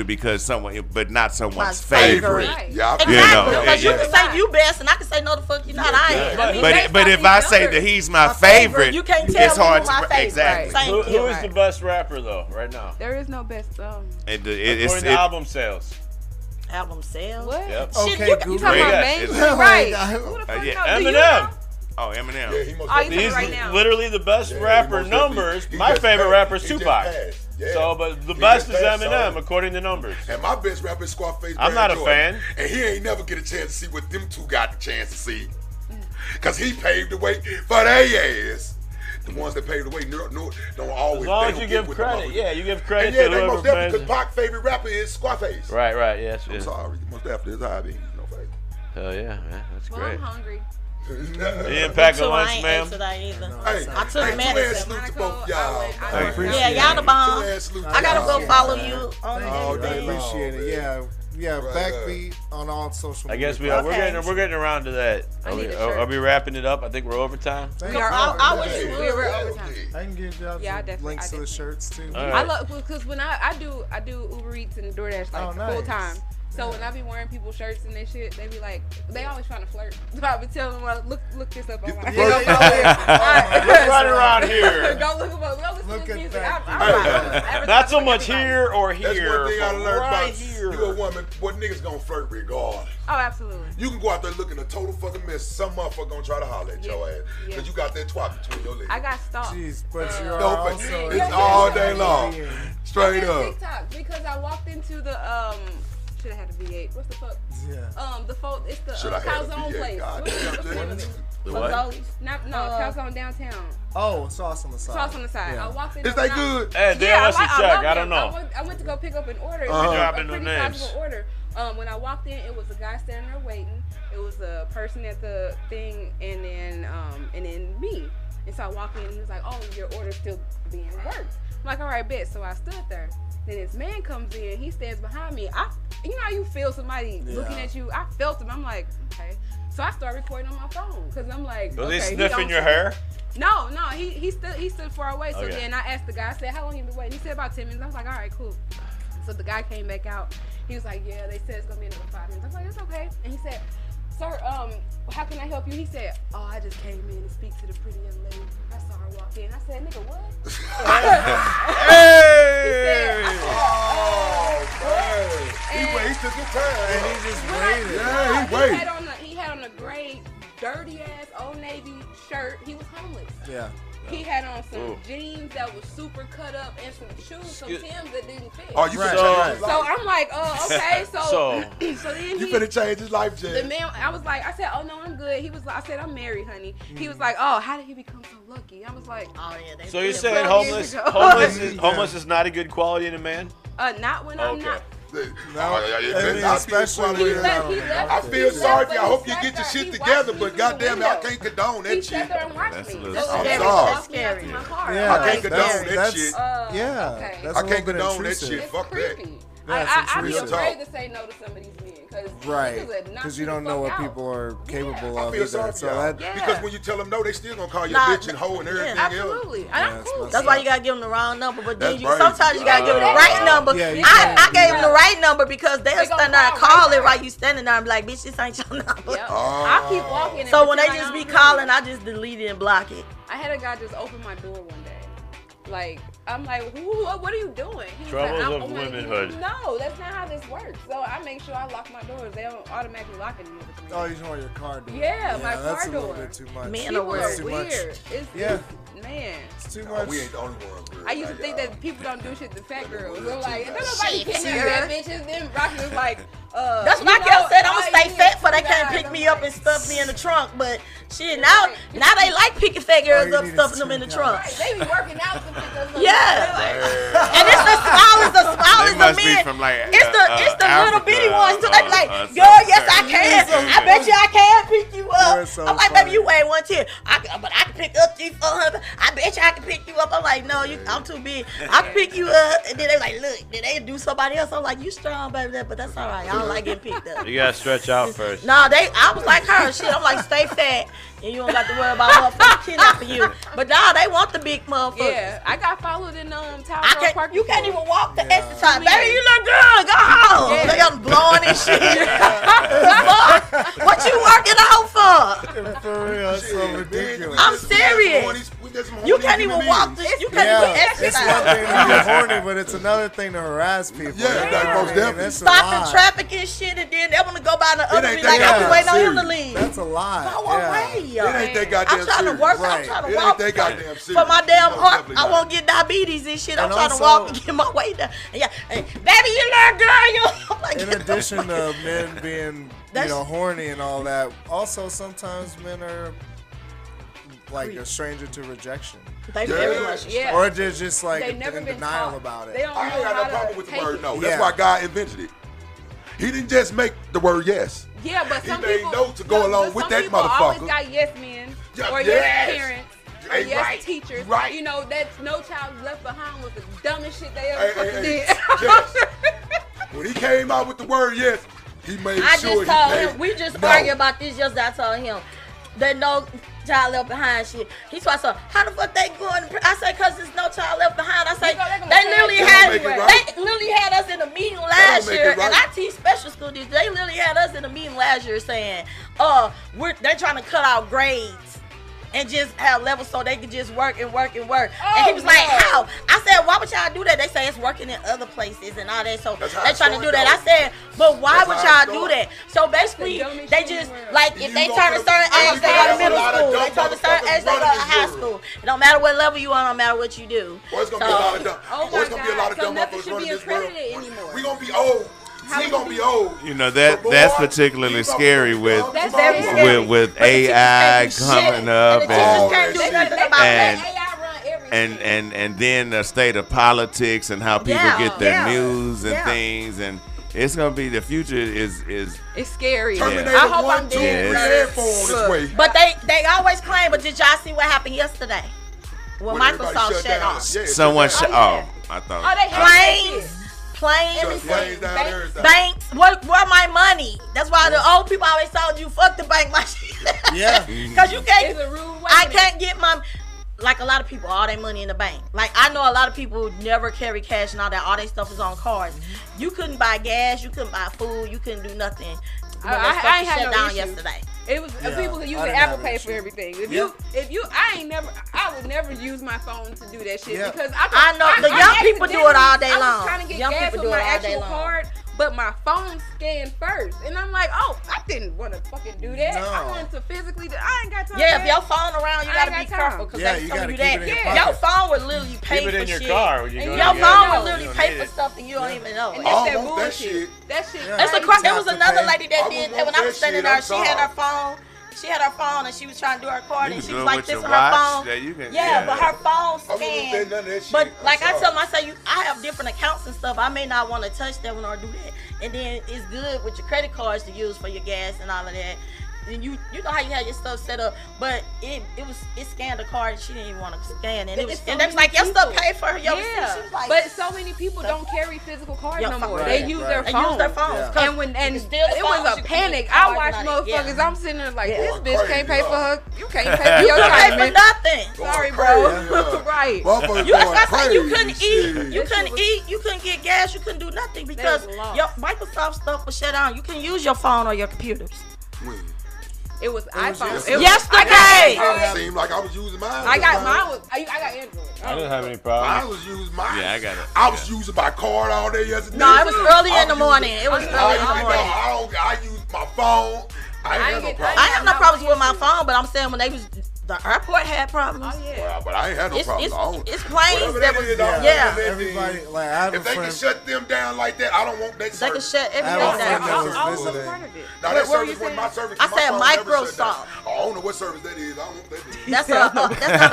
because someone, but not someone's favorite. Right. Yeah, exactly. Because you can say you best, and I can say no, the fuck you not. I am. But if I say that he's my favorite, you can't tell it's hard my favorite. Exactly. Who is the best rapper though right now? There is no best song. According to album sales. Album sales? What? Yep. Okay, you talking about mainstream? Right. Who the fuck knows? Eminem. Oh, Eminem. Yeah, he's right now. literally the best rapper numbers. My favorite rapper is Tupac. Yeah. So, but the best is Eminem according to numbers. And my best rapper is Scarface. I'm not a fan. And he ain't never get a chance to see what them two got the chance to see. Because he paved the way for their ass. The ones that paved the way don't always. As long as you give credit, you give credit and yeah, to they whoever most definitely, because Pac's favorite rapper is Scarface. Right, yes. I'm sorry. Most definitely is how I be. No faith. Hell yeah, man. That's great. I'm hungry. You didn't pack a lunch, ma'am? Hey, I took medicine. Salute to both y'all. Yeah, y'all the bomb. I gotta go follow you on appreciate it. Yeah, BaqBeet on all social media. I guess we're getting around to that. Are we wrapping it up? I think we're overtime. We are. I wish we were overtime. I can give y'all links to the shirts too. Right. I love because when I do Uber Eats and DoorDash full time. So when I be wearing people's shirts and that shit, they be like, they always trying to flirt. So I be telling them, well, look this up on my What's right around here? Go look them up. Go listen to this music. Not so much here or here. That's one thing I learned right about here. You a woman, what niggas gonna flirt regardless. Oh, absolutely. You can go out there looking a total fucking mess. Some motherfucker gonna try to holler at your ass. Because you got that twat between your legs. I got stalked. Jeez, but you are also... It's all day long. Straight up. TikTok because I walked into the, should have had a V8. What's the fuck? Yeah. It's the Calzone place. What's the name of it? What? Calzone downtown. Oh, sauce on the side. Sauce on the side. Yeah. I walked in. Is they good? Hey, damn, let's check. I don't know. I went to go pick up an order. We dropping a the pretty names. sizable order. When I walked in, it was a guy standing there waiting. It was a person at the thing, and then me. And so I walked in, and he was like, "Oh, your order's still being worked." I'm like, "All right, bet." So I stood there. Then this man comes in. He stands behind me. You know how you feel somebody looking at you? I felt him. I'm like, okay. So I started recording on my phone because I'm like, was okay. he sniffing your hair? No. He stood far away. So then I asked the guy. I said, "How long you been waiting?" He said about 10 minutes. I was like, "All right, cool." So the guy came back out. He was like, "Yeah, they said it's gonna be another 5 minutes." I was like, "It's okay." And he said, "Sir, how can I help you?" He said, "Oh, I just came in to speak to the pretty young lady. I saw her walk in." I said, "Nigga, what?" Hey! He wasted the time. And he just waited. Yeah, he waited. He had on a gray, dirty ass Old Navy shirt. He was homeless. Yeah. He had on some jeans that was super cut up and some shoes, some Timbs that didn't fit. Oh, you finna change his life. So I'm like, oh, okay. So then you finna change his life, Jay. The man, I said, "Oh no, I'm good." He was like, I said, "I'm married, honey." He was like, "Oh, how did he become so lucky?" I was like, "Oh yeah." So you're saying homeless is not a good quality in a man? Not when I'm not. Especially I feel sorry for you. I hope you get your shit together, but goddamn it, I can't condone that shit. He sat there and watched me. I'm sorry. That's scary. I can't condone that shit. Yeah. I can't condone that shit. Fuck that. I'd be afraid to say no to some of these men. Right. Because you don't know what people are capable of. I feel sorry for y'all. Because when you tell them no, they still gonna call you a bitch and hoe and everything else. Absolutely. I'm cool. That's why you gotta give them the wrong number. But then sometimes you gotta give them the right number. I gave them the right number because they'll stand there and call it while you standing there and be like, "Bitch, this ain't your number." I'll keep walking. So when they just be calling, I just delete it and block it. I had a guy just open my door one day. Like, I'm like, what are you doing? He's Troubles like, of womanhood. No, that's not how this works. So I make sure I lock my doors. They don't automatically lock anymore. Oh, you know your car door. Yeah, my car door. That's a little bit too much. Men are weird. It's too much. We ain't the only ones. I used to think that people don't do shit to fat girls. They're like, don't nobody pick me up, bitches. Then Rocky was like, that's my girl said I'm gonna stay fat, but they can't pick me up and stuff me in the trunk. But shit, now they like picking fat girls up, stuffing them in the trunk. Right, they be working out to pick us up. Yeah, and it's the smallest of men. It's the little bitty ones. So they be like, girl, yes I can. I bet you I can pick you up. I'm like, baby, you weigh 110. But I can pick up 300-400. I bet you I can pick you up. I'm like, no, I'm too big. I can pick you up. And then they like, look, then they do somebody else. I'm like, you strong, baby, but that's all right. don't like getting picked up. You gotta stretch out first. No, I was like her. Shit, I'm like, stay fat. And you don't got to worry about motherfuckers kidnapping you. But now they want the big motherfuckers. Yeah, I got followed in Tower Park. You can't even walk the exercise. Baby, you look good. Go home. Yeah. They got blowing and shit. What you working out for? For real, it's so ridiculous. I'm serious. You can't even walk this. You can't even It's exercise. one thing to be horny, but it's another thing to harass people. Stopping traffic and shit, and then they want to go by the other way. Like, I'm waiting on him to leave. That's a lie. Go away. It ain't that goddamn I'm trying to work. I'm trying to It walk. ain't that goddamn serious. For my damn heart, I won't get diabetes and shit. I'm And trying to also- walk and get my weight down. Yeah, hey, baby, you look good. I'm like, In addition to men being, horny and all that, also sometimes men are like a stranger to rejection. They very much. Yeah. Or they're just like They've in never been denial taught. about it. They don't I ain't know got how no to problem with the take word it. no. That's why God invented it. He didn't just make the word yes. Yeah, but some He made people no to go along with that motherfucker. Always got yes men or Yes. yes parents. Or Hey, yes right, teachers. right. You know, that's No Child Left Behind was the dumbest shit they ever Hey, fucking hey, did. yes. When he came out with the word yes, he made I sure just told he him. made We just no. argued about this yesterday. I told him that No Child Left Behind shit. He's like, so how the fuck they going? I say, cause there's No Child Left Behind. I say, they literally had us in a meeting last year, and I teach special school teachers. They literally had us in a meeting last year saying, they're trying to cut out grades and just have levels so they can just work and work and work. And he was like, how? I said, why would y'all do that? They say it's working in other places and all that. So they're trying to do that. I said, but why would y'all do that? So basically, they just, like, if they turn a certain age, they go to middle school. They turn a certain age, they go to high school. It don't matter what level you on, no matter what you do. Boy, it's gonna be a lot of dumb. Oh Boy, it's gonna be a lot of dumb motherfuckers running this world. We gonna be old. We gonna be old. You know that's particularly scary with That's very scary. with AI coming up and then the state of politics and how people get their news and things, and it's gonna be the future is it's scary. Terminator I hope 1, I'm 2, dead. this way. But they always claim. But did y'all see what happened yesterday? When Microsoft shut off. someone I thought Planes, banks. Where my money? That's why the old people always told you, fuck the bank, my shit. Yeah. Because you can't. It's a rude way. I can't get my. Like a lot of people, all their money in the bank. Like I know a lot of people never carry cash and all that. All their stuff is on cards. You couldn't buy gas. You couldn't buy food. You couldn't do nothing. I ain't had shut no down issue. yesterday. It was people who use the Apple Pay for everything. If you, I would never use my phone to do that shit because I know the young people do it all day I long. was trying to get Young gas people with do my it all day actual long. card, but my phone scanned first, and I'm like, oh, I didn't want to fucking do that. No. I wanted to physically. I ain't got time. Yeah, for if your phone around, you I gotta ain't be got time. careful because Yeah, they you tell gotta you keep that. it in your Your pocket. phone would literally pay Keep it for in your shit. car when you And go your to get phone it. would You literally don't pay need for it. stuff and you don't even know. And it. that's that want that bullshit. shit. That shit. There was another lady that I did would that when I want was that standing shit, there. I'm She had sorry. her phone. She had her phone and she was trying to do her card You and can she do was it like with this your on her watch phone. that you can- Yeah, but her phone I wouldn't scanned. want none of that shit. But I'm like I sorry. tell them, I say I have different accounts and stuff. I may not want to touch that one or do that. And then it's good with your credit cards to use for your gas and all of that. And you know how you have your stuff set up, but it scanned the card and she didn't even want to scan it. And that's like your stuff paid for her. She was like, but so many people don't carry physical cards no more. Right, they use their They phones. use their phones. And it was a panic. I watched motherfuckers. I'm sitting there like, this bitch can't pay for her. You can't pay for your pay for payment. nothing. Sorry, bro. Right. You couldn't eat. You couldn't eat. You couldn't get gas. You couldn't do nothing because your Microsoft stuff was shut down. You couldn't use your phone or your computers. It was iPhone. Yesterday. It seemed like I was using mine. I got Android. I didn't have any problem. I was using mine. Yeah, I got it. I was using my card all day yesterday. No, it was early in the morning. It was early in the morning. I used my phone. I ain't had no problem. I have no problems with my phone, but I'm saying when they was the airport had problems. Oh yeah. Well, but I ain't had no problems. It's planes that was everybody like I have if a they friend. can shut them down like that, I don't want that They can service. shut everything down. I was part of it. Now that service wasn't my service. I My said phone never shut down. Microsoft. I don't know what service that is. I don't want that. That's not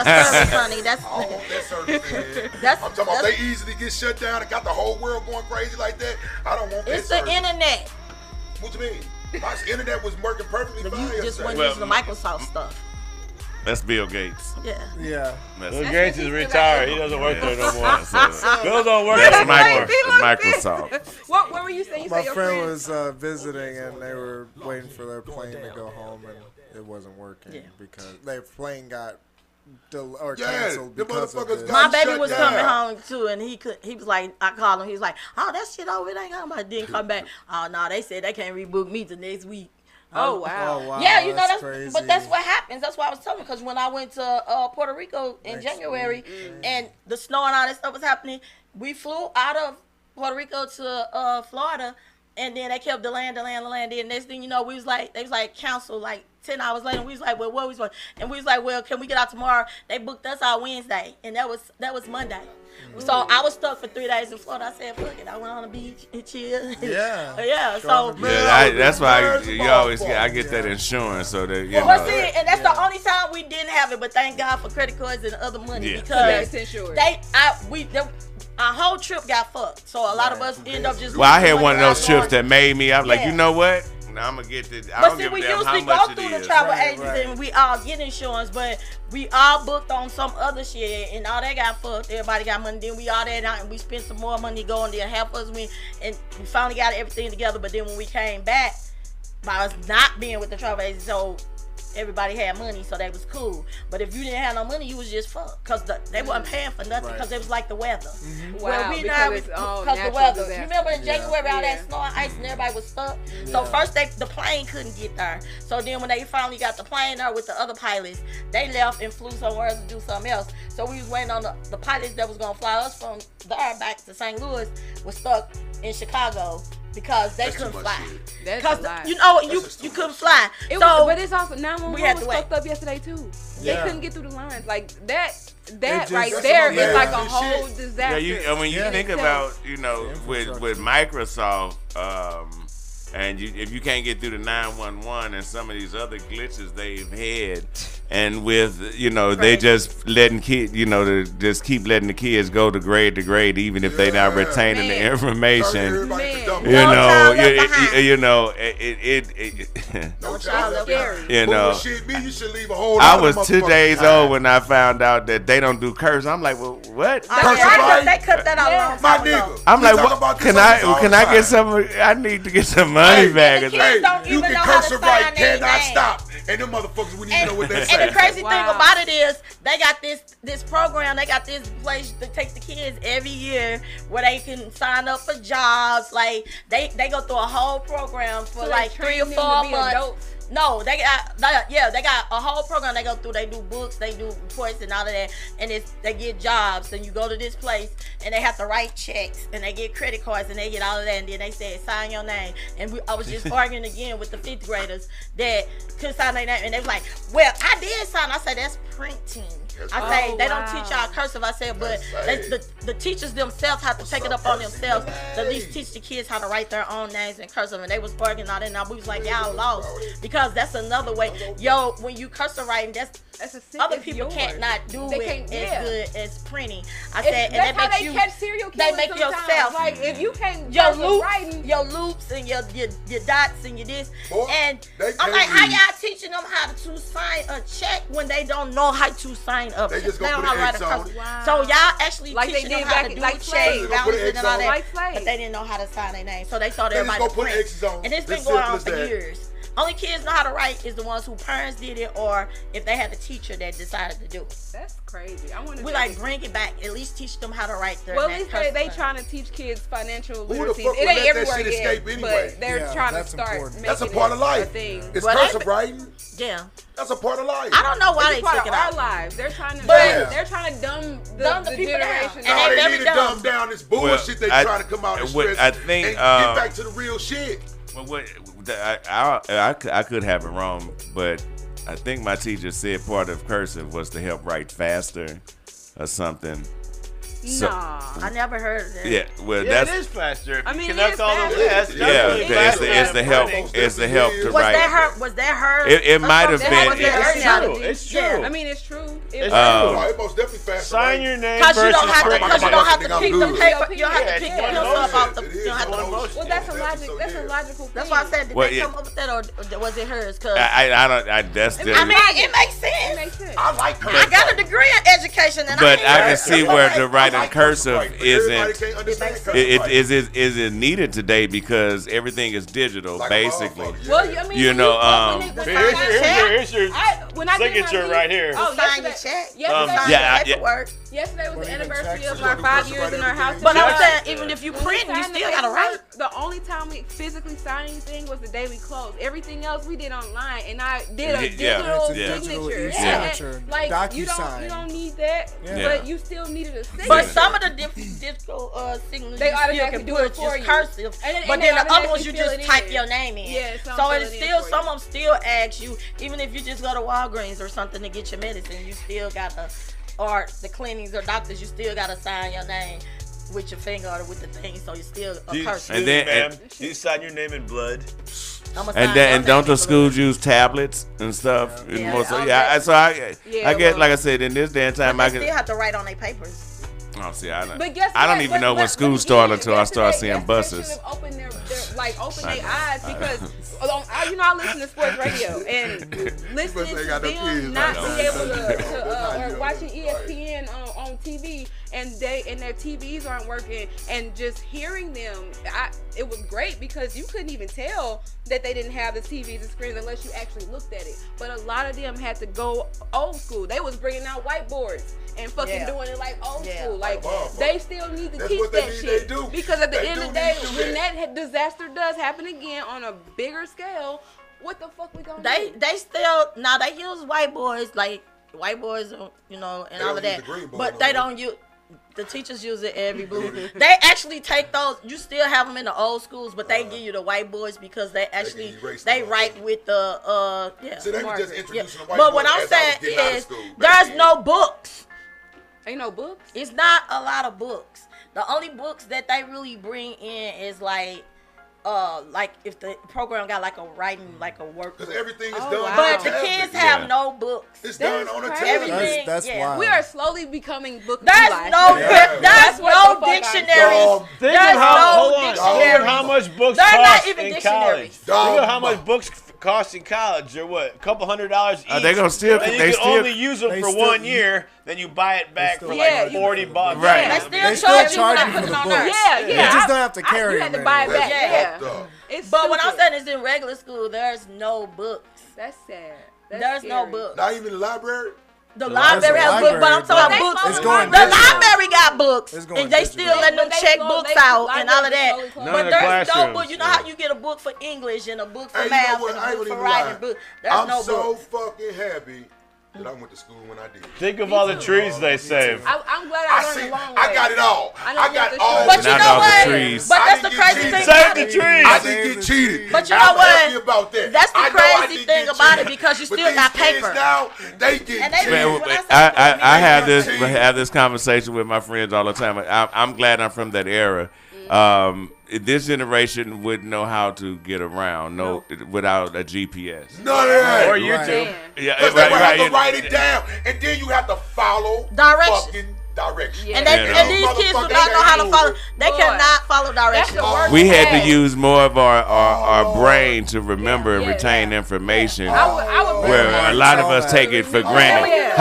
a service, honey. That's I don't want that service. That's I'm talking about they easily get shut down and got the whole world going crazy like that. I don't want that it's the service. internet. What you mean? My internet was working perfectly fine You just yesterday. wasn't using the Microsoft stuff. That's Bill Gates. Yeah. Bill Gates is retired. He doesn't work there no more. Bill don't work That's there Microsoft. What were you saying? You My said your friend was visiting, and they were waiting for their plane to go home, and it wasn't working because their plane got canceled because of this. My baby was coming home too, and he was like, I called him. He was like, "Oh, that shit over there ain't coming." I didn't come back. Oh no, they said they can't rebook me till next week. Oh wow. Yeah, you know that's crazy. But that's what happens. That's why I was telling, because when I went to Puerto Rico in January and the snow and all that stuff was happening, we flew out of Puerto Rico to Florida, and then they kept delaying. Then next thing you know, they was like cancel like 10 hours later. And we was like, well, what we supposed? And we was like, well, can we get out tomorrow? They booked us out Wednesday, and that was Monday. So I was stuck for 3 days in Florida. I said, fuck it. I went on the beach and chilled. Yeah. So that's why you always I get that insurance so that you know. Well, see, and that's the only time we didn't have it. But thank God for credit cards and other money because our whole trip got fucked. So a lot of us end up just. Well, I had one of those trips that made me. I'm like, you know what? I'm gonna get this. I don't give a damn how much it is. But see, we usually go through the travel agency and we all get insurance, but we all booked on some other shit and all that got fucked. Everybody got money. Then we all that out and we spent some more money going there. Half us went and we finally got everything together. But then when we came back, by us not being with the travel agency, so everybody had money, so that was cool. But if you didn't have no money, you was just fucked because they wasn't paying for nothing because it was like the weather. Wow, because the weather. You remember in January all that snow and ice and everybody was stuck. So first the plane couldn't get there. So then when they finally got the plane there with the other pilots, they left and flew somewhere else to do something else. So we was waiting on the pilots that was gonna fly us from there back to St. Louis was stuck in Chicago. Because they couldn't fly. Because you know you couldn't fly. But it's also 911 was fucked up yesterday too. They couldn't get through the lines. Like that right there is like a whole disaster. Yeah, when you think about with Microsoft, and if you can't get through the 911 and some of these other glitches they've had, and with they just letting kids, to just keep letting the kids go to grade to grade, even if they're not retaining the information. You should leave a whole I was 2 days old when I found out that they don't do curse. I'm like, well, what? They cut that out. My nigga. I'm like, what? Can I get some? I need to get some money back. Hey, you can curse it right, cannot stop. And them motherfuckers wouldn't even know what they're saying. And the crazy thing about it is they got this program, they got this place to take the kids every year where they can sign up for jobs. Like they go through a whole program for like 3 or 4 months. Adults. No, they got a whole program they go through. They do books, they do reports and all of that, and they get jobs. And you go to this place and they have to write checks and they get credit cards and they get all of that. And then they said sign your name. And I was just arguing again with the 5th graders that couldn't sign their name, and they was like, "Well, I did sign." I said, "That's printing." I say they don't teach y'all cursive. I said, but the teachers themselves have to take it up on themselves to at least teach the kids how to write their own names in cursive. And they was arguing all that, and we was like, y'all lost because that's another way. When you cursive writing, that's other people can't not do it as good as printing. I said, and that's how they catch serial killers. They make yourself like if you can't your loops and your dots and your this. And I'm like, how y'all teaching them how to sign a check when they don't know how to sign up? They just gonna put an X on it. So y'all actually teaching them how to do checks, balances, and all that, but they didn't know how to sign their name. So they thought everybody would print. And it's been going on for years. Only kids know how to write is the ones who parents did it, or if they had a teacher that decided to do it. That's crazy. I want to. We bring it back. At least teach them how to write their. Well, at least they trying to teach kids financial literacy. It ain't everywhere yet, but they're trying to start. That's a part of life. It's cursive writing. Yeah. That's a part of life. I don't know why they took it out. Our lives. They're trying to. They're trying to dumb the generation down. No, they need to dumb down this bullshit. They trying to come out and stress. I think and get back to the real shit. Well, I could have it wrong, but I think my teacher said part of cursive was to help write faster or something. So, I never heard of that. Yeah, well, Yeah, that's it is faster. If I you mean, connect it is all faster. the tests, it's the help. It's the help to Was write. that her? It might have been. It's true. I mean, it's true. It's true. It most definitely faster. Sign your name Because you versus don't have to. print. Because you don't have to pick the paper. You don't have to Yeah. pick the pencil up off the. You don't have to. Well, that's a logic. That's a logical thing. That's why I said, did Well, they come up with that, or was it hers? Cause I don't. That's I mean, it makes sense. It makes sense. I like her. I got a degree in education, and But I can hate see her. where the writing cursive Everybody isn't. can't understand cursive Is it needed today because everything is digital, Like a basically. motherfucker, Well, I mean, You know, Here's your when I did signature my right here. Oh, Sign your check. Yesterday was the anniversary of our 5 years in our house. But I'm together. saying, even if you When we print, you signed the still gotta write. paperwork, The only time we physically signed anything was the day we closed. Everything else we did online, and I did a digital signature. signature. Like you DocuSign. don't need that, Yeah. but you still needed a signature. But some of the digital signatures They you still automatically can do put it for just you. cursive. And But they then the other automatically ones you fill just it type in. your name in. Yeah, So it's fill it in still for some you. of them still ask you, even if you just go to Walgreens or something to get your medicine, you still got to, or the clinics or doctors, you still got to sign your name with your finger or with the thing. So you still a cursive. And then Do you sign your name in blood? and don't the schools use tablets and stuff? Yeah. So I get, like I said, in this day and time, But I they can. still have to write on their papers. Oh, see, I don't. But guess I don't what? even know when But school again, started until I started yesterday seeing buses. should have opened their I know. eyes because I listen to sports radio and listening to them not be able to or watching ESPN on TV and their TVs aren't working and just hearing them, it was great because you couldn't even tell that they didn't have the TVs and screens unless you actually looked at it. But a lot of them had to go old school. They was bringing out whiteboards and fucking doing it like old school. Like they still need to teach that shit because at the end of the day, when that disaster does happen again on a bigger scale, what the fuck we gonna do? They still they use whiteboards and all of that, but they don't use. The teachers use it every blue. They actually take those. You still have them in the old schools, but they give you the whiteboards because they actually they write with the So they were just introducing the whiteboard. But what I'm saying is, there's no books. Ain't no books. It's not a lot of books. The only books that they really bring in is like if the program got like a writing, like a work. Because everything is done. But the kids have no books. It's done on a everything. That's wild. We are slowly becoming book. There's no dictionary. Think of how much books cost in college. Think of how much books cost in college. They're what, a couple $100 each. They gonna still. And you they can still, only use them for 1 year. Then you buy it back for like $40. Right. They still charge you for the books. Yeah. You just don't have to carry You them. had to buy it back. Yeah. But what I'm saying is, in regular school, there's no books. That's sad. There's no books. Not even the library. The library has books, but I'm talking about books. The library got books, and they still letting them check books out and all of that. But there's no book. You know how you get a book for English and a book for math and a book for writing. There's no books. I'm so fucking happy that I went to school when I did. Think of all the trees they saved. I'm glad I learned a long way. I got it all. I got all. But you know what? But that's the crazy thing. Save the trees. I didn't get cheated. But you know what? I'm happy about that. That's the crazy thing about it because you still got paper. Now they get. I have this conversation with my friends all the time. I'm glad I'm from that era. This generation wouldn't know how to get around without a GPS. None of that. Or YouTube. Yeah, because they would have to write it down, and then you have to follow fucking directions. And these kids do not know how to follow. They cannot follow directions. We had to use more of our brain to remember and retain information, where a lot of us take it for granted.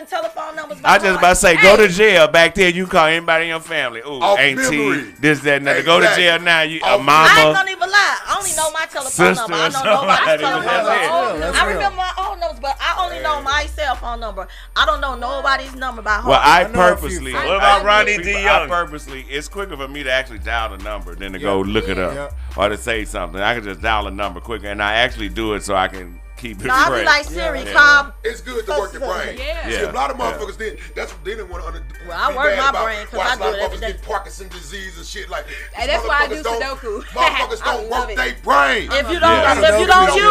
Telephone numbers. I just about to say, go to jail. Back then, you call anybody in your family. Ooh, auntie, this, that, and that. Go to jail now. You a mama. I ain't gonna even lie. I only know my telephone number. I don't know nobody's telephone number. I remember my own numbers, but I only know my cell phone number. I don't know nobody's number by heart. Well, I purposely. What about Ronnie D. Young? I purposely. It's quicker for me to actually dial the number than to go look it up or to say something. I can just dial a number quicker, and I actually do it so I can keep it I'll be like, Siri, call. It's good to work your brain. See, a lot of motherfuckers they didn't want to. Well, I work my brain because I do it every day. Get Parkinson's disease and shit like. And that's why I do Sudoku. Motherfuckers don't work their brain. If you don't use it, you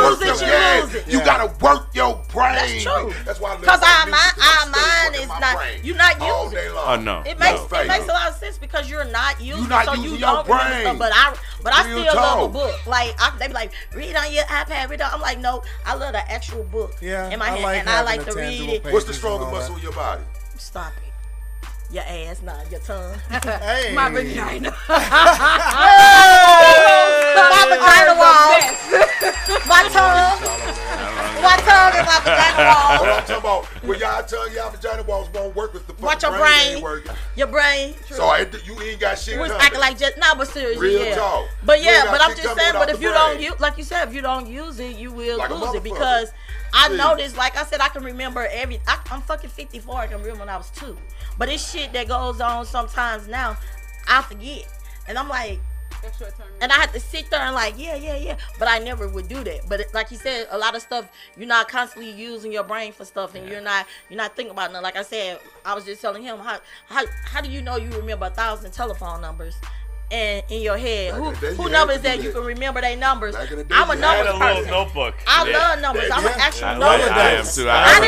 lose it. You gotta work your brain. That's true. That's why. Because our mind is not. You're not using it. Oh no. It makes a lot of sense because you're not using You're not so using you your don't remember brain. stuff. But I Real still love a talk. book. Like they be like, read on your iPad, read on. I'm like, no, I love the actual book in my hand, and I like to read it. What's the stronger muscle in your body? Stop it. Your ass, not your tongue. Hey. My vagina. My vagina wall. My tongue. My tongue and my vagina wall. I'm talking about when y'all tongue, y'all vagina walls won't work with the Watch your brain. brain. Ain't working. Your brain. So you ain't got shit. Was coming. acting like just but seriously, Real talk. But You ain't yeah, got but I'm shit just coming saying. But without if the you brain. don't use, like you said, if you don't use it, you will Like a lose it motherfucker. because I Please. noticed. Like I said, I can remember I'm fucking 54. I can remember when I was 2. But it's shit that goes on sometimes now, I forget, and I'm like. And I had to sit there and like, yeah. But I never would do that. But like you said, a lot of stuff, you're not constantly using your brain for stuff and you're not thinking about nothing. Like I said, I was just telling him, how do you know you remember 1,000 telephone numbers? And in your head, who numbers that you can remember their numbers? I'm a numbers person. I had a little notebook. I love numbers. I'm an actual number I am person. too. I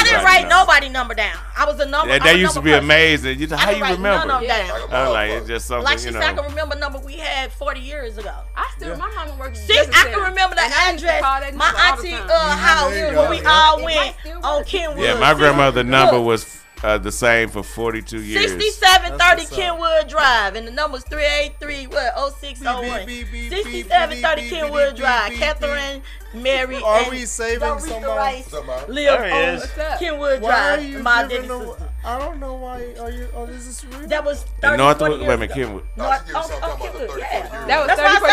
didn't write nobody number down. I was a number. That used to be amazing. How you remember? None of them down. I'm like, it's just something, Like she said, I can remember a number we had 40 years ago. I still, my mama worked. I can remember the address. My auntie house where we all went on Kenwood. Yeah, my grandmother's number was the same for 42 years. 6730 Kenwood Drive, and the number's 383-0601. 6730 Kenwood Drive. Catherine, Mary, Are we saving somebody? Live on Kenwood Drive. My daddy's sister. I don't know why. Is this real? That was In 30, 40 Northwood, years wait a minute, ago. Kenwood. Kenwood, yeah. That was That's 34. why I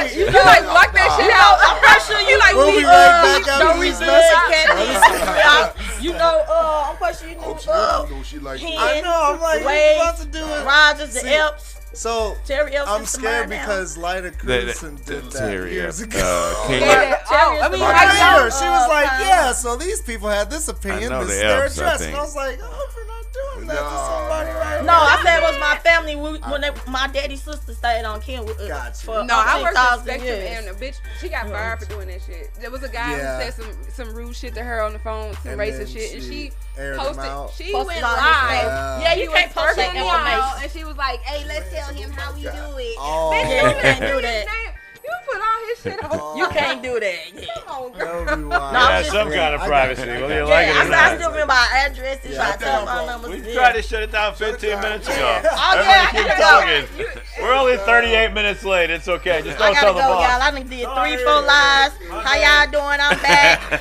say You like lock that shit out. I'm pretty sure you like We'll be right back after these Candy. You know, I'm pretty sure you know, I know. I'm like, you about to do it. Rogers, the Elps. So Terry Elps I'm scared because Lyda Crewson did that Terry years Elps. ago. She was like, yeah. So these people had this opinion. I know This is the their Elps, I address, think. and I was like, oh, for not doing that to somebody right No, now. I said it was my family when my daddy's sister stayed on Kenwood. For No, I worked at 10,000 Spectrum years. and the bitch, she got fired for doing that shit. There was a guy Yeah. who said some rude shit to her on the phone, some And racist then shit, and she aired them posted. out. She Posted went on his live. page. Yeah, you She can't was post that personally out, information. and she was like, "Hey, let's tell him how we do it." Oh. Bitch, Yeah, you can't do that. You put all his shit on. You can't do that. Yeah. Come on, That girl. would be wild. No, Yeah, some kind of privacy, whether you like it or I not. still remember our addresses, our telephone numbers. We tried to shut it down 15 minutes ago. Oh, Everybody yeah, I keep gotta talking. We're only 38 minutes late. It's okay. Just I don't gotta tell go, the boss. y'all. I done did 3-4 lives. How y'all doing? I'm back. I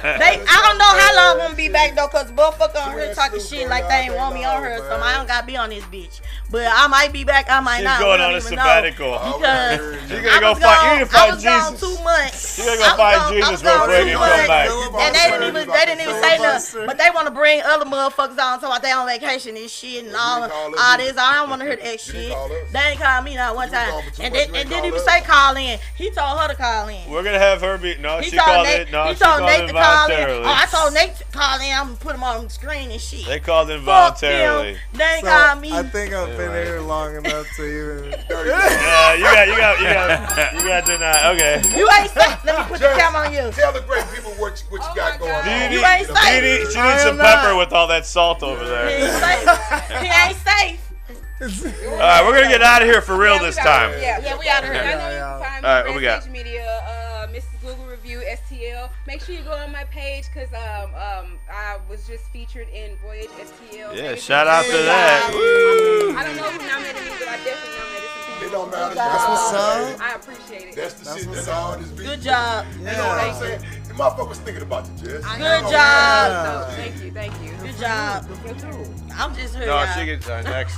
don't know how long I'm gonna be back though, cause motherfucker on here talking shit like they ain't want me on her, so I don't gotta be on this bitch. But I might be back. I might She's not. going We on don't a even sabbatical. know. Because She's gonna go find. You need to I find was gone Jesus. 2 months. You're gonna go find Jesus real quick and come back. And they didn't even say nothing. But they want to bring other motherfuckers on, talking about they on vacation and shit and all this. I don't want to hear that shit. They ain't called me not one time. And didn't even say call in. He told her to call in. We're gonna have her be. No, He she told called Nate, it. No, he she told called Nate it to call in. voluntarily. Oh, I told Nate to call in. I'm gonna put him on the screen and shit. They called in Fuck voluntarily. them. They ain't called me. I think I've been here long enough to even. You got denied. Okay. You ain't safe. Let me put the camera on you. Tell the great people what you got going on. You ain't safe. She needs some pepper with all that salt over He there. ain't safe. He ain't safe. All right, we're gonna get out of here for real this time. Yeah, we out of here. I know you can find me All right, on what we got? Stage Media, Mrs. Google Review, STL. Make sure you go on my page because I was just featured in Voyage STL. Yeah, shout out to that. I don't know who nominated me, but I definitely nominated some people. It don't matter. That's what's up. I appreciate it. That's the shit. That's all this be. Good job. You know what I'm saying? The motherfuckers thinking about you, Jess. Good job. Thank you. Good job. I'm just here. No, she gets next.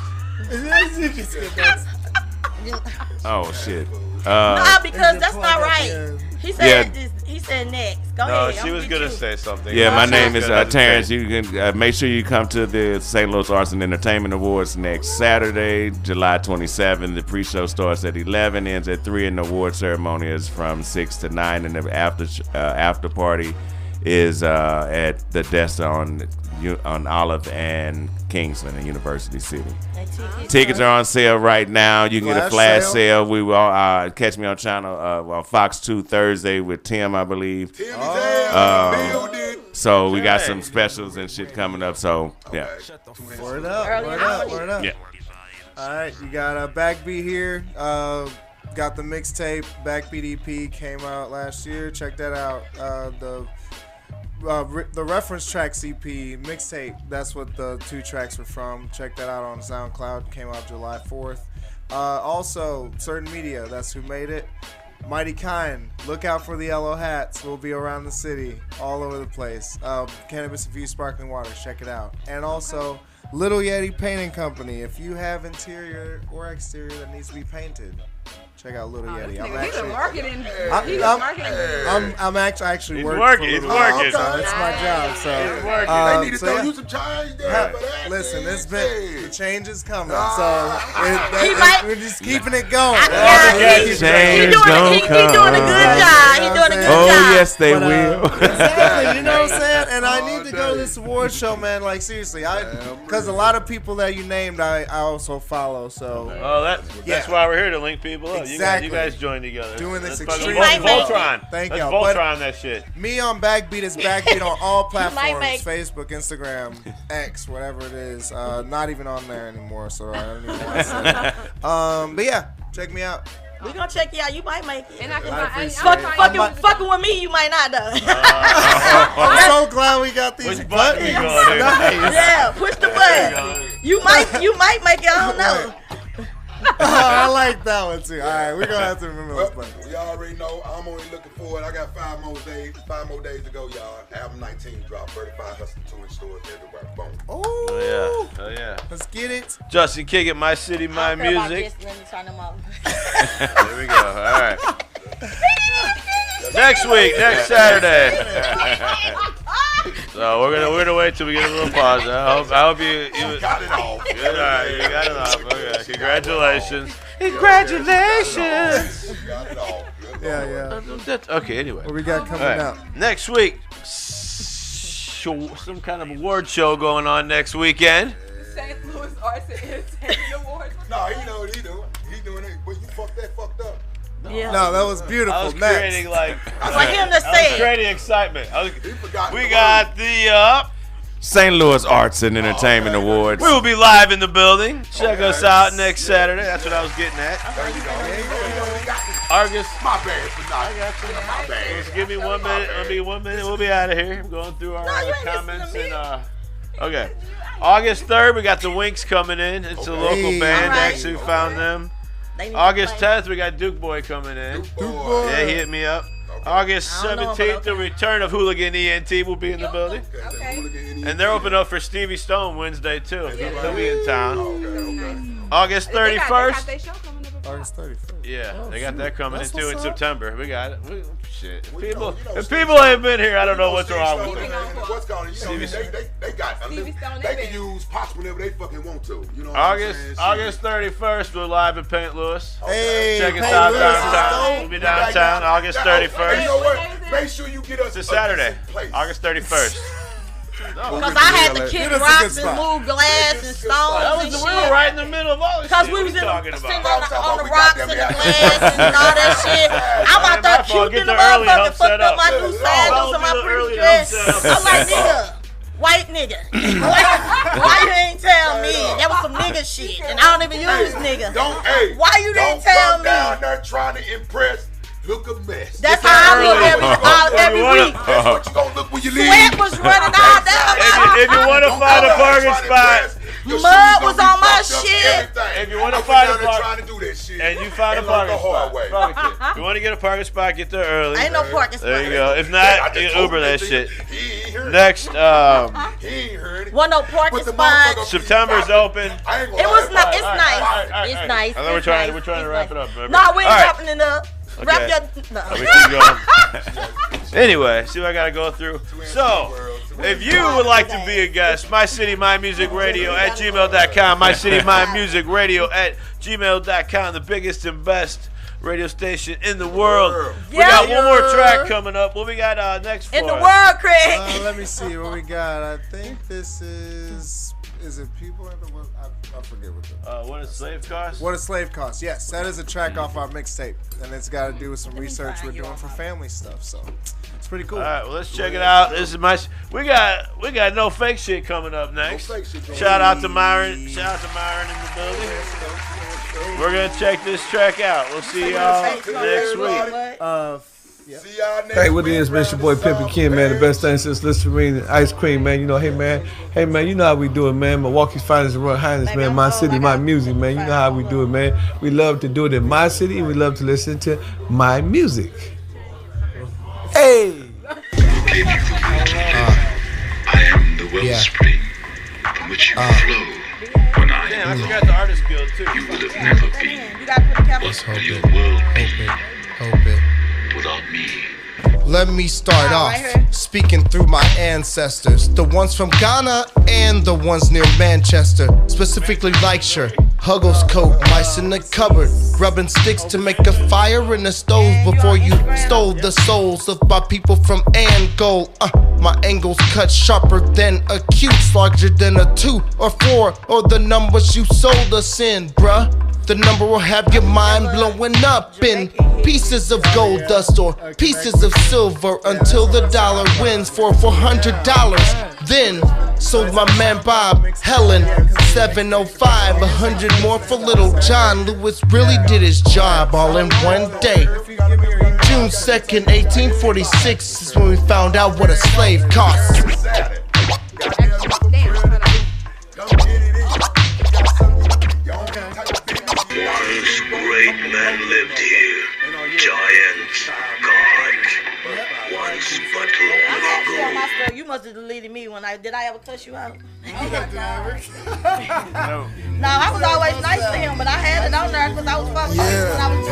Oh shit. Nah, because that's not right. He said this. He said next. Go No, ahead. she was gonna say something. Yeah, my She name was is gonna Terrence. say- You can make sure you come to the St. Louis Arts and Entertainment Awards next Saturday, July 27th. The pre-show starts at 11, ends at 3, and the award ceremony is from 6 to 9, and the after party is at the desk on Olive and Kingsland in University City. Tickets are on sale right now. You can get a flash sale. We will catch me on channel on Fox 2 Thursday with Tim, I believe. So we got some specials and shit coming up. So yeah. Word up. Yeah. All right, you got BaqBeet here. Got the mixtape. BaqBeet EP came out last year. Check that out. The reference tracks EP mixtape. That's what the 2 tracks were from. Check that out on SoundCloud. Came out July 4th. Also, Certain Media. That's who made it. Mighty Kind. Look out for the yellow hats. We'll be around the city, all over the place. Cannabis Infused Sparkling Water. Check it out. And also, Little Yeti Painting Company. If you have interior or exterior that needs to be painted, check out Little Yeti. I'm actually working. He's working. It's my job. So he's working. They need to throw you some change there. Listen, the change is coming. So we're just keeping it going. He's doing a good job. Oh yes, they will. Exactly. You know what I'm saying? And I need to go to this award show, man. Like seriously, because a lot of people that you named, I also follow. So that's why we're here to link people up. Exactly. You guys join together. Doing this Let's extremely Voltron. Thank Let's y'all. Voltron that shit. Me on BaqBeet is BaqBeet on all platforms. Facebook, Instagram, X, whatever it is. Not even on there anymore, so I don't even want to say that. But yeah, check me out. We gonna check you out. You might make it. And Fucking with me, you might not though. I'm so glad we got these buttons. Nice. Yeah, push the button. You might make it. I don't know. I like that one too. All right, we're gonna have to remember those buttons. We already know. I'm only looking forward. I got 5 more days to go, y'all. Album 19 drop. 35 Hustle 2 in stores everywhere. Boom. Oh yeah. Let's get it. Justin Kick it, My City, My Music. Let me turn them off. There we go. All right. Next week, next Saturday. So we're gonna wait till we get a little pause. I hope you got it off. All right, you got it off. Okay. Congratulations. Congratulations. Yeah. Okay. Anyway, What we got coming out? Next week, some kind of award show going on next weekend. St. Louis Arts and Entertainment Awards. No, he know what he doing. He doing it. But you fucked up. Yeah. No, that was beautiful. I was creating for him to say it. Creating excitement. We got the St. Louis Arts and Entertainment Awards. We will be live in the building. Check us out next Saturday. That's what I was getting at. August. My bad for not. I got you. My bad. Just give me 1 minute. It'll be 1 minute. We'll be out of here. I'm going through our comments and okay. August 3rd, we got the Winks coming in. It's a local band. Actually, we found them. August 10th, we got Duke Boy coming in. Yeah, he hit me up. August 17th, the return of Hooligan ENT will be in the building. And they're open up for Stevie Stone Wednesday, too. He'll be in town. August 31st. August 31st. Yeah, they got that coming in, too, in September. We got it. Shit. If people ain't been here, I don't know what's wrong with them. They got they can use pots whenever they fucking want to. You know August 31st, we're live in St. Louis. Hey, check us out downtown. We'll be downtown August 31st. You know what? Make sure you get us it's a Saturday, August 31st. Because I had to kick rocks and move glass and stones and shit. We were right in the middle of all this shit. Because we was sitting on the rocks and the glass and all that shit. I'm out there cute in the motherfucker, fucked up my new sandals and my pretty dress. I'm like, nigga, white nigga. Why you ain't tell me? That was some nigga shit. And I don't even use nigga. Why you didn't tell me? Down there trying to impress. Look a mess. That's how I look every week. That's what you gonna look when you leave. Sweat was running all down. If you want to find a parking spot, mud was on my shit. If you want to find a parking spot, and you find a parking spot, if you want to get a parking spot, get there early. Ain't no parking spot. There you go. If not, you can Uber that shit. Next, want no parking spot. September's open. It was not. It's nice. It's nice. I think we're trying to wrap it up. No, we ain't wrapping it up. Okay. We keep going. Anyway, see what I gotta go through. So, if you would like to be a guest, MyCityMyMusicRadio@gmail.com, MyCityMyMusicRadio@gmail.com, the biggest and best radio station in the world. We got one more track coming up. What we got next for in the world, Craig? Let me see what we got. I think this is Is it people? I forget what the. What a slave cost? What a slave cost. Yes, that is a track off our mixtape, and it's got to do with some research we're doing for family stuff. So it's pretty cool. All right, well let's check it out. This is my. We got no fake shit coming up next. Shout out to Myron. Shout out to Myron in the building. We're gonna check this track out. We'll see y'all next week. See y'all next Hey, what it is, man? It's your boy Pimpin' Ken, man. The best thing since Listerine and ice cream, man. You know, hey, man, you know how we do it, man. Milwaukee's finest and Royal Highness, man. My city, my music, man. You know how we do it, man. We love to do it in my city, and we love to listen to my music. Hey! I am the wellspring from which you flow. When I Damn, I forgot the Artist Guild, too. You would have never been. What will your world be without me? Let me start off speaking through my ancestors, the ones from Ghana and the ones near Manchester, specifically Likeshire, Huggles coat, mice in the cupboard, rubbing sticks to make a fire in the stove before you stole the souls of my people from Angol. My angles cut sharper than acute, larger than a 2 or 4, or the numbers you sold us in, bruh. The number will have your mind blowing up in pieces of gold dust or pieces of silver until the dollar wins for $400. Then sold my man Bob Helen 705, 100 more for Little John. Lewis really did his job all in one day. June 2nd, 1846 is when we found out what a slave cost. Once great men lived here, giants, gods. Once but long ago. You must have deleted me when did I ever cuss you out? No. No, I was always nice to him, but I had it on there because I was following you when I was